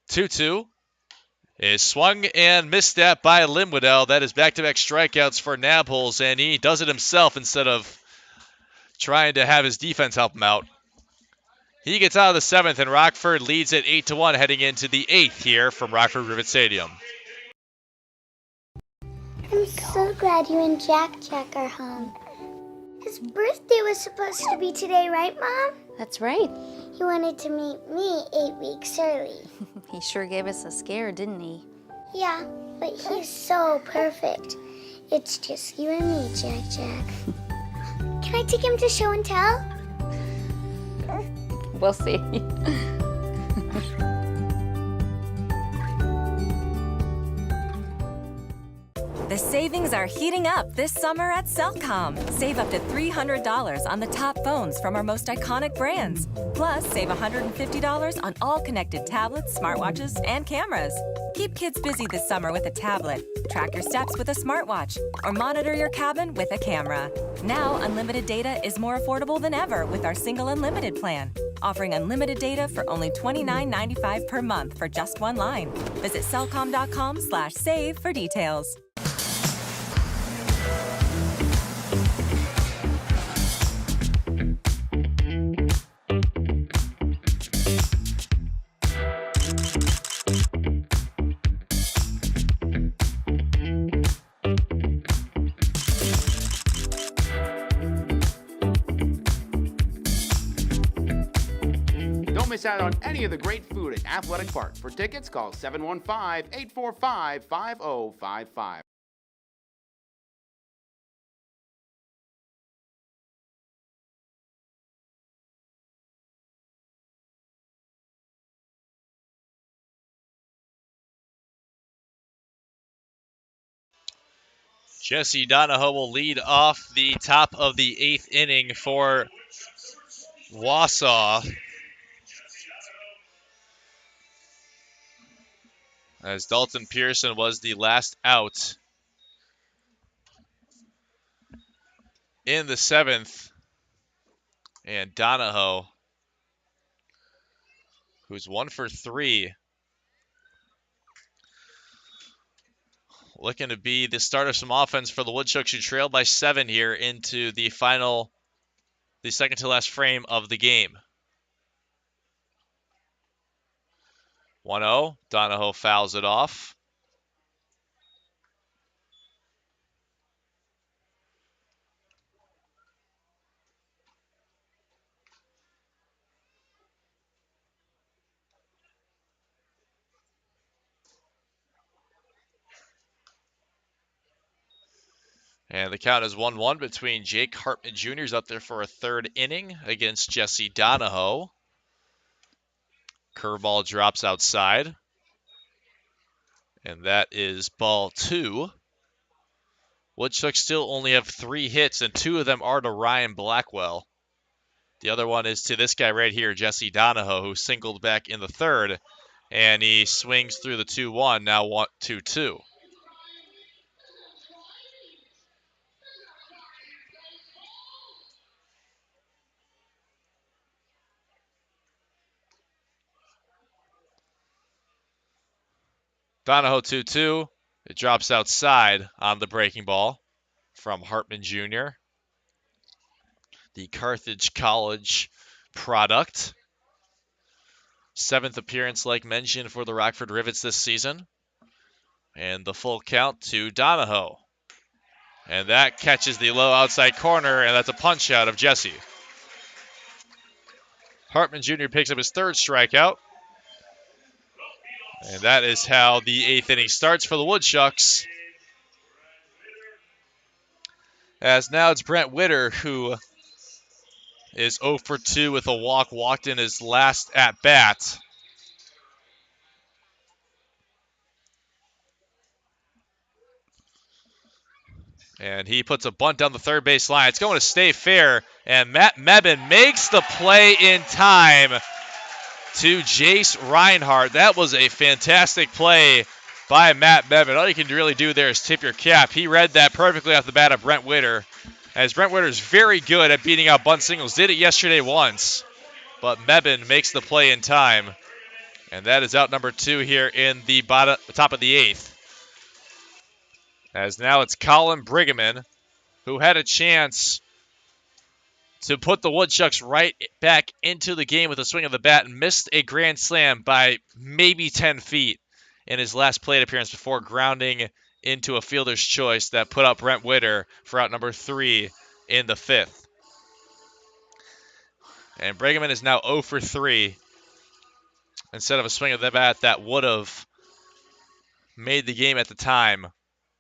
2-2 is swung and missed at by Linwoodell. That is back-to-back strikeouts for Nabholz, and he does it himself instead of trying to have his defense help him out. He gets out of the 7th, and Rockford leads at 8-1 heading into the 8th here from Rockford Rivets Stadium. I'm so glad you and Jack are home. His birthday was supposed to be today, right, Mom? That's right. He wanted to meet me 8 weeks early. He sure gave us a scare, didn't he? Yeah, but he's so perfect. It's just you and me, Jack. Can I take him to show and tell? We'll see. The savings are heating up this summer at Cellcom. Save up to $300 on the top phones from our most iconic brands. Plus, save $150 on all connected tablets, smartwatches, and cameras. Keep kids busy this summer with a tablet, track your steps with a smartwatch, or monitor your cabin with a camera. Now, unlimited data is more affordable than ever with our single unlimited plan. Offering unlimited data for only $29.95 per month for just 1 line. Visit cellcom.com/save for details. miss out on any of the great food at Athletic Park. For tickets, call 715-845-5055. Jesse Donahoe will lead off the top of the 8th inning for Wausau, as Dalton Pearson was the last out in the 7th. And Donahoe, who's 1 for 3, looking to be the start of some offense for the Woodchucks, who trailed by 7 here into the second to last frame of the game. 1-0, Donahoe fouls it off. And the count is 1-1 between Jake Hartman Jr., who's up there for a 3rd inning against Jesse Donahoe. Curveball drops outside. And that is ball 2. Woodchucks still only have 3 hits, and 2 of them are to Ryan Blackwell. The other one is to this guy right here, Jesse Donahoe, who singled back in the 3rd. And he swings through the 2-1, now 2-2. Donahoe 2-2. It drops outside on the breaking ball from Hartman Jr., the Carthage College product. 7th appearance, like mentioned, for the Rockford Rivets this season. And the full count to Donahoe. And that catches the low outside corner, and that's a punch out of Jesse. Hartman Jr. picks up his 3rd strikeout. And that is how the 8th inning starts for the Woodchucks. As now it's Brent Witter, who is 0 for 2 with a walk, walked in his last at-bat. And he puts a bunt down the 3rd base line. It's going to stay fair, and Matt Mebben makes the play in time to Jace Reinhardt. That was a fantastic play by Matt Mebben. All you can really do there is tip your cap. He read that perfectly off the bat of Brent Witter, as Brent Witter is very good at beating out bunt singles. Did it yesterday once, but Mebben makes the play in time. And that is out number 2 here in the top of the 8th. As now it's Colin Brigham, who had a chance to put the Woodchucks right back into the game with a swing of the bat and missed a grand slam by maybe 10 feet in his last plate appearance before grounding into a fielder's choice that put up Brent Witter for out number 3 in the 5th. And Brigham is now 0 for 3 instead of a swing of the bat that would have made the game at the time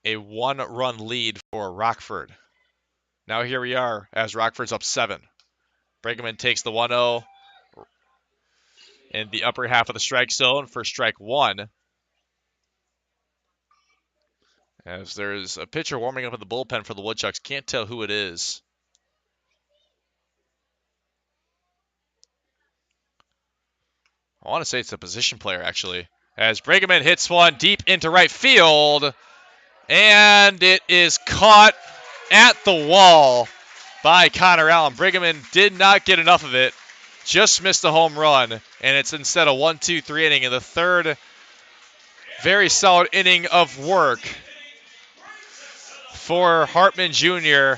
a 1-run lead for Rockford. Now here we are as Rockford's up 7. Brigham takes the 1-0 in the upper half of the strike zone for strike 1. As there's a pitcher warming up in the bullpen for the Woodchucks. Can't tell who it is. I want to say it's a position player, actually. As Brigham hits one deep into right field. And it is caught at the wall by Connor Allen. Brigham did not get enough of it. Just missed a home run. And it's instead a 1-2-3 inning in the 3rd. Very solid inning of work for Hartman Jr.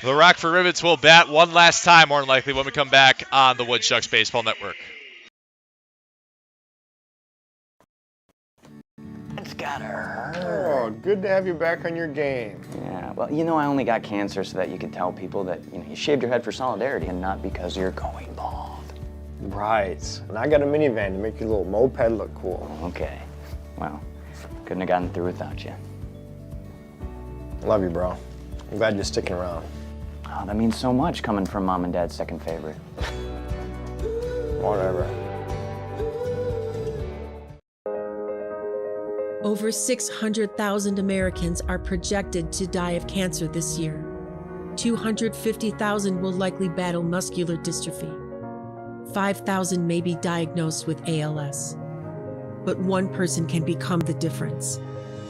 The Rockford Rivets will bat one last time, more than likely, when we come back on the Woodchucks Baseball Network. It's gotta hurt. Oh, good to have you back on your game. Yeah, well, you know, I only got cancer so that you could tell people that, you shaved your head for solidarity and not because you're going bald. Right. And I got a minivan to make your little moped look cool. Okay. Well, couldn't have gotten through without you. Love you, bro. I'm glad you're sticking around. Oh, that means so much coming from Mom and Dad's second favorite. Whatever. Over 600,000 Americans are projected to die of cancer this year. 250,000 will likely battle muscular dystrophy. 5,000 may be diagnosed with ALS. But one person can become the difference.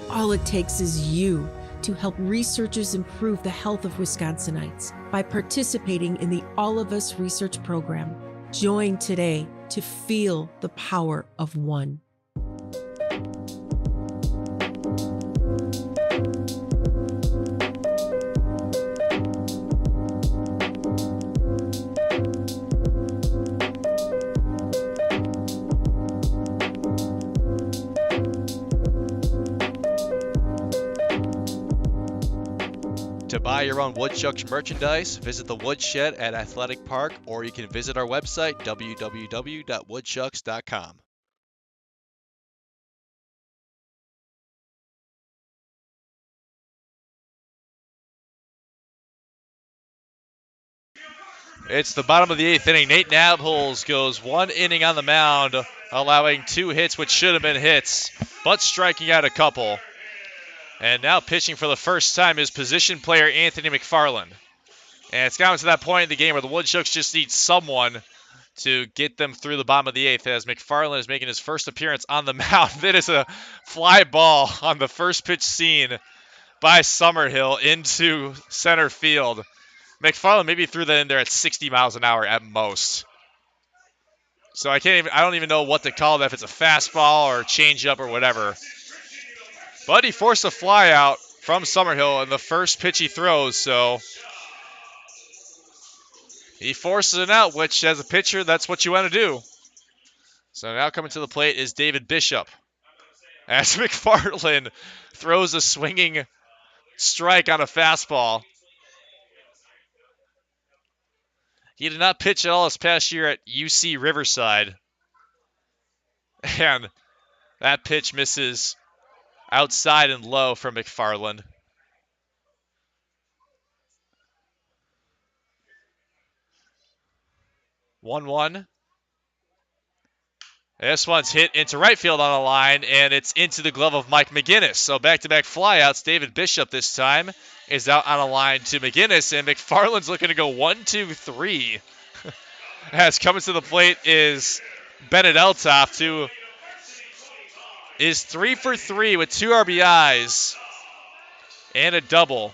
All it takes is you to help researchers improve the health of Wisconsinites by participating in the All of Us research program. Join today to feel the power of one. To buy your own Woodchucks merchandise, visit the Woodshed at Athletic Park, or you can visit our website, www.woodchucks.com. It's the bottom of the 8th inning. Nate Nabholz goes 1 inning on the mound, allowing 2 hits, which should have been hits, but striking out a couple. And now pitching for the first time is position player Anthony McFarland. And it's gotten to that point in the game where the Woodchucks just need someone to get them through the bottom of the 8th, as McFarland is making his first appearance on the mound. That is a fly ball on the first pitch seen by Summerhill into center field. McFarland maybe threw that in there at 60 miles an hour at most. So I don't even know what to call that, if it's a fastball or a changeup or whatever. But he forced a fly out from Summerhill in the first pitch he throws, so he forces it out, which as a pitcher, that's what you want to do. So now coming to the plate is David Bishop, as McFarland throws a swinging strike on a fastball. He did not pitch at all this past year at UC Riverside. And that pitch misses outside and low from McFarland. 1-1. This one's hit into right field on a line, and it's into the glove of Mike McGinnis. So back-to-back flyouts. David Bishop this time is out on a line to McGinnis, and McFarland's looking to go 1-2-3. As coming to the plate is Bennett Eltoft, who is 3 for 3 with 2 RBIs and a double.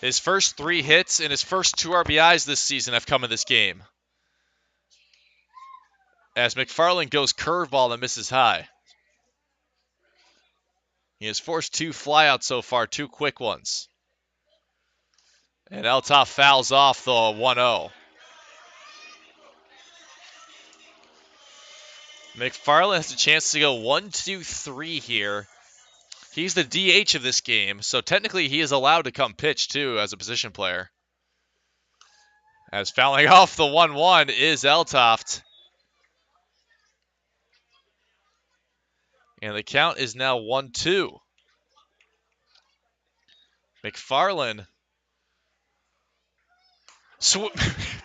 His first 3 hits and his first 2 RBIs this season have come in this game, as McFarland goes curveball that misses high. He has forced 2 flyouts so far, 2 quick ones. And Eltoft fouls off the 1-0. McFarland has a chance to go 1-2-3 here. He's the DH of this game, so technically he is allowed to come pitch too as a position player. As fouling off the 1-1 is Eltoft. And the count is now 1-2. McFarland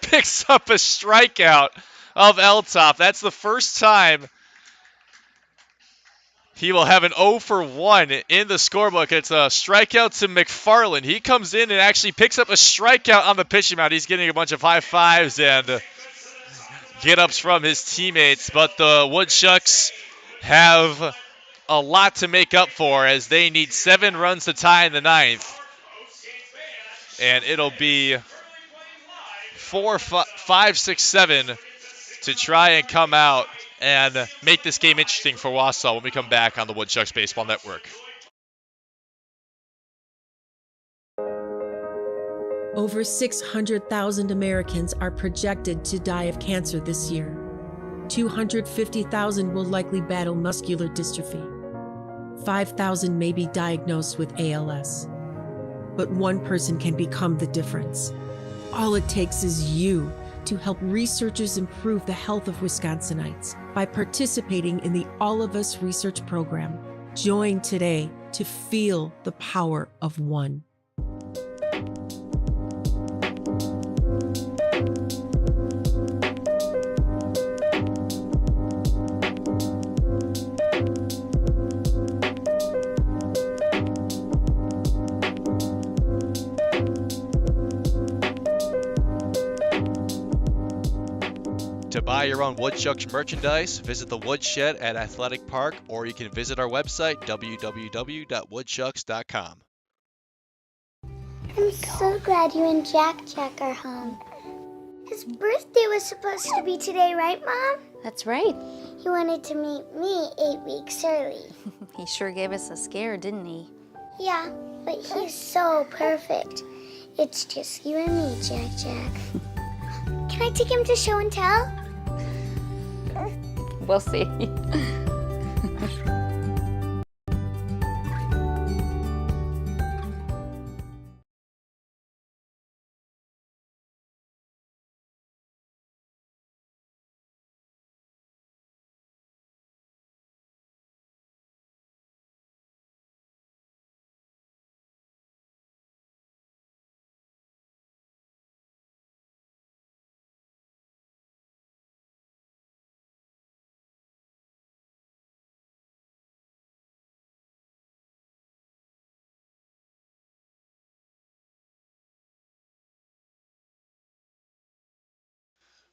picks up a strikeout of Eltoft. That's the first time he will have an 0 for 1 in the scorebook. It's a strikeout to McFarland. He comes in and actually picks up a strikeout on the pitching mound. He's getting a bunch of high fives and get-ups from his teammates, but the Woodchucks have a lot to make up for, as they need 7 runs to tie in the 9th. And it'll be 4, 5, 6, 7 to try and come out and make this game interesting for Wausau when we come back on the Woodchucks Baseball Network. Over 600,000 Americans are projected to die of cancer this year. 250,000 will likely battle muscular dystrophy. 5,000 may be diagnosed with ALS. But one person can become the difference. All it takes is you to help researchers improve the health of Wisconsinites by participating in the All of Us research program. Join today to feel the power of one. To buy your own Woodchucks merchandise, visit the Woodshed at Athletic Park, or you can visit our website, www.woodchucks.com. I'm so glad you and Jack are home. His birthday was supposed to be today, right, Mom? That's right. He wanted to meet me 8 weeks early. He sure gave us a scare, didn't he? Yeah, but he's so perfect. It's just you and me, Jack. Can I take him to show and tell? We'll see.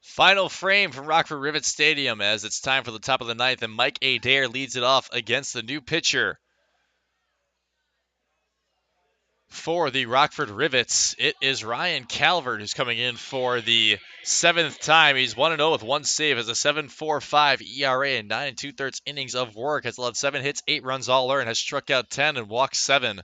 Final frame from Rockford Rivets Stadium as it's time for the top of the ninth, and Mike Adair leads it off against the new pitcher for the Rockford Rivets. It is Ryan Calvert who's coming in for the 7th time. He's 1-0 with 1 save, has a 7.45 ERA and 9 2/3 innings of work, has allowed 7 hits, 8 runs all earned, has struck out 10 and walked 7.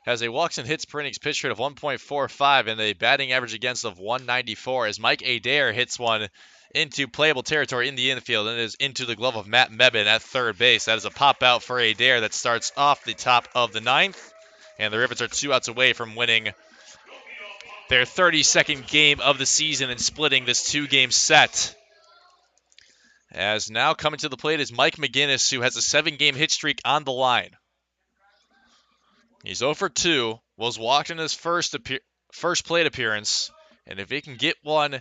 Has a walks and hits per innings pitch rate of 1.45 and a batting average against of 194 as Mike Adair hits one into playable territory in the infield and is into the glove of Matt Mebane at third base. That is a pop out for Adair that starts off the top of the 9th. And the Rivets are 2 outs away from winning their 32nd game of the season and splitting this 2-game set. As now coming to the plate is Mike McGinnis, who has a 7-game hit streak on the line. He's 0 for 2, was walked in his first plate appearance, and if he can get one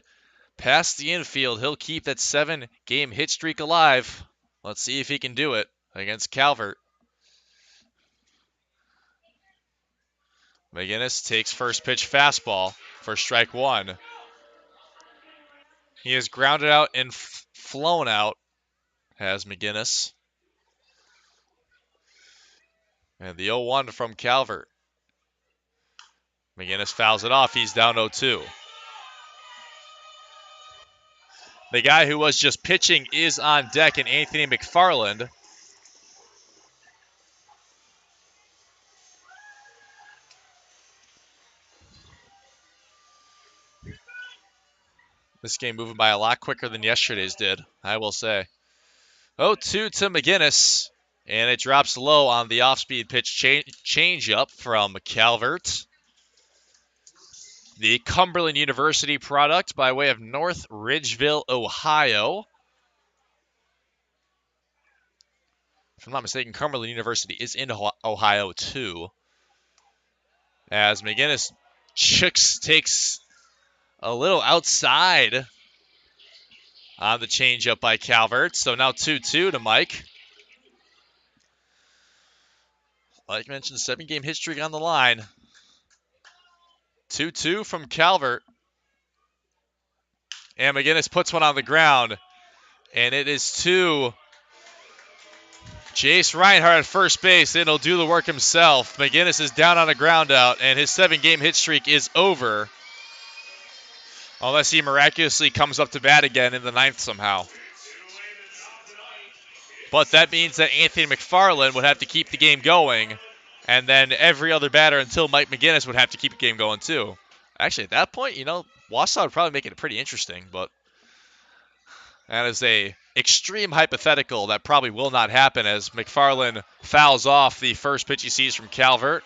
past the infield, he'll keep that 7-game hit streak alive. Let's see if he can do it against Calvert. McGinnis takes first pitch fastball for strike 1. He is grounded out and flown out, has McGinnis. And the 0-1 from Calvert. McGinnis fouls it off. He's down 0-2. The guy who was just pitching is on deck, and Anthony McFarland. This game moving by a lot quicker than yesterday's did, I will say. 0-2 to McGinnis, and it drops low on the off-speed pitch change-up from Calvert. The Cumberland University product by way of North Ridgeville, Ohio. If I'm not mistaken, Cumberland University is in Ohio too. As McGinnis takes a little outside on the changeup by Calvert. So now 2-2 to Mike. Like mentioned, 7-game hit streak on the line. 2-2 from Calvert. And McGinnis puts one on the ground. And it is to Jace Reinhardt at first base. And he'll do the work himself. McGinnis is down on a ground out. And his 7-game hit streak is over. Unless he miraculously comes up to bat again in the 9th somehow. But that means that Anthony McFarland would have to keep the game going. And then every other batter until Mike McGinnis would have to keep the game going too. Actually, at that point, Wausau would probably make it pretty interesting. But that is a extreme hypothetical that probably will not happen as McFarland fouls off the first pitch he sees from Calvert.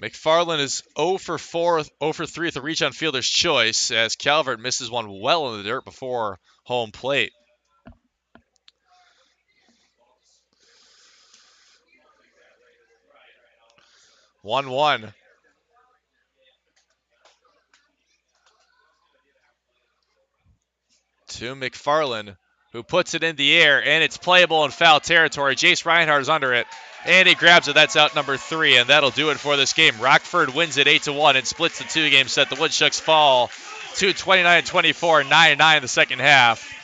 McFarland is 0 for 4, 0 for 3 at the reach on fielder's choice as Calvert misses one well in the dirt before home plate. One. To McFarland, who puts it in the air, and it's playable in foul territory. Jace Reinhardt is under it, and he grabs it. That's out number 3, and that'll do it for this game. Rockford wins it 8-1 and splits the two-game set. The Woodchucks fall to 29-24, 9-9 in the second half,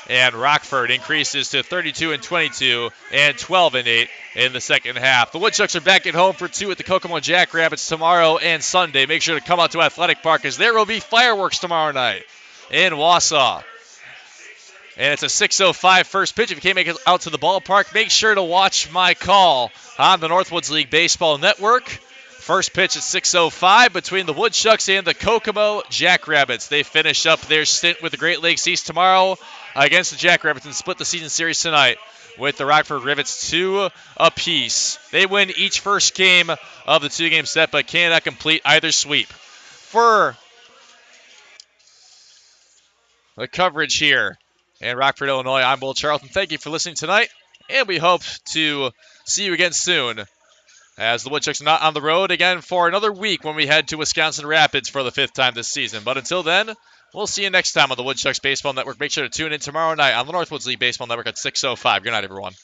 and Rockford increases to 32-22 and 12-8 in the second half. The Woodchucks are back at home for 2 at the Kokomo Jackrabbits tomorrow and Sunday. Make sure to come out to Athletic Park as there will be fireworks tomorrow night in Wausau. And it's a 6:05 first pitch. If you can't make it out to the ballpark, make sure to watch my call on the Northwoods League Baseball Network. First pitch at 6:05 between the Woodchucks and the Kokomo Jackrabbits. They finish up their stint with the Great Lakes East tomorrow against the Jackrabbits and split the season series tonight with the Rockford Rivets 2 apiece. They win each first game of the two-game set, but cannot complete either sweep. For the coverage here in Rockford, Illinois, I'm Will Charlton. Thank you for listening tonight, and we hope to see you again soon as the Woodchucks are not on the road again for another week when we head to Wisconsin Rapids for the 5th time this season. But until then, we'll see you next time on the Woodchucks Baseball Network. Make sure to tune in tomorrow night on the Northwoods League Baseball Network at 6:05. Good night, everyone.